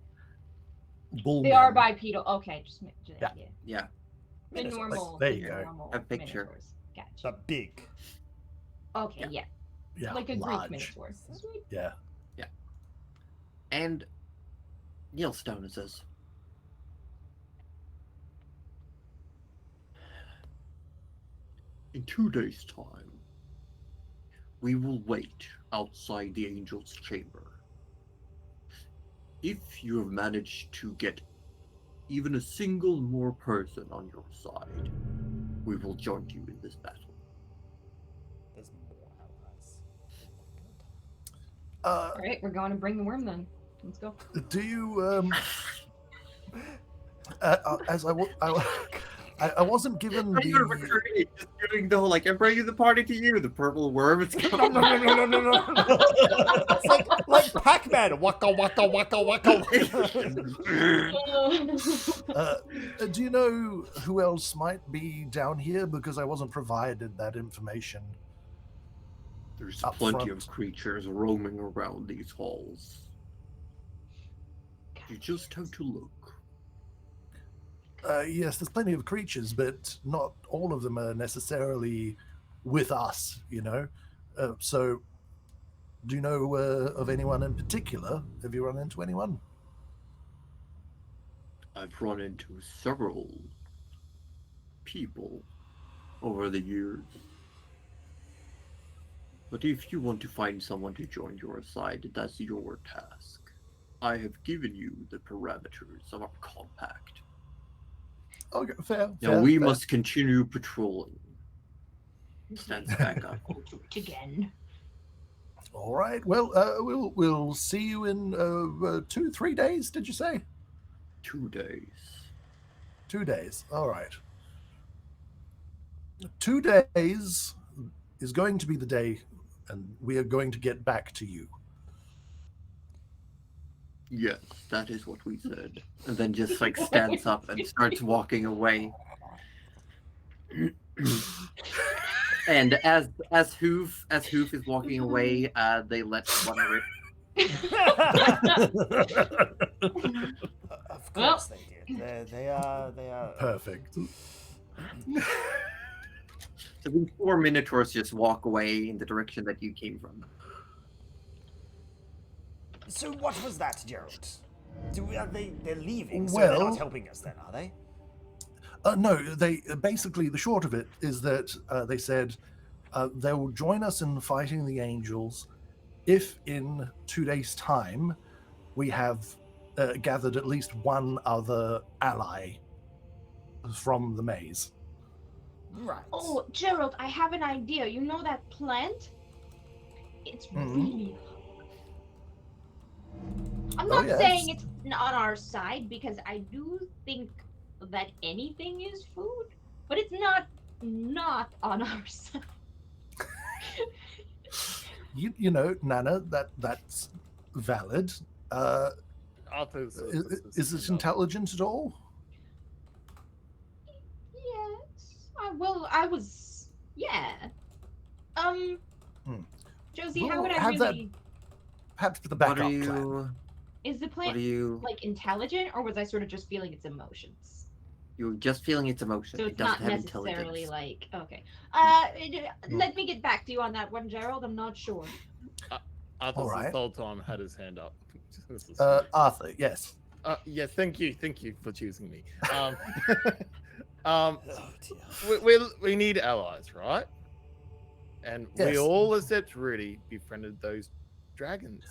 bull. They are bipedal. Okay, just Yeah. Yeah, The Minotaurs. normal. There the you go. normal A picture. Minotaurs. Gotcha. But big. Okay, yeah. Yeah, Like a large. Greek minotaur. Sweet. Yeah. and Neil Stone says, in 2 days' time, we will wait outside the Angel's Chamber. If you have managed to get even a single more person on your side, we will join you in this battle. There's more allies. All right, we're going to bring the worm then. Let's go. Do you as I wasn't given Not even the recruiting, just doing the whole, like, I'm bringing the party to you, the purple worm is No, coming. no. It's like Pac-Man. Waka waka waka waka. do you know who else might be down here? Because I wasn't provided that information. There's Up plenty front. of creatures roaming around these halls. You just have to look. Yes, there's plenty of creatures, but not all of them are necessarily with us, you know? So, do you know of anyone in particular? Have you run into anyone? I've run into several people over the years. But if you want to find someone to join your side, that's your task. I have given you the parameters of our compact. Okay, fair. Now we must continue patrolling. Stands back up. We'll do it again. All right. Well, we'll see you in 2-3 days. Did you say 2 days. 2 days? All right. 2 days is going to be the day, and we are going to get back to you. Yes, that is what we said. And then just like stands up and starts walking away. And as Hoof is walking away, they let one rip. Of course they did. They are. Perfect. So these 4 Minotaurs just walk away in the direction that you came from. So what was that, Gerald? They're leaving, so Well- they're not helping us then, are they? No, they basically, the short of it is that they said they will join us in fighting the angels if in 2 days' time we have gathered at least one other ally from the maze. Right. Oh, Gerald, I have an idea. You know that plant? It's Mhm. really. I'm Oh, not yes. saying it's on our side because I do think that anything is food, but it's not not on our side. You know, Nana, that's valid. Arthur's Is it intelligent at all? Yes. Yeah. Josie, how Well, would I have that really... perhaps for the What are backup you? plan. Is the What plant are you? like intelligent, or was I sort of just feeling its emotions? You're just feeling its emotion. So It it's doesn't not have necessarily intelligence. like okay. Let me get back to you on that one, Gerald. I'm not sure. Arthur's All right. this whole time had his hand up. This is Arthur, yes. yeah, thank you for choosing me. Oh dear. We need allies, right? And we Yes. all, except Rudy, befriended those dragons.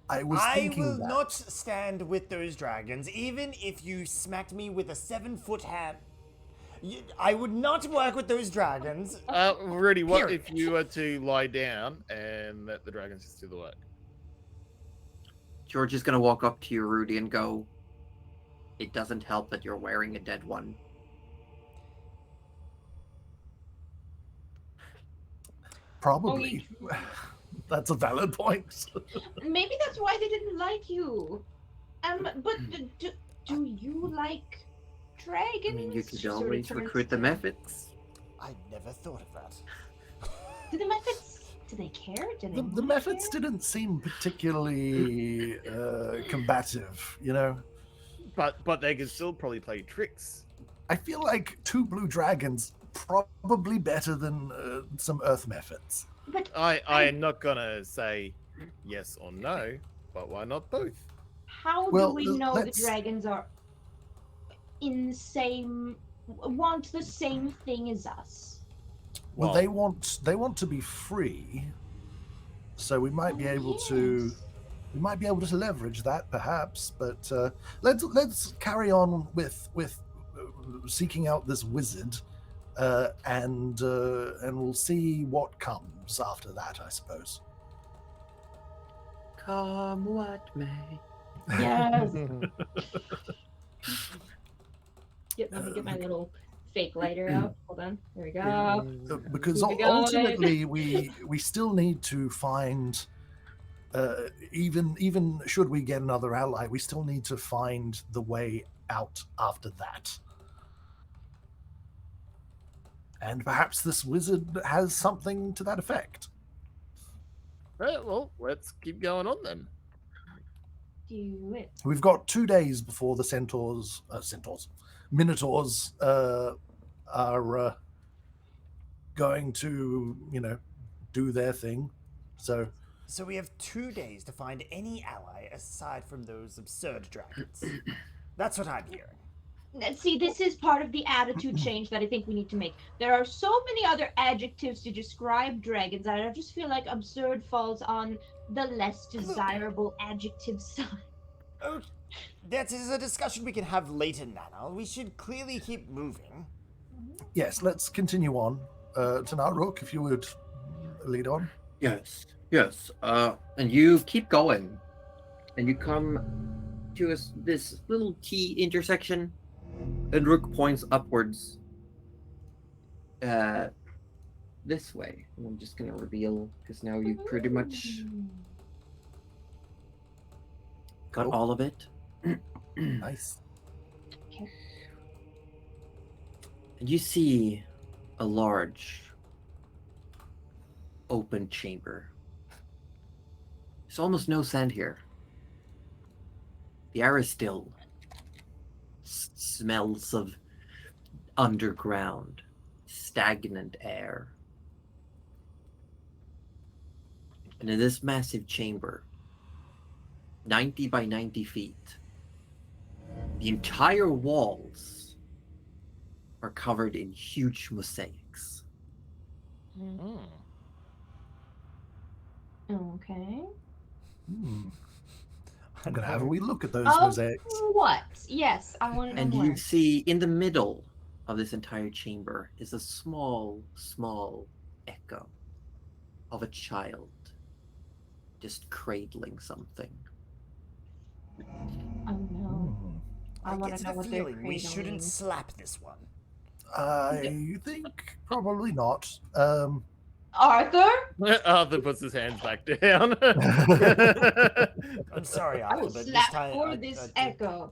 I was I thinking will that. not stand with those dragons, even if you smacked me with a 7-foot hand. I would not work with those dragons. Rudy, what Period. if you were to lie down and let the dragons just do the work? George is gonna walk up to you, Rudy, and go, "It doesn't help that you're wearing a dead one." Probably. That's a valid point. Maybe that's why they didn't like you. But do you like dragons? I mean, you She could sort of always turns recruit the to- methods. I never thought of that. Do the methods? Do they care? Do they? The not methods care? didn't seem particularly combative, you know? But they could still probably play tricks. I feel like 2 blue dragons probably better than some earth methods. But I'm not gonna say yes or no, but why not both? how Well, do we know the let's- dragons are in the same, want the same thing as us? Well, they want to be free, so we might be able to leverage that perhaps. But let's carry on with seeking out this wizard, and we'll see what comes after that, I suppose. Come what may. Yes. Let me get my little fake lighter out. Hold on. There we go. Because Keep it going. ultimately we still need to find, even should we get another ally, we still need to find the way out after that. And perhaps this wizard has something to that effect. Right, well, let's keep going on then. Do it. We've got 2 days before the Minotaurs are going to, do their thing. So So we have 2 days to find any ally aside from those absurd dragons. That's what I'm hearing. See, this is part of the attitude change that I think we need to make. There are so many other adjectives to describe dragons that I just feel like absurd falls on the less desirable adjective side. Oh, that is a discussion we can have later, Nana. We should clearly keep moving. yes, let's continue on. Tanaruk, if you would lead on. Yes. And you keep going, and you come to this little key intersection, and Rook points upwards. This way. And I'm just gonna reveal because now you've pretty much got Cool. all of it. Nice. And you see a large open chamber. There's almost no sand here. The air is still. Smells of underground, stagnant air. And in this massive chamber, 90 by 90 feet, the entire walls are covered in huge mosaics. Okay. I'm going to have a wee look at those Of mosaics. what? Yes, I want to know And more. you see in the middle of this entire chamber is a small echo of a child just cradling something. Oh no. I I want get to know the what they're feeling we shouldn't cradling. slap this one. I think probably not. Arthur? Arthur puts his hands back down. I'm sorry, I will Arthur, but this slap time for this echo.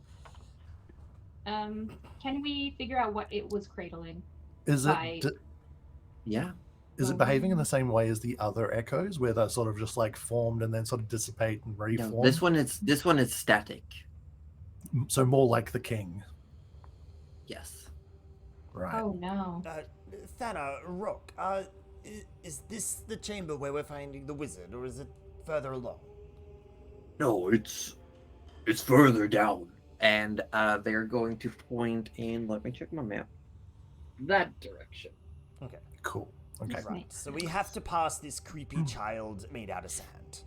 Can we figure out what it was cradling? Is it? By- Yeah. Is it behaving in the same way as the other echoes, where they're sort of just like formed and then sort of dissipate and reform? No, this one is static. So more like the king, Yes. right? Oh no. Thana, Rock, is this the chamber where we're finding the wizard, or is it further along? No, it's further down, and they're going to point in. Let me check my map. That direction. Okay. Cool. Okay. Right. So we have to pass this creepy child made out of sand.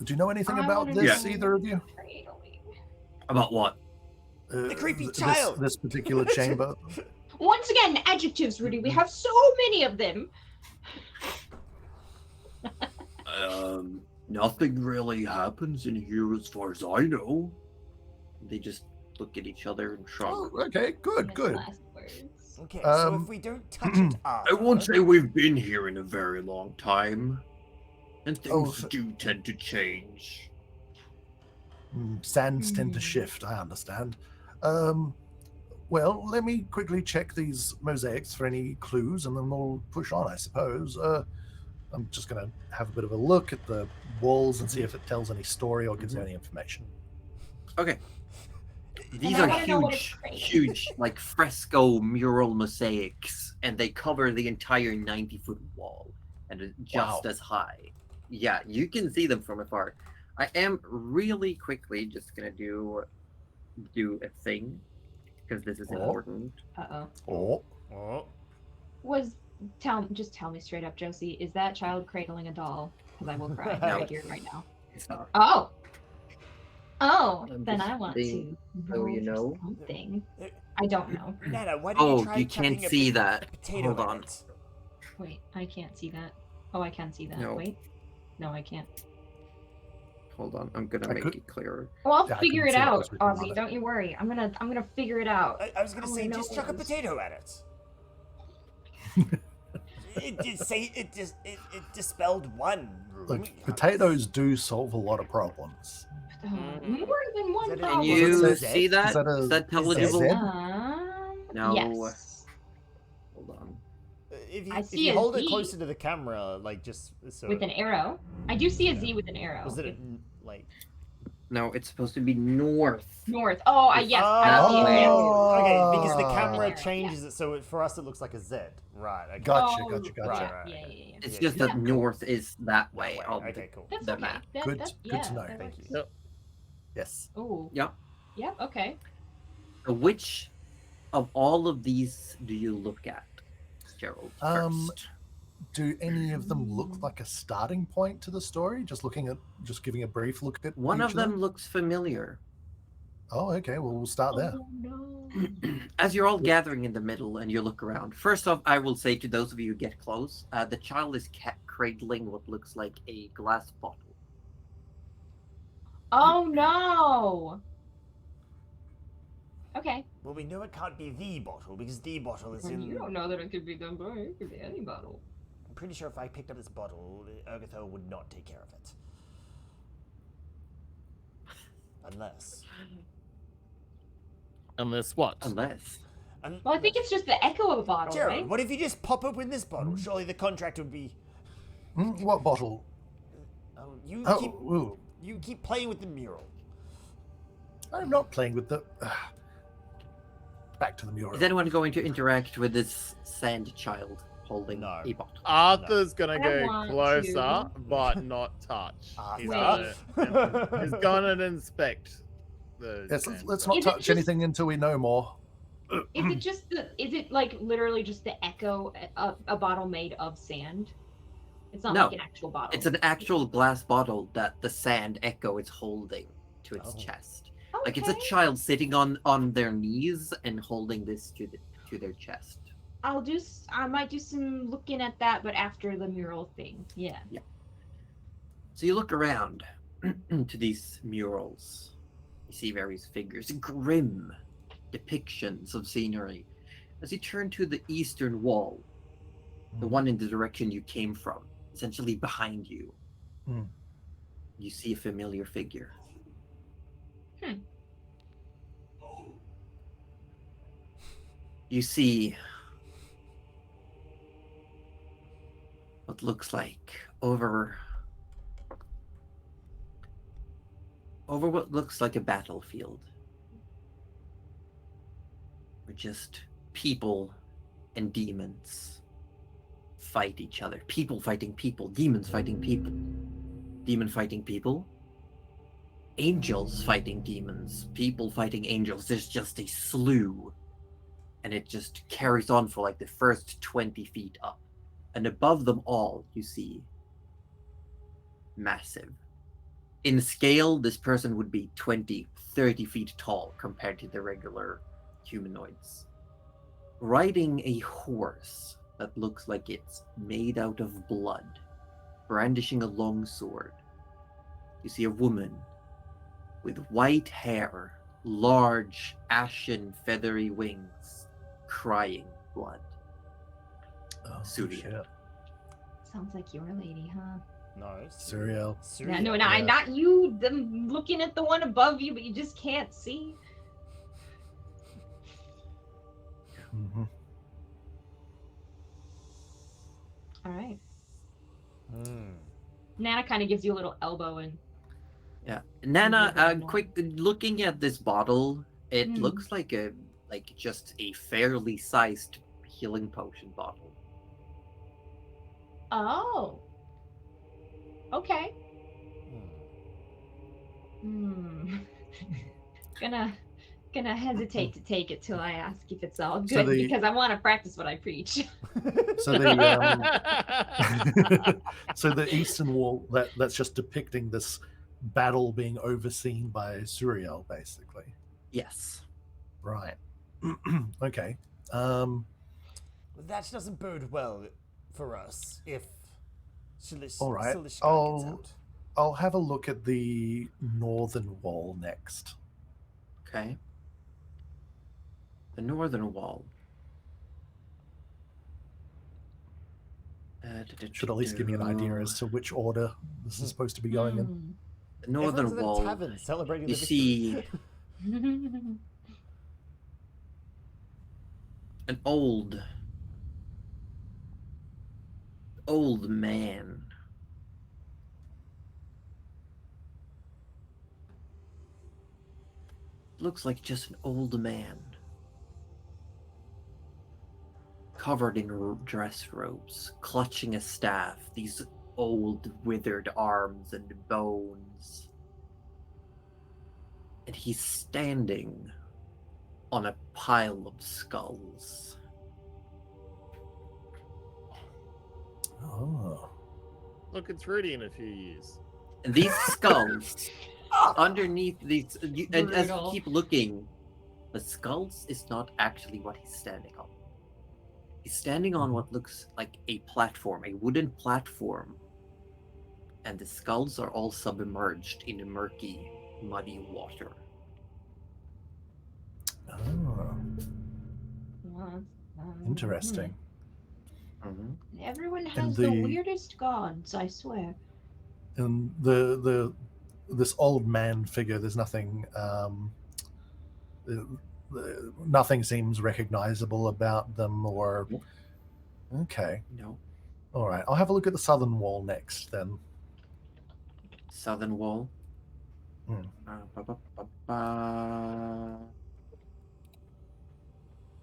Do you know anything I about wanna this, know either of you? cradling. About what? The creepy This- child! This particular chamber. Once again, adjectives, Rudy. We have so many of them. Nothing really happens in here as far as I know. They just look at each other and shrug. Oh, okay. Good. His Good. last words. Okay, so if we don't touch it, I won't say we've been here in a very long time, and things so- do tend to change. Sands tend to shift. I understand. Well, let me quickly check these mosaics for any clues, and then we'll push on, I suppose. I'm just going to have a bit of a look at the walls and see if it tells any story or gives you any information. Okay. These I are wanna know what it's huge, cradling. huge, like fresco mural mosaics, and they cover the entire 90-foot wall, and it's just Wow. as high. Yeah, you can see them from afar. I am really quickly just gonna do a thing because this is Oh. important. Oh, Just tell me straight up, Josie. Is that child cradling a doll? Because I will cry No. right here, right now. It's not. Oh, I'm then just I want being- to. so you roll know. for something. I don't know. Nana, why don't you Oh, try you can't chucking a see bit- that. a potato Hold in on. it? Wait, I can't see that. Oh, I can see that. No. Wait. No, I can't. Hold on, I'm gonna I make could- it clearer. Well, I'll Yeah, I figure couldn't it see what out, was written on Aussie. it. Don't you worry. I'm gonna figure it out. I was gonna Oh, say, no, just chuck a it was- potato at it. it dispelled one room. look, potatoes do solve a lot of problems. More than one Is that a- Can problem. you that- see that? is that a- Is that is that intelligible? Zed? No. Yes. Hold on. If you, I if see you a hold it Z. closer to the camera, like just so. With an arrow. I do see a Z with an arrow. Was it a, like? No, it's supposed to be north. North. Oh, yes. I Oh, see an arrow. okay, because the Ah. camera Yeah. changes it, so for us it looks like a Z. Right. Okay. Gotcha, Oh, gotcha. Right. Yeah. It's Yeah, just yeah. that north is that way. That of Okay, cool. That's the okay. map. That, Good- that, good to know. that Thank you. works. Yes. Ooh. Yeah. Yep. Okay. So which of all of these do you look at, Gerald? First? Do any of them look like a starting point to the story? Just giving a brief look at One each of them looks familiar. Oh, okay. Well, we'll start there. Oh no. As you're all gathering in the middle and you look around, first off, I will say to those of you who get close, the child is cradling what looks like a glass bottle. Oh no. Okay. Well, we know it can't be the bottle because the bottle is in. You don't know that it could be done by it could be any bottle. I'm pretty sure if I picked up this bottle, Urgatho would not take care of it. Unless. Unless what? Unless. Well, I think it's just the echo of a bottle, Gerald, right? what if you just pop open this bottle? Surely the contract would be. What bottle? Oh, Oh, you keep playing with the mural. I'm not playing with the. Back to the mural. Is anyone going to interact with this sand child holding No. a bottle? Arthur's gonna I go want closer, to. but not touch. He's Arthur. he's gonna inspect the. Yes, sand let's stuff. not Is it touch just- anything until we know more. Is it just the? Is it like literally just the echo of a bottle made of sand? It's not No. like an actual bottle. It's an actual glass bottle that the sand echo is holding to its Oh. chest. Like it's a Okay. child sitting on their knees and holding this to their chest. I might do some looking at that, but after the mural thing. Yeah. So you look around to these murals. You see various figures, grim depictions of scenery. As you turn to the eastern wall, the one in the direction you came from, essentially behind you, you see a familiar figure. You see what looks like over what looks like a battlefield, where just people and demons fight each other. People fighting people, demons fighting people, demon fighting people, angels fighting demons, people fighting angels. There's just a slew, and it just carries on for like the first 20 feet up. And above them all, you see massive. In scale, this person would be 20, 30 feet tall compared to the regular humanoids. Riding a horse that looks like it's made out of blood, brandishing a long sword, you see a woman with white hair, large, ashen, feathery wings, crying blood. Oh, Surya. shit. Sounds like your lady, huh? No. Surreal. Yeah, no, Yeah. not you. Them looking at the one above you, but you just can't see. Mm-hmm. All right. Hmm. Nana kind of gives you a little elbow and. Yeah, Nana. Never know. Quick, looking at this bottle, it Hmm. looks like just a fairly sized healing potion bottle. Oh. Okay. Hmm. Gonna hesitate to take it till I ask if it's all So good because I want to practice what I preach. So so the eastern wall that's just depicting this battle being overseen by Suriel, basically. Yes. Right. Okay. That doesn't bode well for us if All right. Silishka gets I'll out. have a look at the northern wall next. Okay. The northern wall. Should at least give me an idea as to which order this is supposed to be going in. The northern Everyone's at a wall. tavern celebrating You the see victory. an old man. Looks like just an old man. Covered in dress robes, clutching a staff, these old withered arms and bones. And he's standing on a pile of skulls. Oh. Look, it's Rudy in a few years. And these skulls, underneath these, and as you Brutal. keep looking, the skulls is not actually what he's standing on. He's standing on what looks like a platform, a wooden platform. And the skulls are all submerged in murky, muddy water. Oh. Interesting. Mm-hmm. Everyone has And the the- weirdest gods, I swear. And this old man figure, there's nothing nothing seems recognizable about them or Nope. Okay. No. All right. I'll have a look at the southern wall next then. Southern wall. Hmm.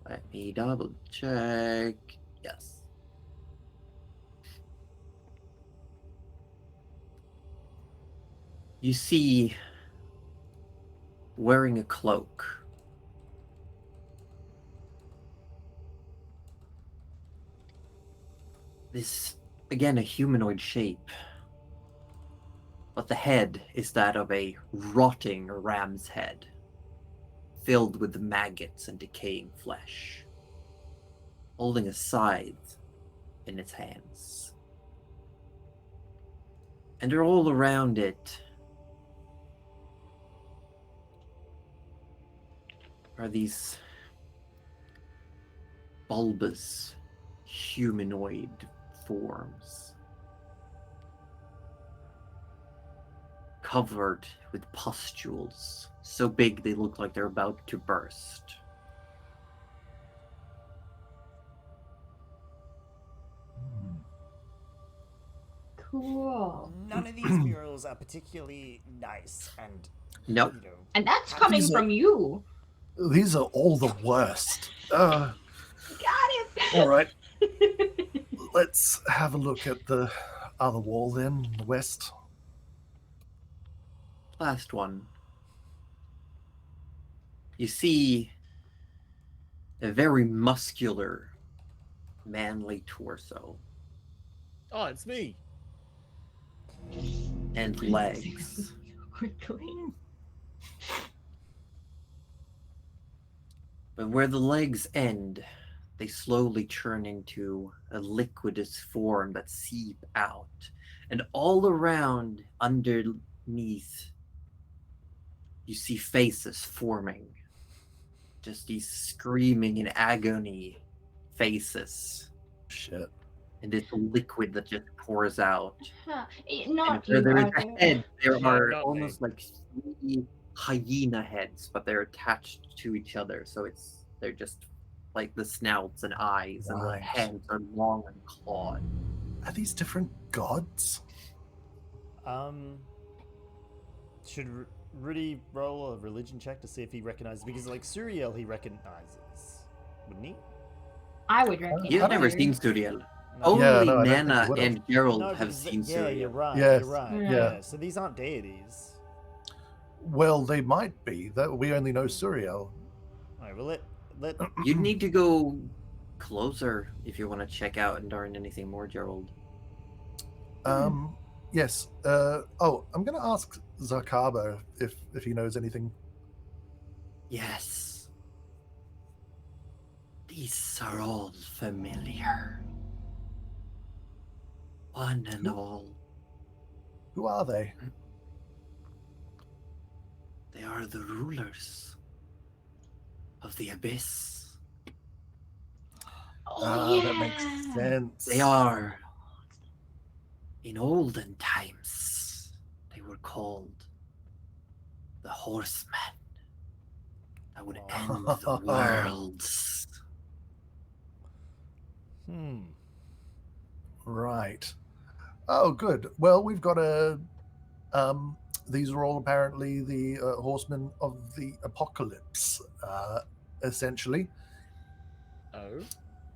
Let me double check. Yes. You see, wearing a cloak, this, again, a humanoid shape, but the head is that of a rotting ram's head, filled with maggots and decaying flesh, holding a scythe in its hands. And all around it are these bulbous humanoid forms, covered with pustules so big they look like they're about to burst. Cool. None of these murals are particularly nice, and Nope. you know, And that's coming These are- from you. These are all the worst. Got it. All right, let's have a look at the other wall then, the west. Last one. You see a very muscular, manly torso Oh, it's me. and legs. Quickly. But where the legs end, they slowly turn into a liquidous form that seep out. And all around, underneath, you see faces forming. Just these screaming in agony faces. Shit. And it's a liquid that just pours out. Huh. And Not where you, there is Arthur. a head, there No, are not me. almost like 3 hyena heads, but they're attached to each other, so they're just like the snouts and eyes, and the Right. heads are long and clawed. Are these different gods? Should Rudy roll a religion check to see if he recognizes? Because like Suriel, he recognizes, wouldn't he? I would recognize. You've never her. seen Suriel. No. Only Yeah, no, I don't think Nana he would've. and Gerald No, have because seen yeah, Suriel. you're right. Yes, You're right. yeah. Yeah. So these aren't deities. Well, they might be. That we only know Suriel. All right. Well, let You'd need to go closer if you want to check out and learn anything more, Gerald. Yes. I'm gonna ask Zakaba if he knows anything. Yes. These are all familiar. One and all. Who are they? They are the rulers of the abyss. Oh, That makes yeah. sense. They are. In olden times, they were called the Horsemen. That would end the worlds. Right. Oh, good. Well, we've got a. These are all apparently the horsemen of the apocalypse, essentially. Oh.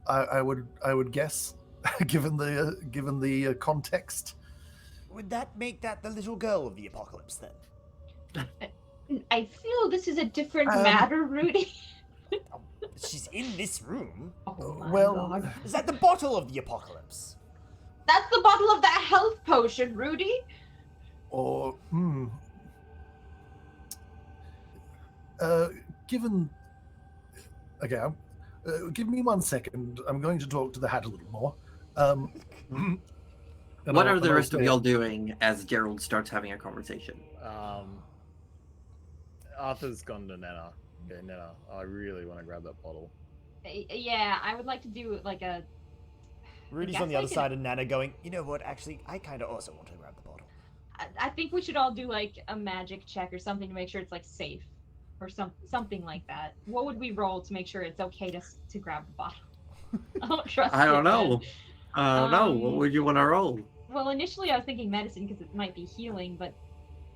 I would guess, given the context. would that make that the little girl of the apocalypse then? I feel this is a different Um, matter, Rudy. She's in this room. Oh my well, god. Is that the bottle of the apocalypse? That's the bottle of that health potion, Rudy. Or given. Okay, give me 1 second. I'm going to talk to the hat a little more. And What I'll- are the and I'll rest of say- y'all doing as Gerald starts having a conversation? Arthur's gone to Nana. Okay, Nana, I really want to grab that bottle. Yeah, I would like to do like a. Rudy's guess on the I other can- side of Nana going, you know what, actually, I kind of also want to grab the bottle. I think we should all do like a magic check or something to make sure it's like safe, or something like that. What would we roll to make sure it's okay to grab the bottle? I don't trust. I don't it, know. man. I don't know. What would you want to roll? Well, initially I was thinking medicine because it might be healing, but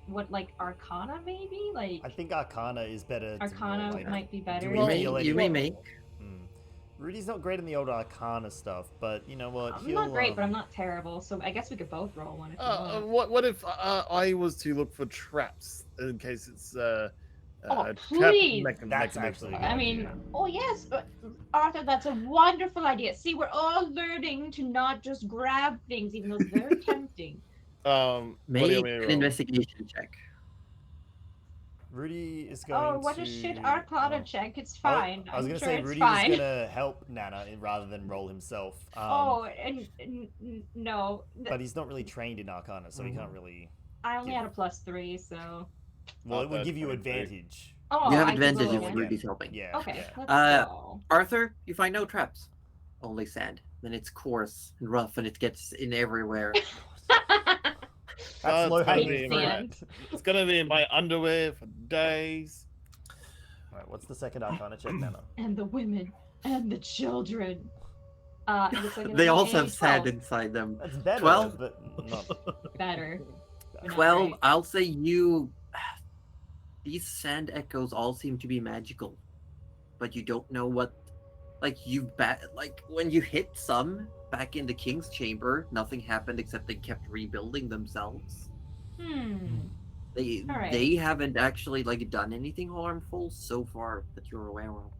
what, like Arcana maybe? Like I think Arcana is better. Arcana to, like, might be better. do You we may, heal you may anyone? make. Rudy's not great in the old Arcana stuff, but you know what? I'm not great, but I'm not terrible, so I guess we could both roll one if you want. What if I was to look for traps in case it's Oh, trap please! That's mechanism? actually a good I mean, idea. oh yes, Arthur, that's a wonderful idea. See, we're all learning to not just grab things, even though it's very tempting. What do Make you want me to an roll? investigation check. Rudy is going Oh, to. what a shit Arcana check. It's fine. I was I'm gonna sure say it's Rudy fine. was gonna help Nana rather than roll himself. Oh, and no. But he's not really trained in Arcana, so he can't really. I only had a +3, so. Well, it Not would bad, give you 23. advantage. Oh, You have I can advantage roll if again. Rudy's helping. Yeah. Okay, Yeah. let's go. Arthur, you find no traps. Only sand. Then it's coarse and rough and it gets in everywhere. That's it's low gonna hanging be in my- sand. It's gonna be in my underwear for days. All right, what's the second Arcana check, Nana? And the women and the children. It looks like They also have 12. sand inside them. That's better, 12? but not. Better. but not 12, great. I'll say you... These sand echoes all seem to be magical. But you don't know what... Like, like, when you hit some back in the King's Chamber, nothing happened except they kept rebuilding themselves. Alright. They haven't actually, like, done anything harmful so far that you're aware of.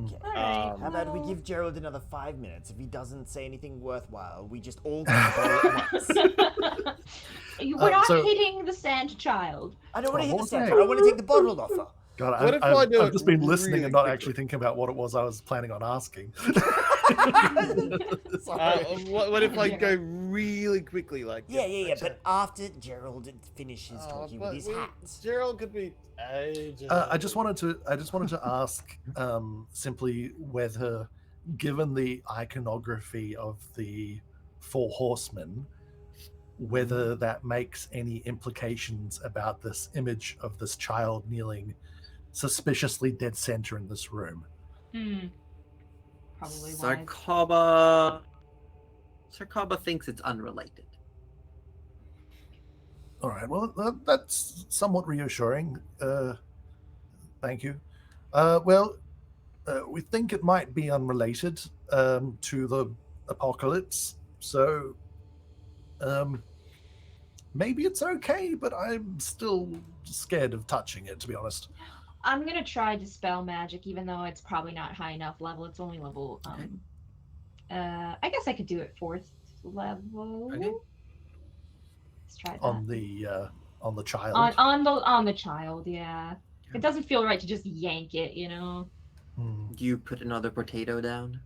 Okay. Alright. How about we well- give Gerald another 5 minutes? If he doesn't say anything worthwhile, we just all take the bottle at once. We're not so- hitting the sand child. I don't want to hit the What? center. I want to take the bottle off her. God, What if I do I've it just been listening really and not quickly? actually thinking about what it was I was planning on asking. What if I go really quickly, like? Yeah. But after Gerald finishes Oh, talking but with his hats. Gerald could be ages. I just wanted to ask simply whether, given the iconography of the 4 horsemen, whether that makes any implications about this image of this child kneeling suspiciously dead center in this room. Probably wise. Sarkaba thinks it's unrelated. All right, well, that's somewhat reassuring. Thank you. We think it might be unrelated to the apocalypse, so maybe it's okay, but I'm still scared of touching it, to be honest. I'm gonna try Dispel Magic, even though it's probably not high enough level. It's only level. I guess I could do it 4th level. Okay. Let's try that. On the child. On the child, yeah. It doesn't feel right to just yank it, you know. Do you put another potato down?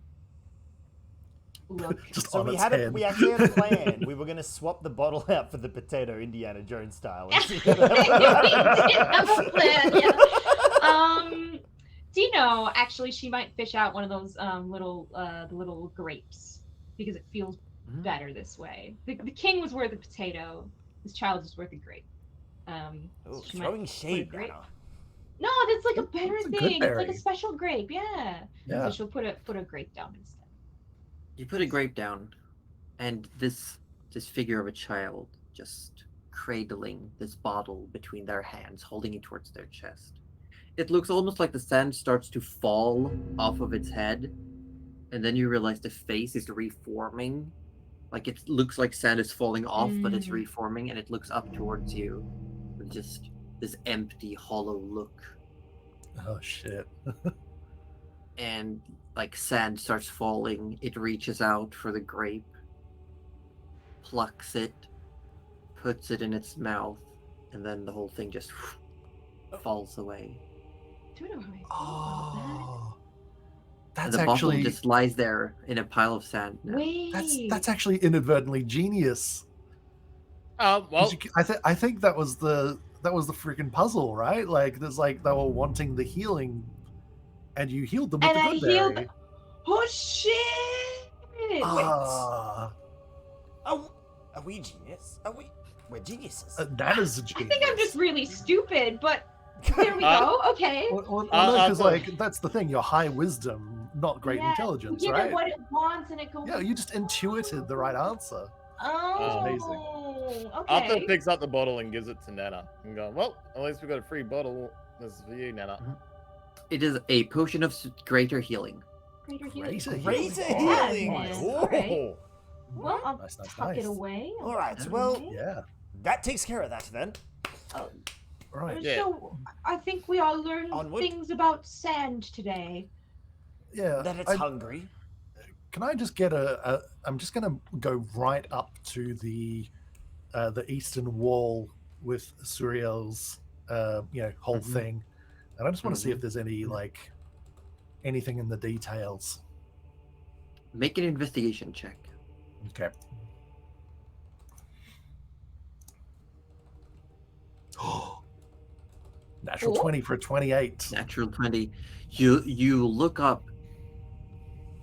Look. Just So on we its had head. we actually had a plan. We were going to swap the bottle out for the potato Indiana Jones style. And see We did have a plan, yeah. Do you know? Actually, she might fish out one of those the little grapes because it feels better this way. The king was worth a potato. This child is worth a grape. Ooh, She might throwing put a shade, grape. Nana. No, that's like a better It's a good thing. It's like a berry. special grape, yeah. Yeah. So she'll put a grape down instead. You put a grape down, and this figure of a child just cradling this bottle between their hands, holding it towards their chest. It looks almost like the sand starts to fall off of its head, and then you realize the face is reforming. Like it looks like sand is falling off, but it's reforming, and it looks up towards you with just this empty, hollow look. Oh shit. And like sand starts falling, it reaches out for the grape, plucks it, puts it in its mouth, and then the whole thing just falls away. Don't know how I feel about Oh, And that's the actually bottle just lies there in a pile of sand that. now. Wait. that's actually inadvertently genius. Well, 'Cause I think that was the freaking puzzle, right? Like there's like they were wanting the healing, and you healed them with And the I good healed. berry. Oh shit! Ah, Are we genius? We're geniuses. that is a genius. I think I'm just really stupid, but there we go. Okay. Well, I because thought- like that's the thing. Your high wisdom, not great Yeah, intelligence, give right? it what it wants, and it goes. Yeah, you just intuited the right answer. Oh, amazing. Arthur okay. picks up the bottle and gives it to Nana. And going, well, at least we got a free bottle. This is for you, Nana. It is a potion of greater healing. Greater healing. Greater Greater Yeah, healing. man. Ooh. Alright. Well, I'll Nice, tuck nice. it away. All right. Yeah. Well, Yeah, that takes care of that then. right. Yeah. So I think we all learned Onward. things about sand today. Yeah. That it's I- hungry. Can I just get I'm just gonna go right up to the eastern wall with Suriel's whole Mhm. thing, and I just want to see if Mhm. there's any like anything in the details. Make an investigation check. Okay. Natural Cool. 20 for a 28. Natural 20. You look up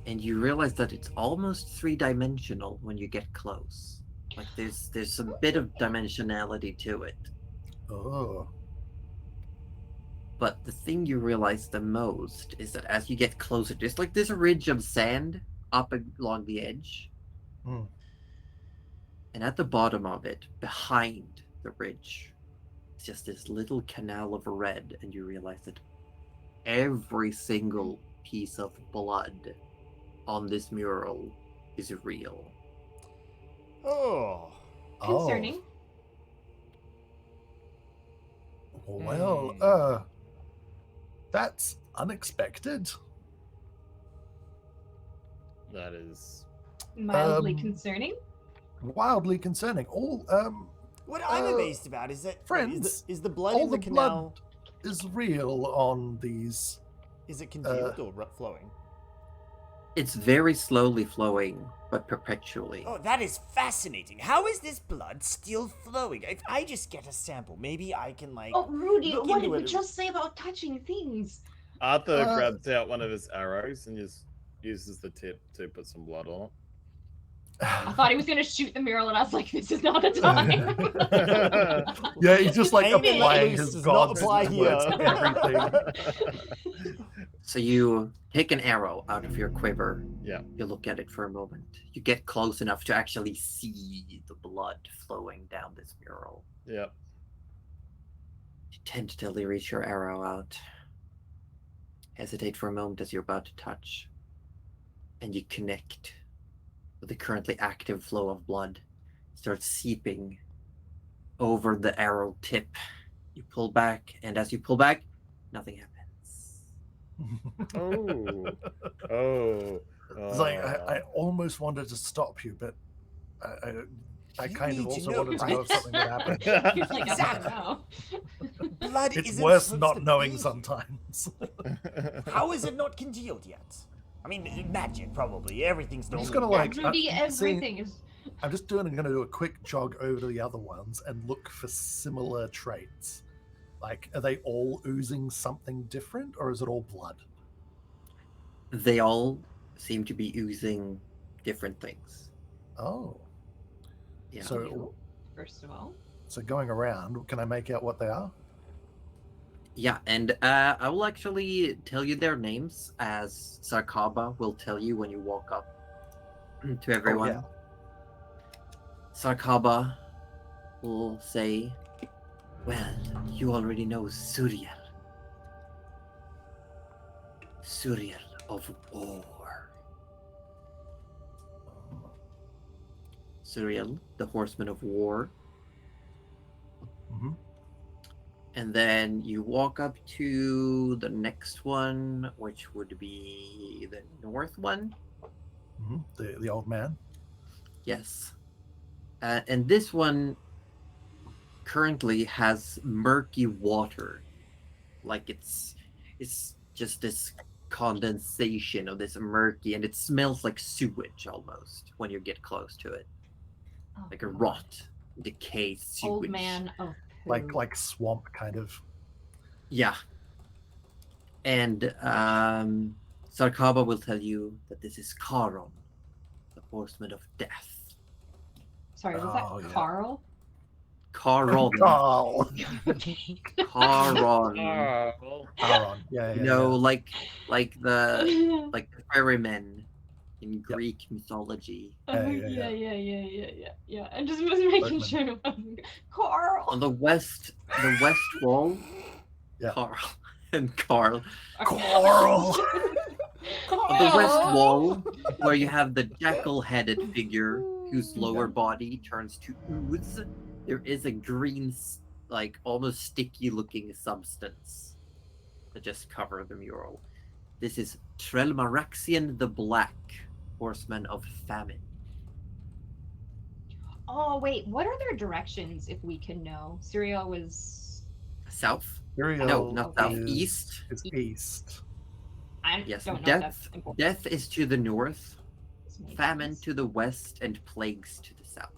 and you realize that it's almost three-dimensional when you get close. Like there's a bit of dimensionality to it. Oh. But the thing you realize the most is that as you get closer, there's like this ridge of sand up along the edge. Hmm. And at the bottom of it, behind the ridge, it's just this little canal of red, and you realize that every single piece of blood on this mural is real. Oh. Concerning. Oh. Well, Hmm. that's unexpected. That is. Mildly Um, concerning. Wildly concerning. What I'm amazed about is that friends, is the blood all in the the canal blood is real on these. is it congealed or flowing? It's very slowly flowing, but perpetually. Oh, that is fascinating. How is this blood still flowing? If I just get a sample, maybe I can like. Oh, Rudy, look what did into we it. just say about touching things? Arthur grabs out one of his arrows and just uses the tip to put some blood on I thought he was gonna shoot the mural, and I was like, "This is not the time." it. Yeah, he's just like Aim and let applying loose his does not gods apply words here. to everything. So you take an arrow out of your quiver. Yeah. You look at it for a moment. You get close enough to actually see the blood flowing down this mural. Yep. You tentatively reach your arrow out. Hesitate for a moment as you're about to touch. And you connect with the currently active flow of blood. It starts seeping over the arrow tip. You pull back, and as you pull back, nothing happens. Oh. It's like I almost wanted to stop you, but I You kind of need to also know, wanted to know if something would happen. He's like, "I don't know." Blood It's isn't worse supposed not to knowing be- sometimes. How is it not congealed yet? I mean, magic probably. Everything's I'm just normal. gonna like. Rudy, seeing- everything is. I'm just gonna do a quick jog over to the other ones and look for similar traits. Like, are they all oozing something different, or is it all blood? They all seem to be oozing different things. Oh, Yeah. so First of all, going around, can I make out what they are? Yeah, and I will actually tell you their names, as Sarkaba will tell you when you walk up to everyone. yeah. Sarkaba will say, "Well, you already know Suriel. Suriel of War. Suriel, the Horseman of War." Mm-hmm. And then you walk up to the next one, which would be the north one. Mm-hmm. The old man. Yes. And this one currently has murky water. Like it's just this condensation of this murky, and it smells like sewage almost when you get close to it. oh, Like a God. rot, decayed sewage. Old man of poo. Like swamp kind of. Yeah. And Sarkaba will tell you that this is Charon, the Horseman of Death. Sorry, was Oh, that yeah. Charon. Carl? Carl. Charon. Aaron. Yeah. You know, like the ferrymen in Greek mythology. Yeah. I just was making Bergman. sure it wasn't Carl. On the west wall, Yeah. Carl and Carl. Carl. On the west wall, where you have the jackal-headed figure whose lower body turns to ooze, there is a green, like almost sticky-looking substance that just covers the mural. This is Trel Maraxion the Black, Horseman of Famine. Oh wait, what are their directions if we can know? Syria was. South? Uriel No, not south. is- East. Is east. I Yes, don't know. If death. that's important. Death is to the north, This makes famine sense. to the west, and plagues to the south.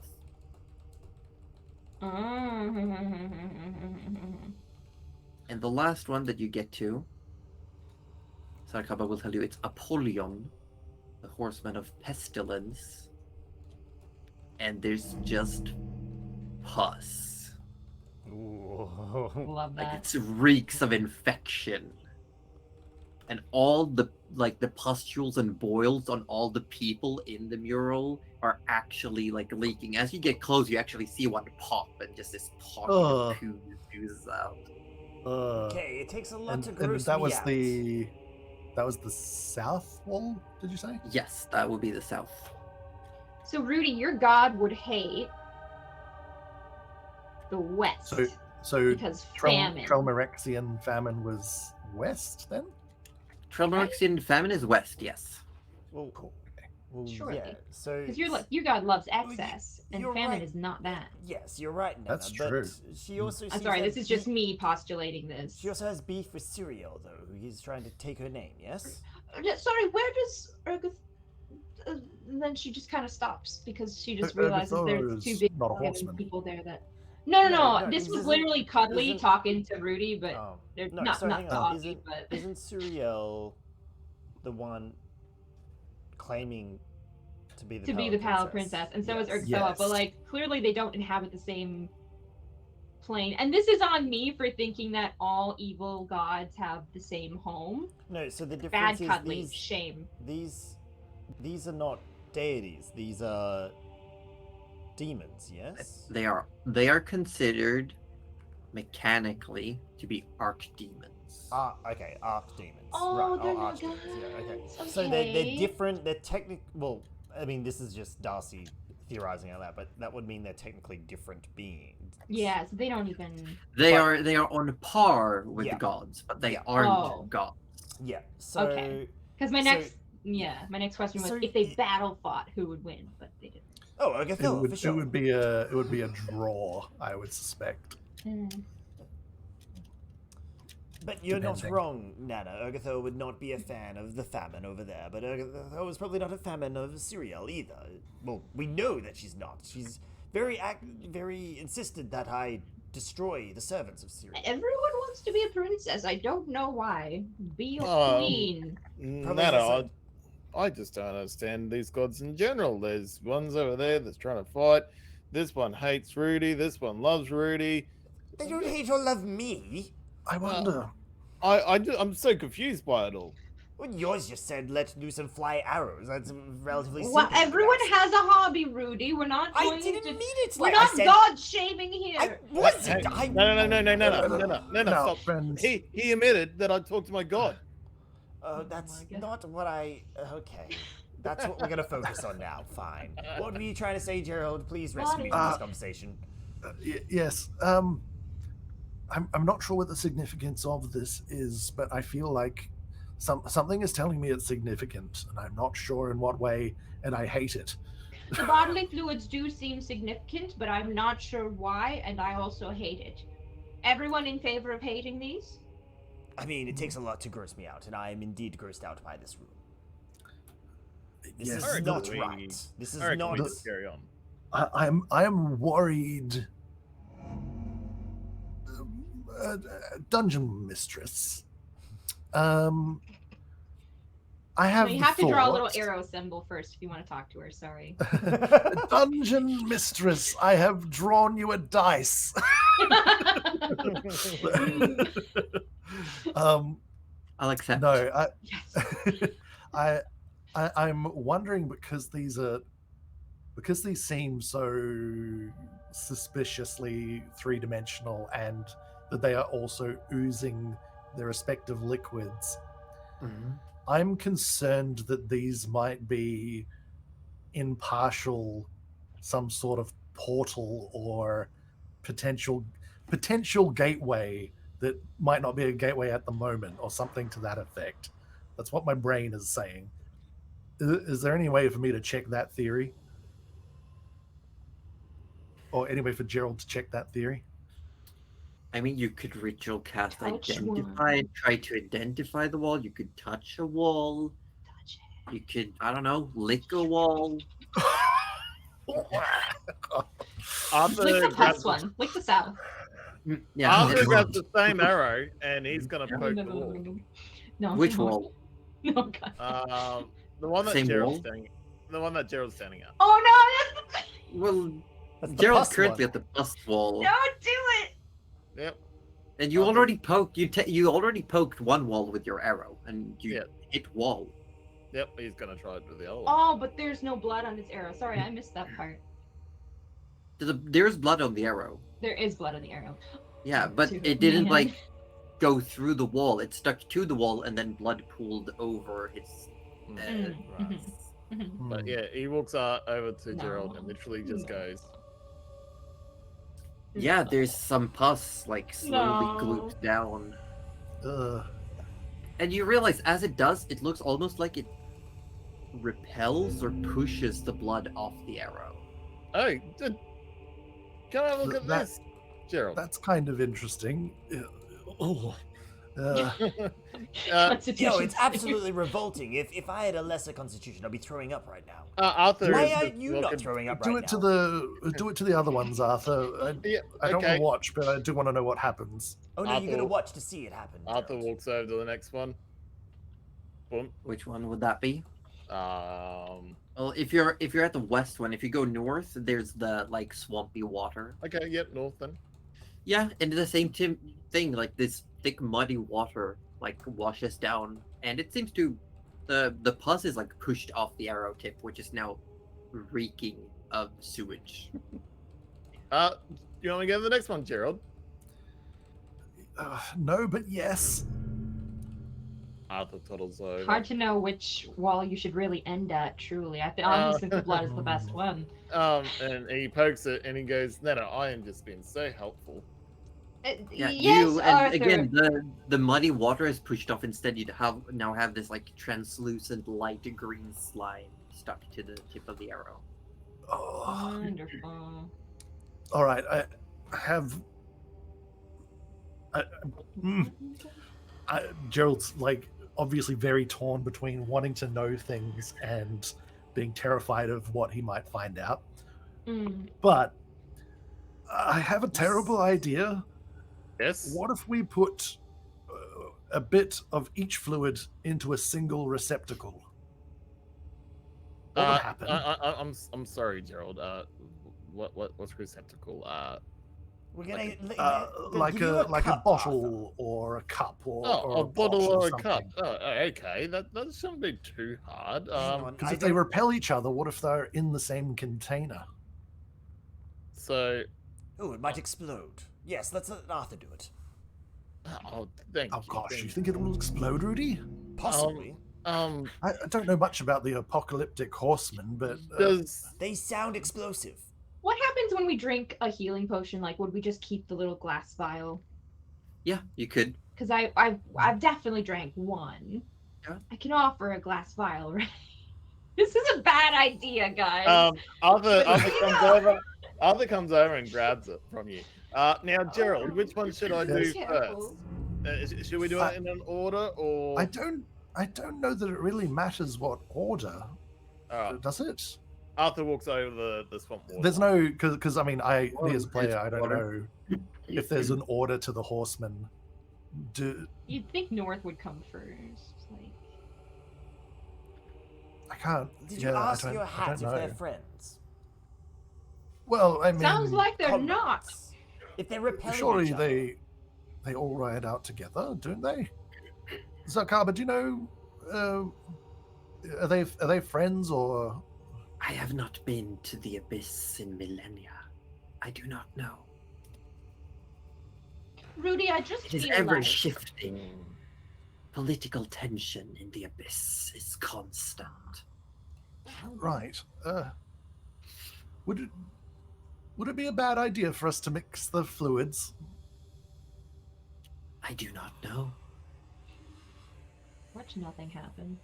And the last one that you get to, Sarkaba will tell you it's Apollyon, the Horseman of Pestilence. And there's just pus. Ooh. Love Like that. it reeks of infection. And all the the pustules and boils on all the people in the mural are actually like leaking. As you get close, you actually see one pop, and just this pocket of Ugh. poo oozes out. Okay, it takes a lot And, to and gross that me was out. the south wall. Did you say? Yes, that would be the south. So Rudy, your god would hate the west So because famine. Maraxion famine was west then. Maraxion famine is west, yes. Well, well Surely. yeah. So Because your god loves Well, excess, and you're famine right. is not that. yes, you're right, Nana. That's but true. She also. I'm seems sorry, to this have is just beef- me postulating this. She also has beef with Serial, though. He's trying to take her name. Yes. Sorry, where does Urgath? And then she just kind of stops because she just Urgatho realizes there's is too big not a of horseman. people there that. No. No, This this was isn't- literally Cuddly isn't- talking to Rudy, but Oh. they're No, not so not hang to on. Aussie, but Isn't Serial the one claiming to be the to be the Pala Princess, and so is Yes. Urgathoa. Yes. But like clearly they don't inhabit the same plane. And this is on me for thinking that all evil gods have the same home. No, so the Bad difference is Cuddly, shame. these are not deities. These are demons. Yes. They are considered mechanically to be archdemons. Okay, archdemons. Oh, right. they're not archdemons. Yeah, okay. gods. So they're Okay. different. They're technically. Well, I mean, this is just Darcy theorizing out loud, but that would mean they're technically different beings. Yeah, so they don't even. They But- are on par with Yeah. the gods, but they Yeah. aren't Oh. gods. Yeah. So. Okay. Because my So- next question was so if they y- battle fought, who would win? But they didn't. Oh, Urgathoa, for sure. It would be a draw, I would suspect. But you're not Depending. wrong, Nana. Urgathoa would not be a fan of the famine over there, but Urgathoa was probably not a fan of cereal either. Well, we know that she's not. She's very insistent that I destroy the servants of cereal. Everyone wants to be a princess. I don't know why. Be a queen. Probably Nana, I just don't understand these gods in general. There's ones over there that's trying to fight. This one hates Rudy. This one loves Rudy. They don't hate or love me. I wonder. I'm so confused by it all. Well, yours just said let loose and fly arrows. That's relatively simple. Well, everyone That's- has a hobby, Rudy. We're not I going didn't to. mean it We're like not I said. god shaming here. I wasn't. Hey, no, stop. friends. He admitted that I talked to my god. That's God. not what I. Okay. That's what we're gonna focus on now. Fine. What were you trying to say, Gerald? Please rescue me from this conversation. Yes. I'm not sure what the significance of this is, but I feel like something is telling me it's significant, and I'm not sure in what way, and I hate it. The bodily fluids do seem significant, but I'm not sure why, and I also hate it. Everyone in favor of hating these? I mean, it takes a lot to gross me out, and I am indeed grossed out by this room. This Yes, is not we- right. This is I reckon not. we just carry on. I am worried. Dungeon mistress. I have. No, you have to draw a little thought- arrow symbol first if you want to talk to her. Sorry. Dungeon mistress, I have drawn you a dice. I'll accept. No, Yes. I'm wondering because these seem so suspiciously three-dimensional and that they are also oozing their respective liquids. Mhm. I'm concerned that these might be impartial, some sort of portal or potential gateway that might not be a gateway at the moment or something to that effect. That's what my brain is saying. Is there any way for me to check that theory? Or any way for Gerald to check that theory? I mean, you could ritual cast Touch identify and try to identify the wall. You could touch a wall. Touch You could, I don't know, lick a wall. Arthur Lick the grabs pest one. Lick the south. Yeah. Arthur it's- grabs the same arrow and he's gonna poke the wall. No. Which no. wall? No, God. The one that Same Gerald's wall? standing. The one that Gerald's standing at. Oh no! That's Well, That's the Gerald's pus currently one. at the bus wall, Don't do it! Yep. and you Okay. already poked. You already poked one wall with your arrow, and you Yeah. hit wall. Yep. He's gonna try it with the other one. Oh, but there's no blood on his arrow. Sorry, I missed that part. There's blood on the arrow. There is blood on the arrow. Yeah, but Too it didn't bad. like go through the wall. It stuck to the wall, and then blood pooled over his. Mm, Right. mhm. But yeah, he walks over to Gerald and No. literally just No. goes. Yeah, there's some pus like slowly No. glued down, Ugh. and you realize as it does, it looks almost like it repels or pushes the blood off the arrow. Oh, come have a look at That- this, Gerald. That's kind of interesting. Oh. Uh, Constitution Yo, it's saving. absolutely revolting. If I had a lesser constitution, I'd be throwing up right now. Arthur. Why is are just you not looking- throwing up do right it to now? the other ones, Arthur. Yeah, I don't okay. want to watch, but I do want to know what happens. Oh no, you're gonna Arthur- watch to see it happen. Arthur Gerald. walks over to the next one. Boom. Which one would that be? Well, if you're at the west one, if you go north, there's the like swampy water. Okay, yep, north then. Yeah, and the same thing, like this thick muddy water like washes down, and it seems to the pus is like pushed off the arrow tip, which is now reeking of sewage. You want me to go to the next one, Gerald? No, but yes. Arthur toddles over. Hard to know which wall you should really end at, truly. Obviously the blood is the best one. And he pokes it and he goes, no, I am just being so helpful. Yeah, Yes, you and Arthur. again the muddy water is pushed off. Instead, you now have this like translucent light green slime stuck to the tip of the arrow. Oh. Wonderful. All right, I have. Gerald's like obviously very torn between wanting to know things and being terrified of what he might find out. Mm. But I have a terrible idea. Yes? What if we put a bit of each fluid into a single receptacle? What would happen? I'm sorry, Gerald. What's receptacle? We're gonna like give you a cup, bottle or a cup or A pot bottle or a something. cup. Oh, okay. That shouldn't be too hard. Hang on, Because I if they don't- repel each other, what if they're in the same container? So, Oh, it might explode. Yes, let's let Arthur do it. thank Oh you. gosh, thank you think it will explode, Rudy? Possibly. I don't know much about the apocalyptic horseman, but does They sound explosive. What happens when we drink a healing potion? Like, would we just keep the little glass vial? Yeah, you could. Because I've definitely drank one. Yeah. I can offer a glass vial, right? This is a bad idea, guys. Arthur comes over and grabs it from you. Now, Gerald, which one should I do Careful. first? Should we do it in an order or? I don't know that it really matters what order, Alright. does it? Arthur walks over the swamp water. There's no because I mean me Well, as a player, it's I don't order. know if there's an order to the horseman. You'd think North would come first. Like, I can't. Did yeah, you I ask don't- your I hat if don't they're know. friends? Well, I mean, sounds like they're not. Comrades. If they're repelling surely each other. they all ride out together, don't they? Zakaba, do you know? Are they friends or? I have not been to the abyss in millennia. I do not know. Rudy, I just It is feel ever like shifting. Political tension in the abyss is constant. Right. Would it be a bad idea for us to mix the fluids? I do not know. watch nothing happen.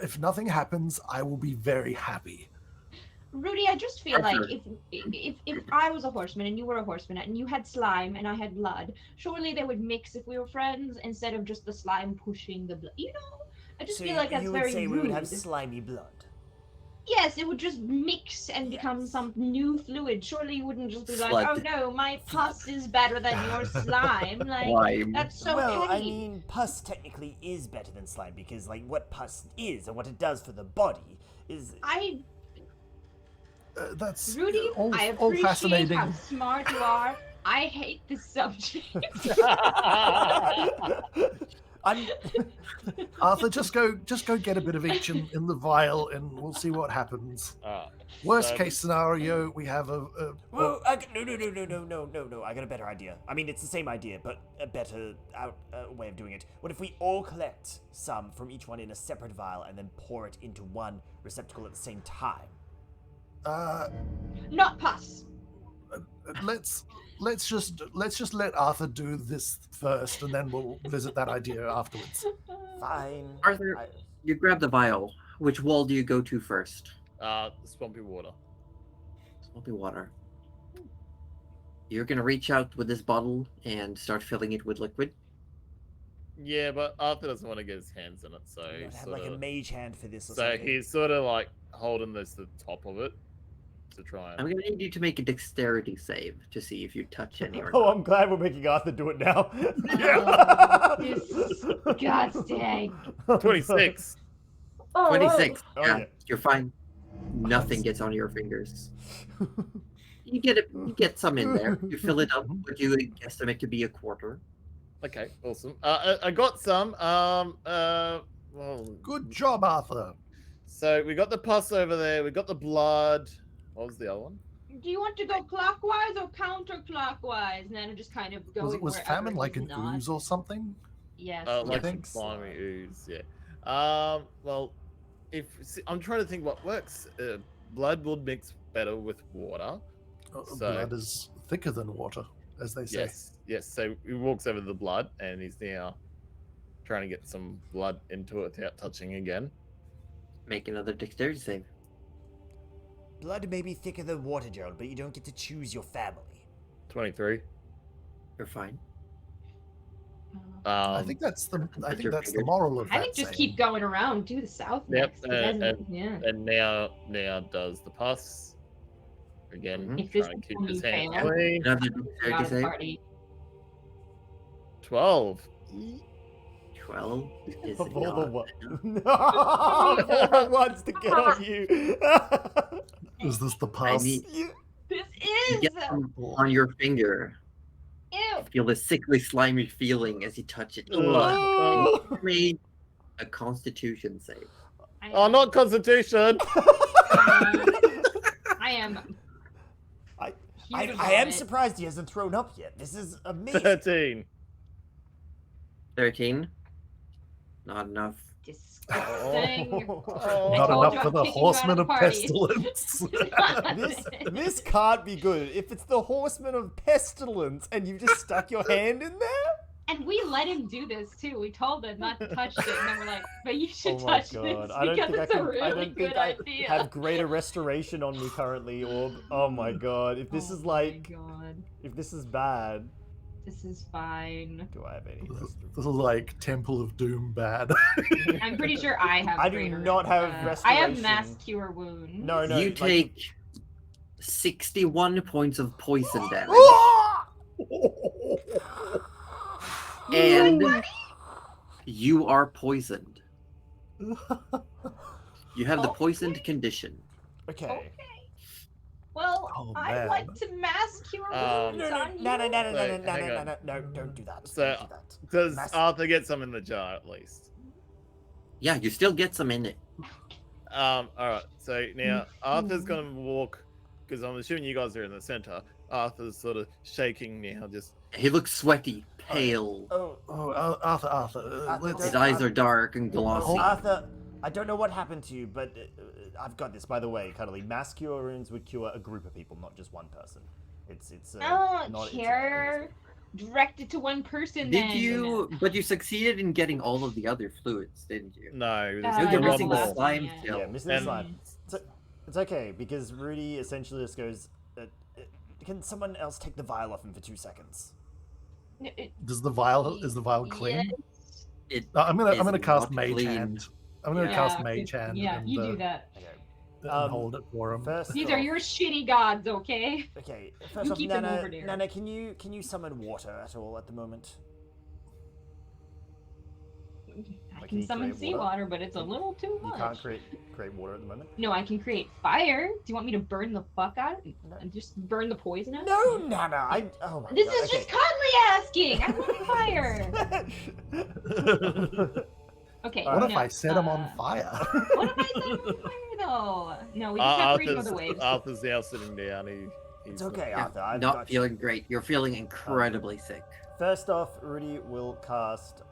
If nothing happens, I will be very happy. Rudy, I just feel like Arthur. if I was a horseman and you were a horseman and you had slime and I had blood, surely they would mix if we were friends instead of just the slime pushing the blood. You know, I just So feel like that's you would very say rude. we would have slimy blood. Yes, it would just mix and become some new fluid. Surely you wouldn't just be like, Slud. oh no, my pus is better than your slime. Like, Slime. that's so well, I petty. mean, pus technically is better than slime because, like, what pus is and what it does for the body is. That's Rudy, all, I all appreciate fascinating. how smart you are. I hate this subject. I'm. Arthur, just go get a bit of each in the vial, and we'll see what happens. Ah, Worst so- case scenario, we have a Well, no. I got a better idea. I mean, it's the same idea, but a better way of doing it. What if we all collect some from each one in a separate vial and then pour it into one receptacle at the same time? Not pus. let's just let Arthur do this first, and then we'll visit that idea afterwards. Fine. Arthur, you grab the vial. Which wall do you go to first? Swampy water. Swampy water. You're gonna reach out with this bottle and start filling it with liquid. Yeah, but Arthur doesn't want to get his hands in it, so I'd have sort like a of, mage hand for this or so something. he's sort of like holding this to the top of it to try I'm and. gonna need you to make a dexterity save to see if you touch any or Oh, not. I'm glad we're making Arthur do it now. God's dang. 26. 26. Oh, Yeah, yeah. you're fine. Nothing gets on your fingers. You get some in there. You fill it up. What you estimate to be a quarter. Okay, awesome. I got some. Well, Good job, Arthur. so we got the pus over there. We got the blood. What was the other one? Do you want to go clockwise or counterclockwise? And then it just kind of goes. Was famine like an not. ooze or something? Yes. Like some think so. slimy ooze. Yeah. Well, I'm trying to think what works. Blood would mix better with water. So- Blood is thicker than water, as they say. Yes. So he walks over the blood, and he's now trying to get some blood into it without touching again. Make another dexterity save. Blood may be thicker than water, Gerald, but you don't get to choose your family. 23. You're fine. I think that's the moral of that. I think just saying. keep going around. Do the south Yep, next. It doesn't- yeah. And now does the pus again. Mhm. If this Trying to is keep when his you hand fail. clean. Another You're dexterity out of the save. party. 12. 12 is Of all the not what? enough. No! Of all the ones to get on you. Is this the I pass? need This you is. get some on your finger. Ew. You feel the sickly, slimy feeling as you touch it. Oh. And you made a Constitution save. Oh, not Constitution! I am. I here to am vomit. surprised he hasn't thrown up yet. This is amazing. 13. 13. Not enough. Disgusting. Oh. Not told enough you for I'm the kicking you out Horseman of of the party. Pestilence. This can't be good. If it's the Horseman of Pestilence and you've just stuck your hand in there? And we let him do this too. We told him not to touch it, and then we're like, "But you should Oh my touch god. this I don't because think I it's a can really I don't good think I idea." have greater restoration on me currently, Orb. Oh my god. If this Oh is my like God. if this is bad, This is fine. do I have any This restoration? is like Temple of Doom bad. I'm pretty sure I have. I do greater, not have I have restoration. mass cure wound. No, You like- take 61 points of poison damage. And you are poisoned. You have the poisoned condition. Okay. Well, Oh, I'd man. like to mass cure wounds No, on you. no, Hang on. no, don't do that. So, Don't do that. Does Mass- Arthur get some in the jar at least? Yeah, you still get some in it. Alright, so now Arthur's gonna walk, because I'm assuming you guys are in the center. Arthur's sort of shaking now, just. He looks sweaty, pale. Oh, Arthur, Arthur, let's. His eyes are dark and glossy. Arthur, I don't know what happened to you, but I've got this. By the way, Cuddly, mass cure wounds would cure a group of people, not just one person. It's I not don't care. Direct it to one person. Did then. you? But you succeeded in getting all of the other fluids, didn't you? No, there's Uh, You're still one missing the more. slime Yeah. still. Yeah, missing the And- slime. It's okay because Rudy essentially just goes. Can someone else take the vial off him for 2 seconds? Is the vial clean? Yes. It I'm gonna is cast not Mage clean. Hand. I'm gonna Yeah, cast Mage good- Hand. Yeah, and, you do that. Okay. hold it for him. First These off, are your shitty gods, okay? Okay, first You off, keep them Nana, over there. Nana, can you summon water at all at the moment? I Like, can you summon create seawater, but it's a little too You much. can't create water at the moment. No, I can create fire. Do you want me to burn the fuck out No. and just burn the poison out? No, Nana. Oh my This God, is just cuddly asking. I want fire. Okay. What if no, I set him on fire? What if I set him on fire though? No, we just have to ignore the waves. Arthur's now sitting down. It's okay, Yeah, Arthur. I've not got feeling you. great. You're feeling incredibly sick. First off, Rudy will cast.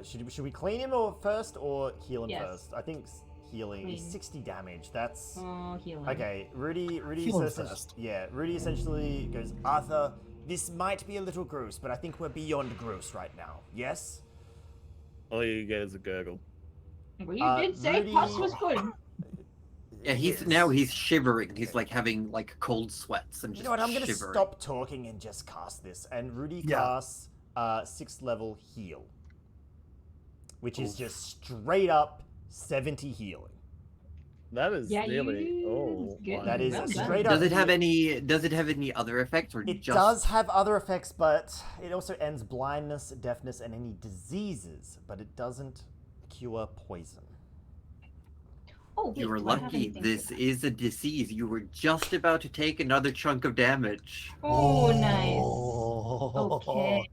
Should we clean him first or heal him Yes. first? I think healing is Clean. 60 damage. That's Oh, healing. okay. Rudy Heal him says, first. yeah. Rudy essentially goes, Arthur. This might be a little gross, but I think we're beyond gross right now. Yes. All you get is a gurgle. Well, you did say Rudy- pus was good. Yeah, he's shivering. He's like having like cold sweats and just You know what? I'm gonna shivering. stop talking and just cast this. And Rudy Yeah. casts 6th level heal, which is just straight up 70 healing. That is Yeah, nearly. you- Oh, good. my That is Well done. straight up. Does it have heal- any other effects or It just does have other effects, but it also ends blindness, deafness, and any diseases. But it doesn't cure poison. Oh, wait, you were do I have lucky? anything for This that? is a disease. You were just about to take another chunk of damage. Oh, nice. Oh. Okay.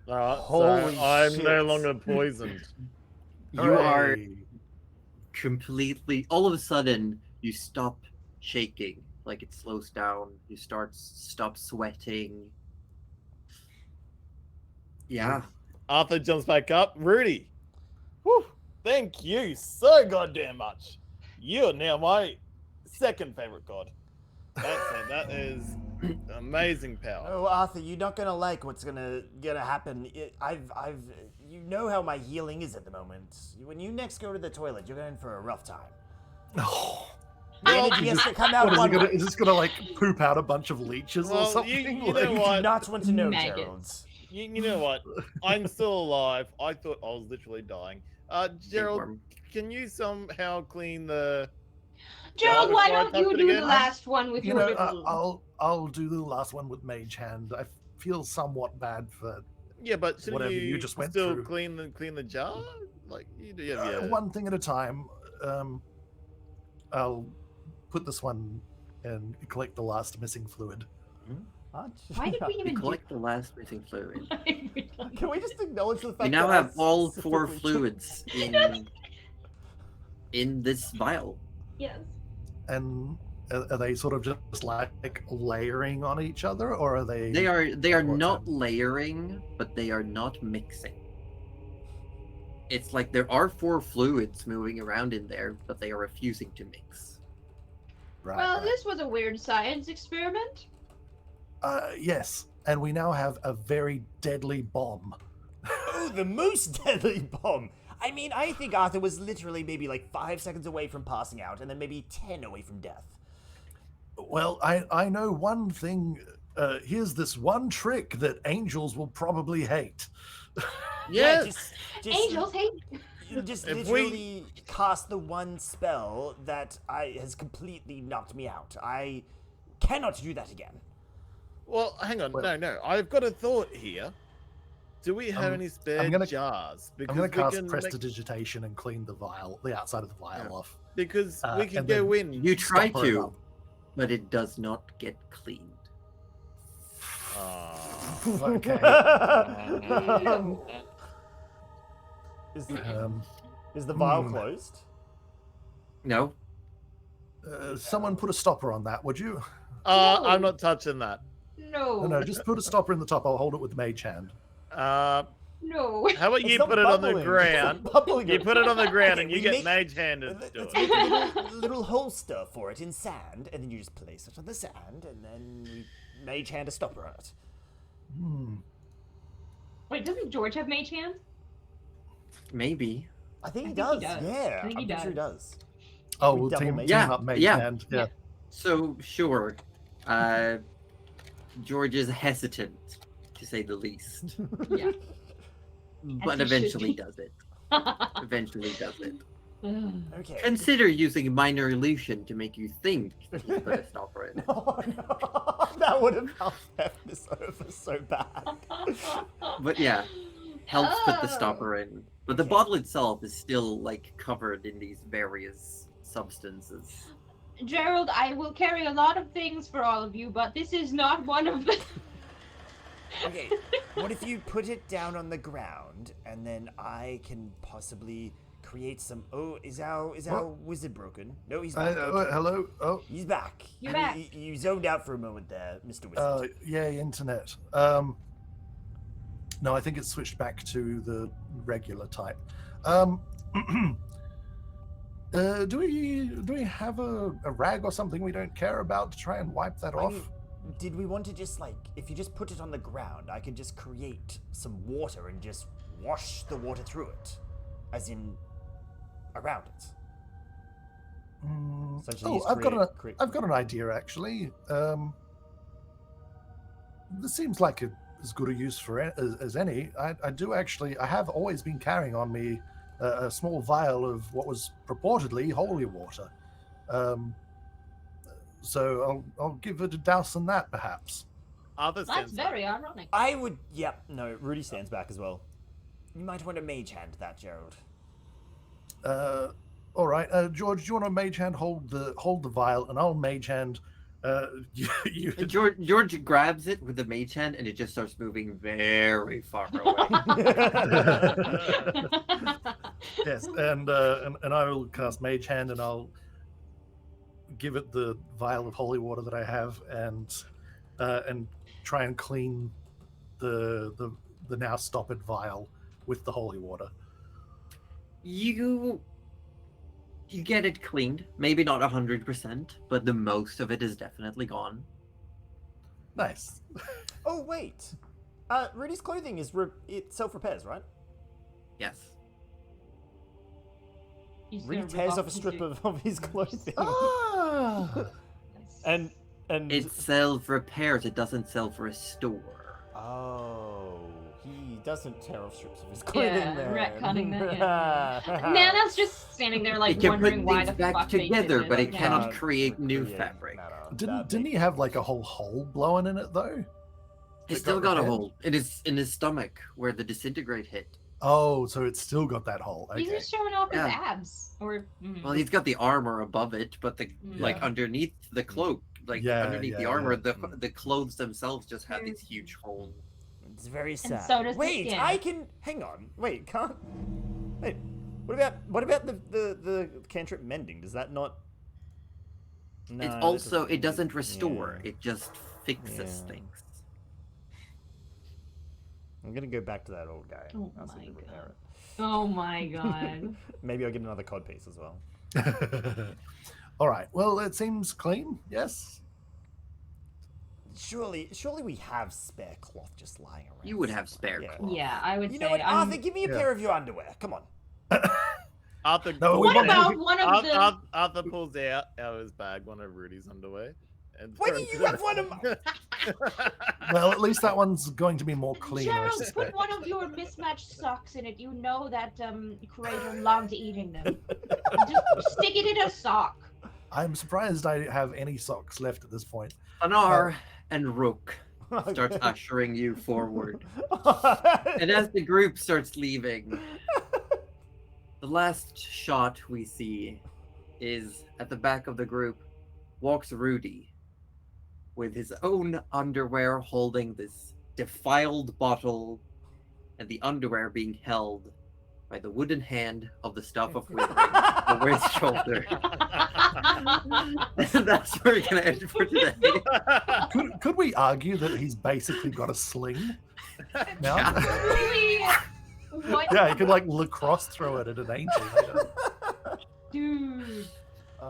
Alright, Holy so I'm shit. no longer poisoned. You are Hooray. completely. All of a sudden, you stop shaking. Like it slows down. You stop sweating. Yeah. Arthur jumps back up. Rudy, whew, thank you so goddamn much. You're now my second favorite god. That is amazing power. Oh, Arthur, you're not gonna like what's gonna happen. You know how my healing is at the moment. When you next go to the toilet, you're going for a rough time. Oh. The energy has to come out What is one it gonna? way. Is this gonna like poop out a bunch of leeches or Well, something? you know Like- You what? do not want to know, Maggots. Gerald. You know what? I'm still alive. I thought I was literally dying. Gerald, Worm. can you somehow clean the? Gerald, Yeah, why before I don't you touch it do the again? last one with You your know, little... I'll do the last one with Mage Hand. I feel somewhat bad for Yeah, but shouldn't Whatever you, you just went still through. clean the jar? Like you do. Yeah. one thing at a time. I'll put this one and collect the last missing fluid. Why did we You even do... collect the last missing fluid. Can we just acknowledge the fact You now that I have all 4 specifically- fluids in this vial. Yes. And are they sort of just like layering on each other, or are they? They are What's not that? layering, but they are not mixing. It's like there are 4 fluids moving around in there, but they are refusing to mix. Right, Well, right. this was a weird science experiment. Yes, and we now have a very deadly bomb. Oh, the most deadly bomb. I mean, I think Arthur was literally maybe like 5 seconds away from passing out, and then maybe 10 away from death. Well, I know one thing. Here's this one trick that angels will probably hate. Yeah. just Angels hate... just If literally cast the one spell that has completely knocked me out. I cannot do that again. Well, hang on. Well- No. I've got a thought here. Do we have I'm- any spare I'm gonna- jars? I'm going to we cast can prestidigitation and clean the vial, the outside of the vial Yeah. off. because we can and go then in. You try Stopper it to, up. but it does not get cleaned. Ah. Okay. Is, Um, is the vial hmm. closed? No, someone put a stopper on that, would you? No. I'm not touching that. No. No, just put a stopper in the top. I'll hold it with Mage Hand. How No. about It's you not put it on the bubbling. ground? It's not bubbling. You put it on the ground Okay, and you we get make- mage handed to Let's it. make a little holster for it in sand, and then you just place it on the sand, and then we mage hand a stopper on it. Hmm. Wait, doesn't George have mage hand? maybe. I think he I does. think he does. Yeah, I think I'm he pretty sure he does. does. Oh, We we'll double team Mage Hand. up Mage Yeah. Hand. Yeah. So sure, George is hesitant, to say the least, Yeah. but he should eventually be. does it. Eventually does it. Okay. Consider using minor illusion to make you think you put a stopper in. Oh no, that would have helped this over so bad. But yeah, helps put the Oh. stopper in. But the Okay. bottle itself is still like covered in these various substances. Gerald, I will carry a lot of things for all of you, but this is not one of them. Okay, what if you put it down on the ground and then I can possibly create some? Oh, is our wizard broken? No, he's back. Okay. Hello? Oh, He's back. You're And back. You zoned out for a moment there, Mr. Wizard. yay, internet. No, I think it's switched back to the regular type. Do we have a rag or something we don't care about to try and wipe that I off? mean, did we want to just if you just put it on the ground, I could just create some water and just wash the water through it, as in around it. Essentially, just I've create- got an idea actually. This seems like as good a use for as any. I have always been carrying on me a small vial of what was purportedly holy water. So I'll give it a douse in that, perhaps. Arthur That's stands back. very ironic. I would. Yep. No, Rudy stands back as well. You might want to mage hand that, Gerald. All right, George, do you want to mage hand hold the vial, and I'll mage hand. You And George grabs it with the mage hand, and it just starts moving very far away. Yes, and I will cast Mage Hand, and I'll give it the vial of holy water that I have, and try and clean the now stoppered vial with the holy water. You get it cleaned, maybe not 100%, but the most of it is definitely gone. Nice. Oh wait, Rudy's clothing is it self repairs, right? Yes. He's Rudy gonna rip tears off a his strip suit. of his clothing. Ah. Nice. and It self repairs, it doesn't sell for a store. oh, he doesn't tear off strips of his clothing. Yeah, then. retconning that, Nana's just standing there like it can put wondering why things the back fuck they together, did but it. it Yeah. cannot create new fabric. Didn't he have like a whole hole blowing in it though? He's It still got got a repaired? hole in his stomach where the disintegrate hit. Oh, so it's still got that hole. He's Okay. just showing off his Yeah. abs. Or Well, he's got the armor above it, but like Yeah. underneath the cloak, like Yeah, underneath the yeah, armor, yeah. the clothes themselves just have these huge holes. It's very sad. so does the Wait, skin. I can hang on. Wait, can't. Wait, what about the cantrip mending? Does that not? No, It's that also it doesn't yeah. restore; it just fixes Yeah. things. I'm gonna go back to that old guy. Oh I'll see my if I repair God. it. Oh my god. Maybe I'll get another cod piece as well. All right. Well, it seems clean. Yes. Surely we have spare cloth just lying around. You would have somewhere. spare Yeah. cloth. Yeah, I would You say know what, I'm... Arthur? Give me a Yeah. pair of your underwear. Come on. Arthur, No, we What want- about one of the... Arthur pulls out of his bag one of Rudy's underwear. And Why do throws you it have one of at- Well, at least that one's going to be more clean, I Gerald, put suspect. one of your mismatched socks in it. You know that creator loved eating them. Just stick it in a sock. I'm surprised I have any socks left at this point. Anar and Rook starts ushering you forward, and as the group starts leaving, the last shot we see is at the back of the group walks Rudy with his own underwear holding this defiled bottle, and the underwear being held by the wooden hand of the stuff of withering over his shoulder. That's where we're gonna end for today. Could we argue that he's basically got a sling now? Really? What? Yeah, he could like lacrosse throw it at an angel later. Dude.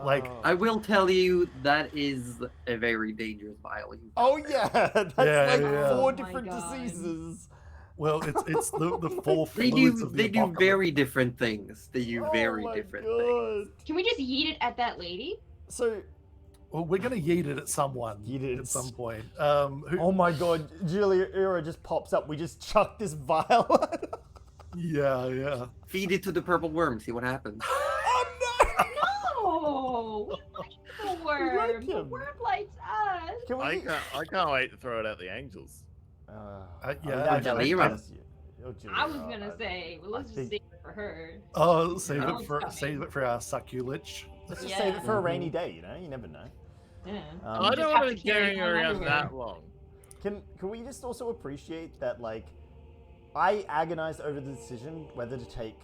Like, Oh. I will tell you that is a very dangerous vial. Oh yeah, that's Yeah, like yeah. 4 Oh my different God. diseases. Well, it's the four They fluids do of the they do apocalypse. very different things. They do Oh very my different God. things. Can we just yeet it at that lady? So, Well, we're gonna yeet it at someone Yeet it. at some point. Who, oh my God, Julia Era just pops up. We just chuck this vial. yeah. Feed it to the purple worm. See what happens. Oh no. We like the worm. like The him. worm likes us. Can we? I can't wait to throw it at the angels. yeah, I was gonna say, well, let's just save it for her. Oh, save No it for one's our succulich. Let's just save it for a rainy day. You know, you never know. Yeah. I just don't have want to to be carry carrying on around everywhere. that long. Can we just also appreciate that, like, I agonized over the decision whether to take,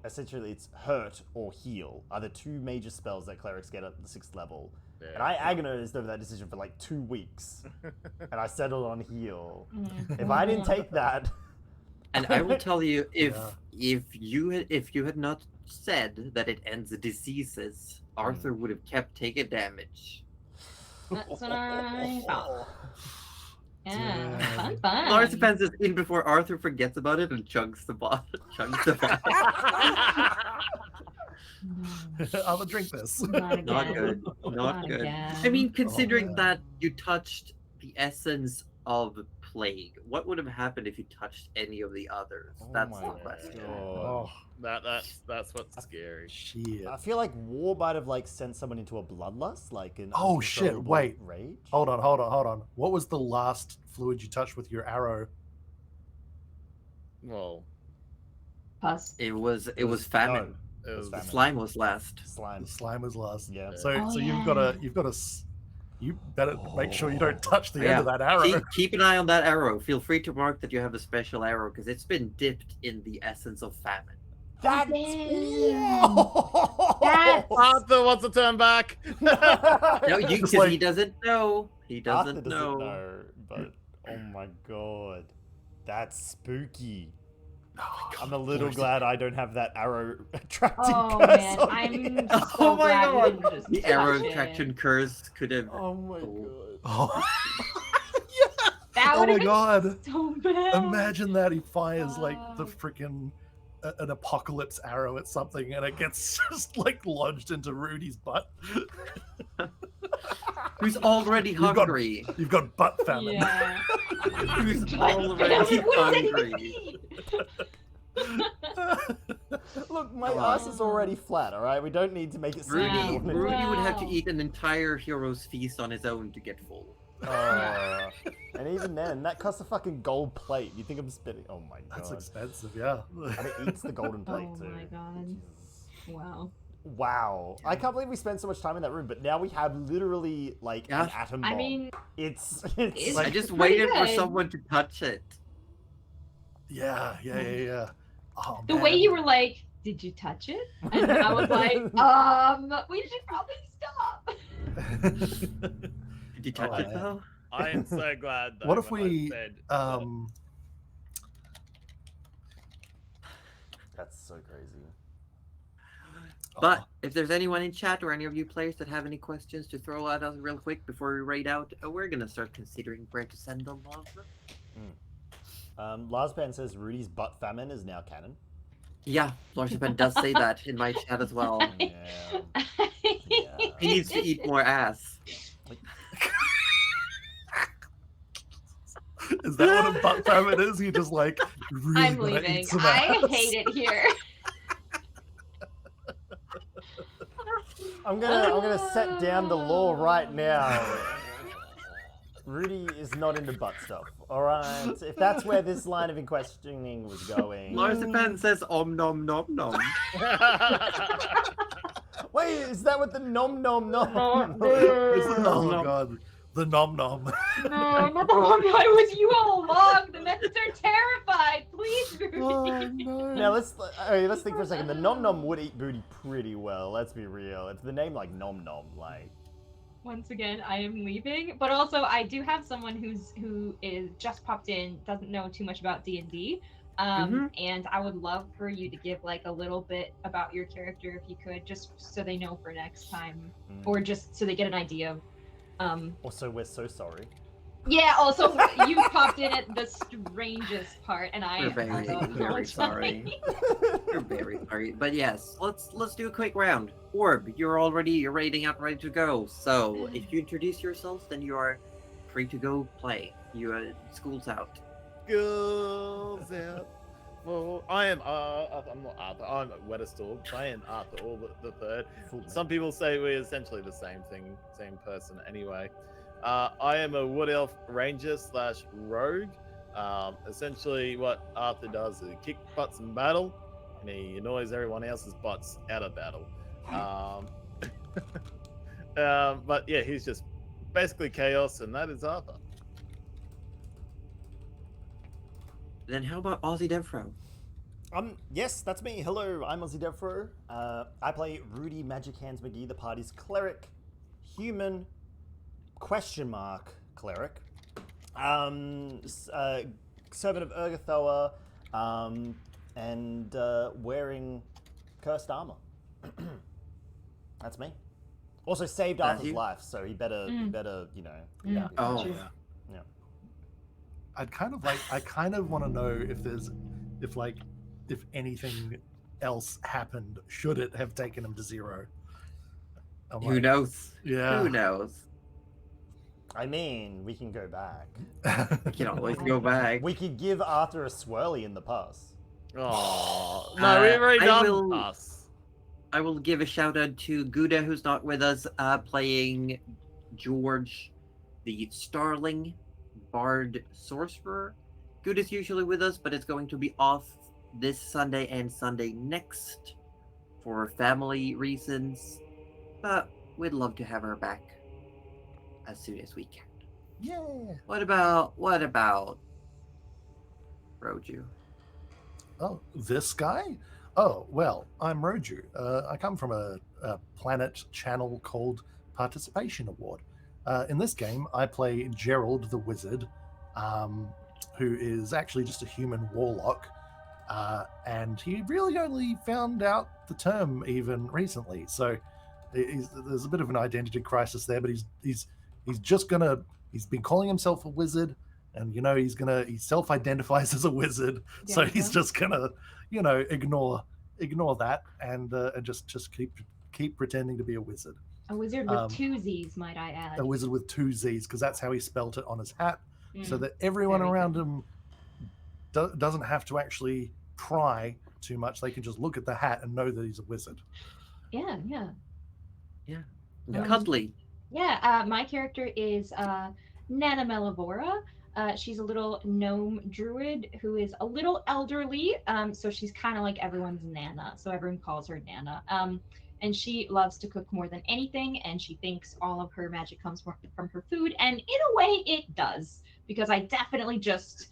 essentially, it's hurt or heal are the two major spells that clerics get at the 6th level. Yeah. And I agonized over that decision for like 2 weeks. And I settled on heal. If I didn't take that... And I will tell you, if Yeah. if you had not said that it ends the diseases, Arthur would have kept taking damage. That's what I thought. Yeah, Yeah. fun. Lars depends is in before Arthur forgets about it and chugs the bottle. Chugs the bottle. I'm gonna drink this. Not again. Not good. Not good. again. I mean, considering man. that you touched the essence of plague, what would have happened if you touched any of the others? Oh That's my the God. question. Oh, That's what's scary. shit. I feel like war might have like sent someone into a bloodlust, like an Oh, shit, uncontrollable wait. rage. Hold on. What was the last fluid you touched with your arrow? Well, Pus. It was famine. No, it was The famine. slime was last. Slime. The slime was last. Yeah. So Oh, so yeah. you better make sure you don't touch the end Yeah. of that arrow. Keep an eye on that arrow. Feel free to mark that you have a special arrow because it's been dipped in the essence of famine. That's Damn. That's- Arthur wants to turn back. No, Just because like- he doesn't know. He Arthur doesn't doesn't know. know, but oh my god, that's spooky. I'm a little glad I don't have that arrow attracting Oh curse man, on I'm me. so Oh my glad we god! didn't just The touch arrow it. attraction curse could have. Oh my Oh. god. Oh, That oh would my have been god! so bad. Imagine that he fires like the freaking an apocalypse arrow at something and it gets just like lodged into Rudy's butt. Who's already You've got- hungry? You've got butt famine. Yeah. Who's But already what does that even hungry? mean? Look, my Wow. ass is already flat. All right, we don't need to make it Rudy, Wow. seem. Rudy would have to Wow. eat an entire hero's feast on his own to get full. And even then, that costs a fucking gold plate. You think I'm spitting? Oh my god. That's expensive, yeah. And it eats the golden plate Oh too. my god. Jesus. Wow. Wow. I can't believe we spent so much time in that room, but now we have literally like an Yeah. atom bomb. I mean, it's It's I just pretty waited for good. someone to touch it. Yeah. Oh, the way man. you were like, did you touch it? And I was like, we should probably stop. Did you touch Oh, it yeah. though? I am so glad. Though, What if when I we, said That's so crazy. But if there's anyone in chat or any of you players that have any questions to throw at us real quick before we raid out, we're gonna start considering where to send them off. Larspan says Rudy's butt famine is now canon. Yeah, Larspan does say that in my chat as well. Yeah. He needs to eat more ass. Is that what a butt famine is? You just like really I'm gotta leaving. eat some I ass? hate it here. I'm gonna set down the law right now. Rudy is not into butt stuff. All right, if that's where this line of questioning was going. Larspan says om nom nom nom. Wait, is that what the nom nom nom? Oh god, the nom nom. No, not the one I was you all along. The Mets are terrified. Please, Rudy. Now let's think for a second. The nom nom would eat booty pretty well. Let's be real. It's the name like nom nom, like. Once again, I am leaving, but also I do have someone who is just popped in, doesn't know too much about D&D, and I would love for you to give like a little bit about your character if you could, just so they know for next time, or just so they get an idea of. Also, we're so sorry. Yeah. Also, you popped in at the strangest part, and I We're am very, also very sorry. We're very sorry. But yes, let's do a quick round. Orb, you're raiding out, ready to go. So if you introduce yourselves, then you are free to go play. School's out. Girls out Well, I am. I'm not Arthur. I'm Wedestal. I am Arthur All the Third. Some people say we're essentially the same thing, same person. Anyway, I am a Wood Elf Ranger / Rogue. Essentially, what Arthur does is he kick butts in battle, and he annoys everyone else's butts out of battle. But yeah, he's just basically chaos, and that is Arthur. Then how about AussieDevFro? Yes, that's me. Hello, I'm AussieDevFro. I play Rudy Magic Hands McGee, the party's cleric, human, cleric, servant of Urgathoa, and wearing cursed armor. That's me. Also saved Arthur's life, so he better, you know. Yeah. Oh, True. yeah. I kind of want to know if anything else happened, should it have taken him to 0? Who knows? Yeah. Who knows? I mean, we can go back. We can always go back. We could give Arthur a swirly in the pass. Oh no, we've already I done will- us. I will give a shout out to Gouda, who's not with us, playing George, the Starling Bard Sorcerer. Gouda's usually with us, but it's going to be off this Sunday and Sunday next for family reasons. But we'd love to have her back as soon as we can. Yeah. What about Roju? Oh, this guy? Oh, well, I'm Roju. I come from a planet channel called Participation Award. In this game, I play Gerald the Wizard, who is actually just a human warlock. And he really only found out the term even recently. So there's a bit of an identity crisis there, but he's been calling himself a wizard, and he self-identifies as a wizard. There So we he's go. just gonna ignore that and just keep pretending to be a wizard. A wizard with 2 Z's, might I add. A wizard with 2 Z's, because that's how he spelt it on his hat, so Mm. that everyone Very around good. him doesn't have to actually pry too much. They can just look at the hat and know that he's a wizard. Yeah. Cuddly. Yeah, my character is Nana Melavora. She's a little gnome druid who is a little elderly, so she's kind of like everyone's Nana, so everyone calls her Nana. And she loves to cook more than anything, and she thinks all of her magic comes from her food, and in a way it does, because I definitely just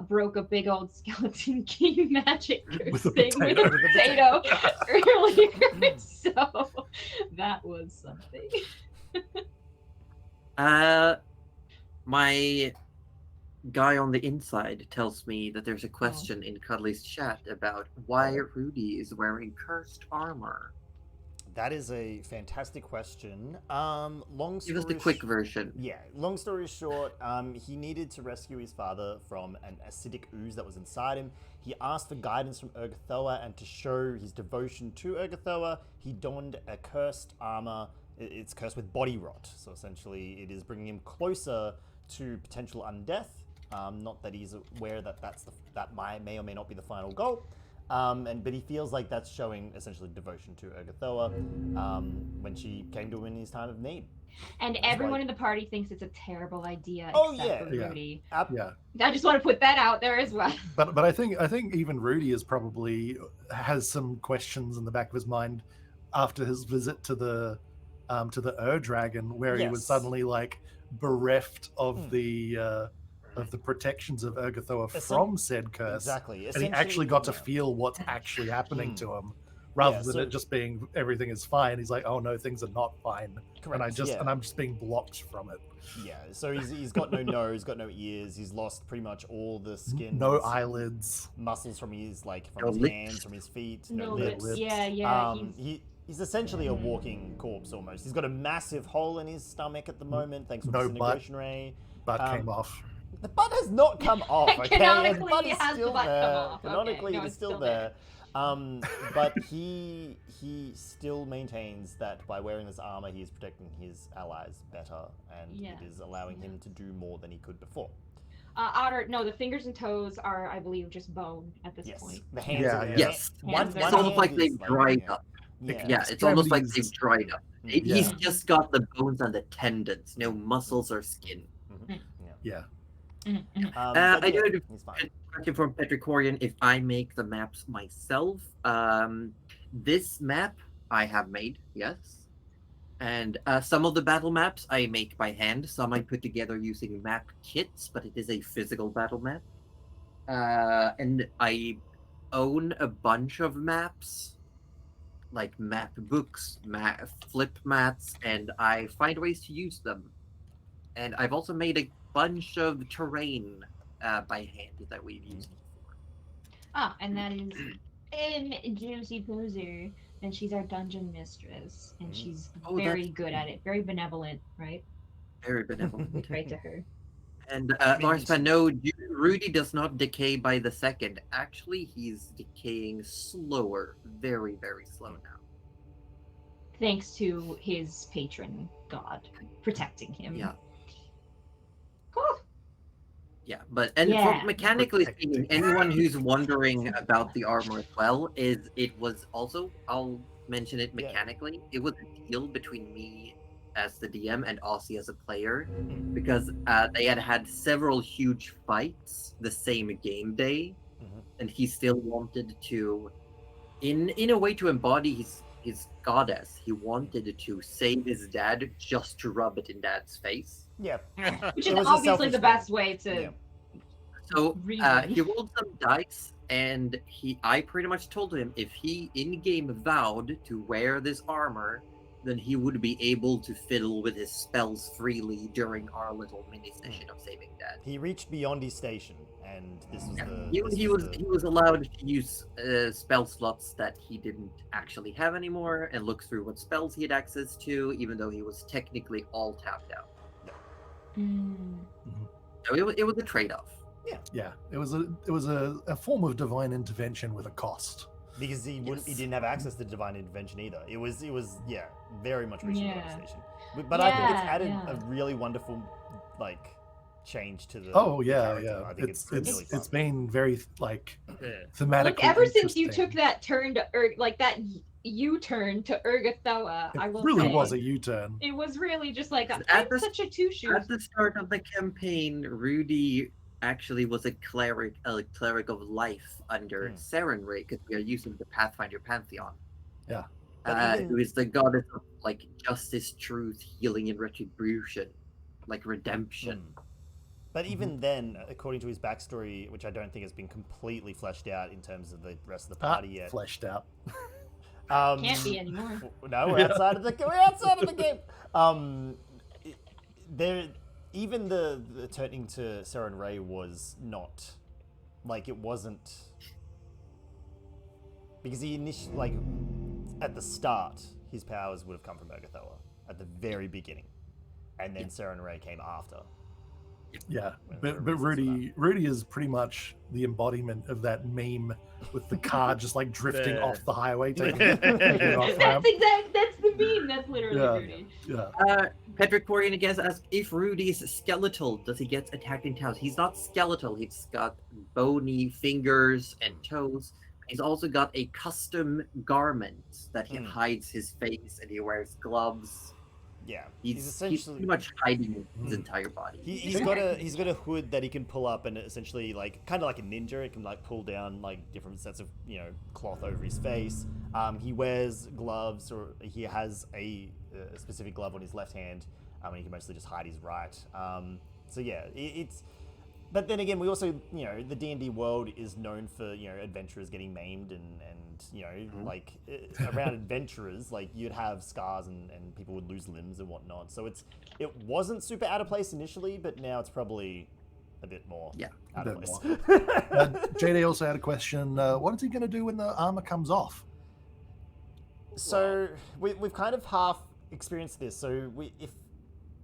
broke a big old Skeleton King magic With a thing with potato. a potato earlier, so that was something. My guy on the inside tells me that there's a question in Cuddly's chat about why Rudy is wearing cursed armor. That is a fantastic question. Long Give us story the quick version. Yeah, long story short, he needed to rescue his father from an acidic ooze that was inside him. He asked for guidance from Urgathoa, and to show his devotion to Urgathoa, he donned a cursed armor. It's cursed with body rot, so essentially it is bringing him closer to potential undeath. Not that he's aware that that may or may not be the final goal. But he feels like that's showing essentially devotion to Urgathoa when she came to him in his time of need. And everyone in the party thinks it's a terrible idea Oh, except yeah. for Yeah. Rudy. Yeah. I just want to put that out there as well. But I think even Rudy is probably has some questions in the back of his mind after his visit to the Ur-Dragon, where he was Yes. suddenly like bereft of the protections of Urgathoa from said curse. Exactly. And he actually got to yeah. feel what's actually happening to him, rather Yeah, than so- it just being everything is fine. He's like, oh no, things are not fine, Correct, and I'm just being blocked from it. Yeah, so he's got no nose, got no ears. He's lost pretty much all the skin, No eyelids. muscles from his No his lips. hands, from his feet, No lips. lips. Yeah. He's essentially a walking corpse almost. He's got a massive hole in his stomach at the moment, thanks to No disintegration ray. Butt came off. The butt has not come off. Okay, Canonically, the butt is it has the still butt come there. off. Okay, Canonically, no, it is it's still still there. But he still maintains that by wearing this armor, he is protecting his allies better, and Yes, it is allowing him to do more than he could before. The fingers and toes are, I believe, just bone at this Yes. point. The hands. Yeah, are, yeah. Yes. Hands are It's almost like hand they've is dried yeah. up. Yeah. Yeah, it's almost like Extremities. they've dried up. Mhm. He's Yeah. just got the bones and the tendons, no muscles or skin. Yeah. Mhm. I But do yeah, have a he's fine. question from Petricorian. If I make the maps myself, this map I have made, yes. And some of the battle maps I make by hand. Some I put together using map kits, but it is a physical battle map. And I own a bunch of maps, like map books, flip mats, and I find ways to use them. And I've also made a bunch of terrain by hand that we've used before. And that is Juicy Poozer, and she's our dungeon mistress, and she's Oh, very good at it, very benevolent, right? Very benevolent. We pray to her. And mean, Horseman, no, Rudy does not decay by the second. Actually, he's decaying slower, very, very slow now. Thanks to his patron god protecting him. Yeah. Whew. Yeah, but and Yeah. for mechanically Protecting. speaking, anyone who's wondering about the armor as well, it was also, I'll mention it Yeah. mechanically, it was a deal between me as the DM and Aussie as a player, because they had several huge fights the same game day, and he still wanted to, in a way, to embody his goddess. He wanted to save his dad just to rub it in dad's face. Yeah. Which It is was a obviously selfish the thing. best way to Yeah. So reason. he rolled some dice, and I pretty much told him if he in-game vowed to wear this armor, then he would be able to fiddle with his spells freely during our little mini session of saving dad. He reached beyond his station, and this was Yeah. the. He was allowed to use spell slots that he didn't actually have anymore, and look through what spells he had access to, even though he was technically all tapped out. So it was a trade-off. Yeah. It was a form of divine intervention with a cost. Because he Yes. didn't have access to divine intervention either. It was very much reaching the Yeah. station. But I think it's Yeah, added yeah. a really wonderful change to the. Oh the yeah, character. yeah. I think it's really fun. It's been very like Yeah. thematically. Like ever since you interesting. took that turn to that U-turn to Urgathoa, I It will really say, was a U-turn. it was really just like At I'm the- such a two-shoes. At the start of the campaign, Rudy actually was a cleric of life under Sarenrae, because we are using the Pathfinder Pantheon. Yeah. But even- Who is the goddess of like justice, truth, healing, and retribution, like redemption. But even then, according to his backstory, which I don't think has been completely fleshed out in terms of the rest of the party yet. Fleshed out. Can't be anymore. No, we're outside of the game. Even the turning to Sarenrae was not like it wasn't because he initially at the start his powers would have come from Urgathoa at the very beginning, and then Sarenrae came after. Yeah, When but the Rudy is pretty much the embodiment of that meme with the car just like drifting Yeah. off the highway, taking it off ramp. That's the meme. That's literally Yeah. Rudy. Yeah, Patrick Corian again asks if Rudy's skeletal. Does he get attacked in toes? He's not skeletal. He's got bony fingers and toes. He's also got a custom garment that he hides his face, and he wears gloves. Yeah, He's essentially pretty much hiding his entire body. He's got a hood that he can pull up and essentially kind of like a ninja. It can pull down different sets of cloth over his face. He wears gloves, or he has a specific glove on his left hand, and he can mostly just hide his right. So yeah, it's. But then again, we also the D&D world is known for adventurers getting maimed and around adventurers you'd have scars and people would lose limbs and whatnot. So it wasn't super out of place initially, but now it's probably a bit more out of place. JD also had a question. What is he going to do when the armor comes off? So we've kind of half experienced this. So if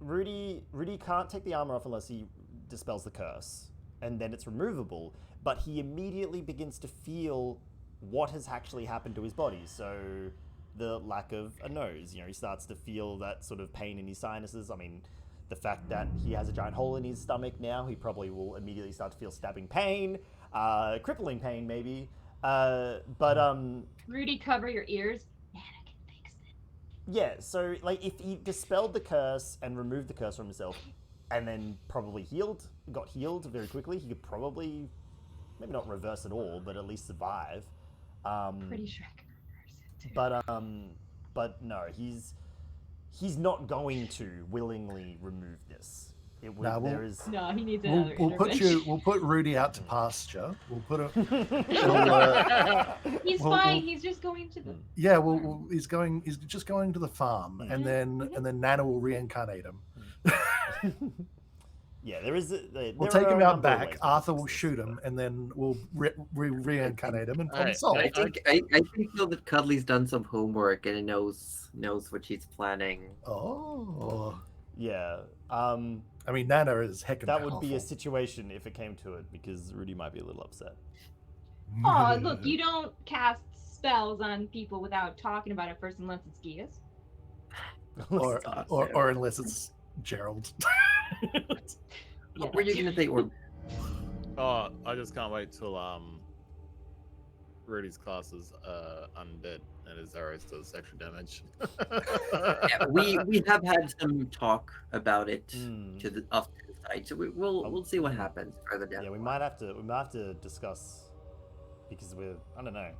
Rudy can't take the armor off unless he dispels the curse, and then it's removable, but he immediately begins to feel what has actually happened to his body. So the lack of a nose, he starts to feel that sort of pain in his sinuses. I mean, the fact that he has a giant hole in his stomach now. He probably will immediately start to feel stabbing pain, crippling pain maybe. Rudy, cover your ears. Nana can fix it. Yeah, so like if he dispelled the curse and removed the curse from himself, and then probably got healed very quickly, he could probably maybe not reverse it all, but at least survive. Pretty sure I can reverse it too. But no, he's not going to willingly remove this. It would, No, there is No, he needs another We'll put Rudy out to pasture. We'll put him. He's Well, fine. well- He's just going to the. Yeah, he's just going to the farm, Mm. and then Nana will reincarnate him. yeah, there is. We'll take him out back. Arthur will shoot him, and then we'll reincarnate him and problem Alright, solved. I think though that Cuddly's done some homework and he knows what she's planning. Oh, Yeah. I mean, Nana is heckin' That would be a powerful. situation if it came to it, because Rudy might be a little upset. Oh, look, you don't cast spells on people without talking about it first, unless it's Gias. or unless it's Gerald. What were you gonna say? Or Oh, I just can't wait till Rudy's class is undead and his arrows does extra damage. yeah, we have had some talk about it Mm. to the side, so we'll see what happens further down. Yeah, we might have to discuss, because I don't know.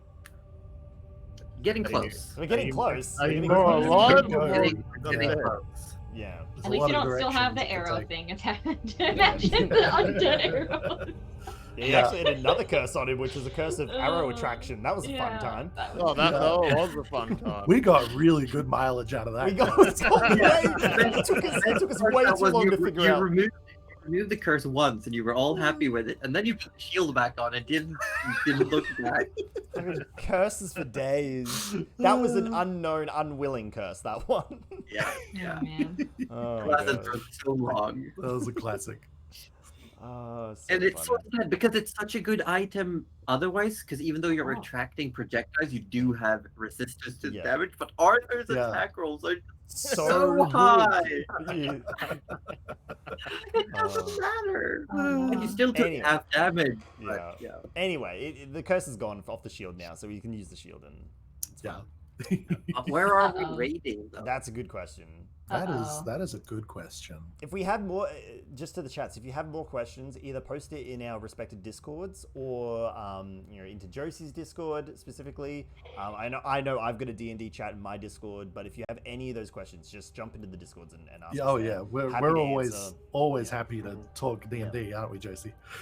Getting close. We're getting close. Are We're you getting more close. alive? Getting Yeah. close. Yeah. There's At a least lot you of don't still have directions the to arrow take. thing attached. Imagine the undead arrows. Yeah, he actually had another curse on him, which was a curse of arrow Oh, attraction. That was a fun time. Oh, that was a fun time. We got really good mileage out of that. We got so great. It took us way too long to figure out. Removed the curse once, and you were all happy with it, and then you put the shield back on. It didn't look back. I mean, curses for days. That was an unknown, unwilling curse. That one. Yeah, Oh, yeah. man. Oh, It lasted God. for so long. That was a classic. Oh, so And it's so funny. sad because it's such a good item otherwise, because even though you're Oh. attracting projectiles, you do have resistance to Yeah. damage, but Arthur's Yeah. attack rolls are so so good. high. Yeah. It doesn't matter. Oh, And you still took Anyway. half damage. Yeah. But, yeah. Anyway, the curse is gone off the shield now, so you can use the shield, and it's Yeah. fine. Where are Uh-oh. we rating though? That's a good question. Uh-oh. that is a good question. If we have more, just to the chats, if you have more questions, either post it in our respected discords or into Josie's Discord specifically. I know I've got a D&D chat in my Discord, but if you have any of those questions, just jump into the Discords and ask. Yeah, us oh there. yeah, we're Happy to always answer. always Yeah. happy to talk D&D, aren't we, Josie?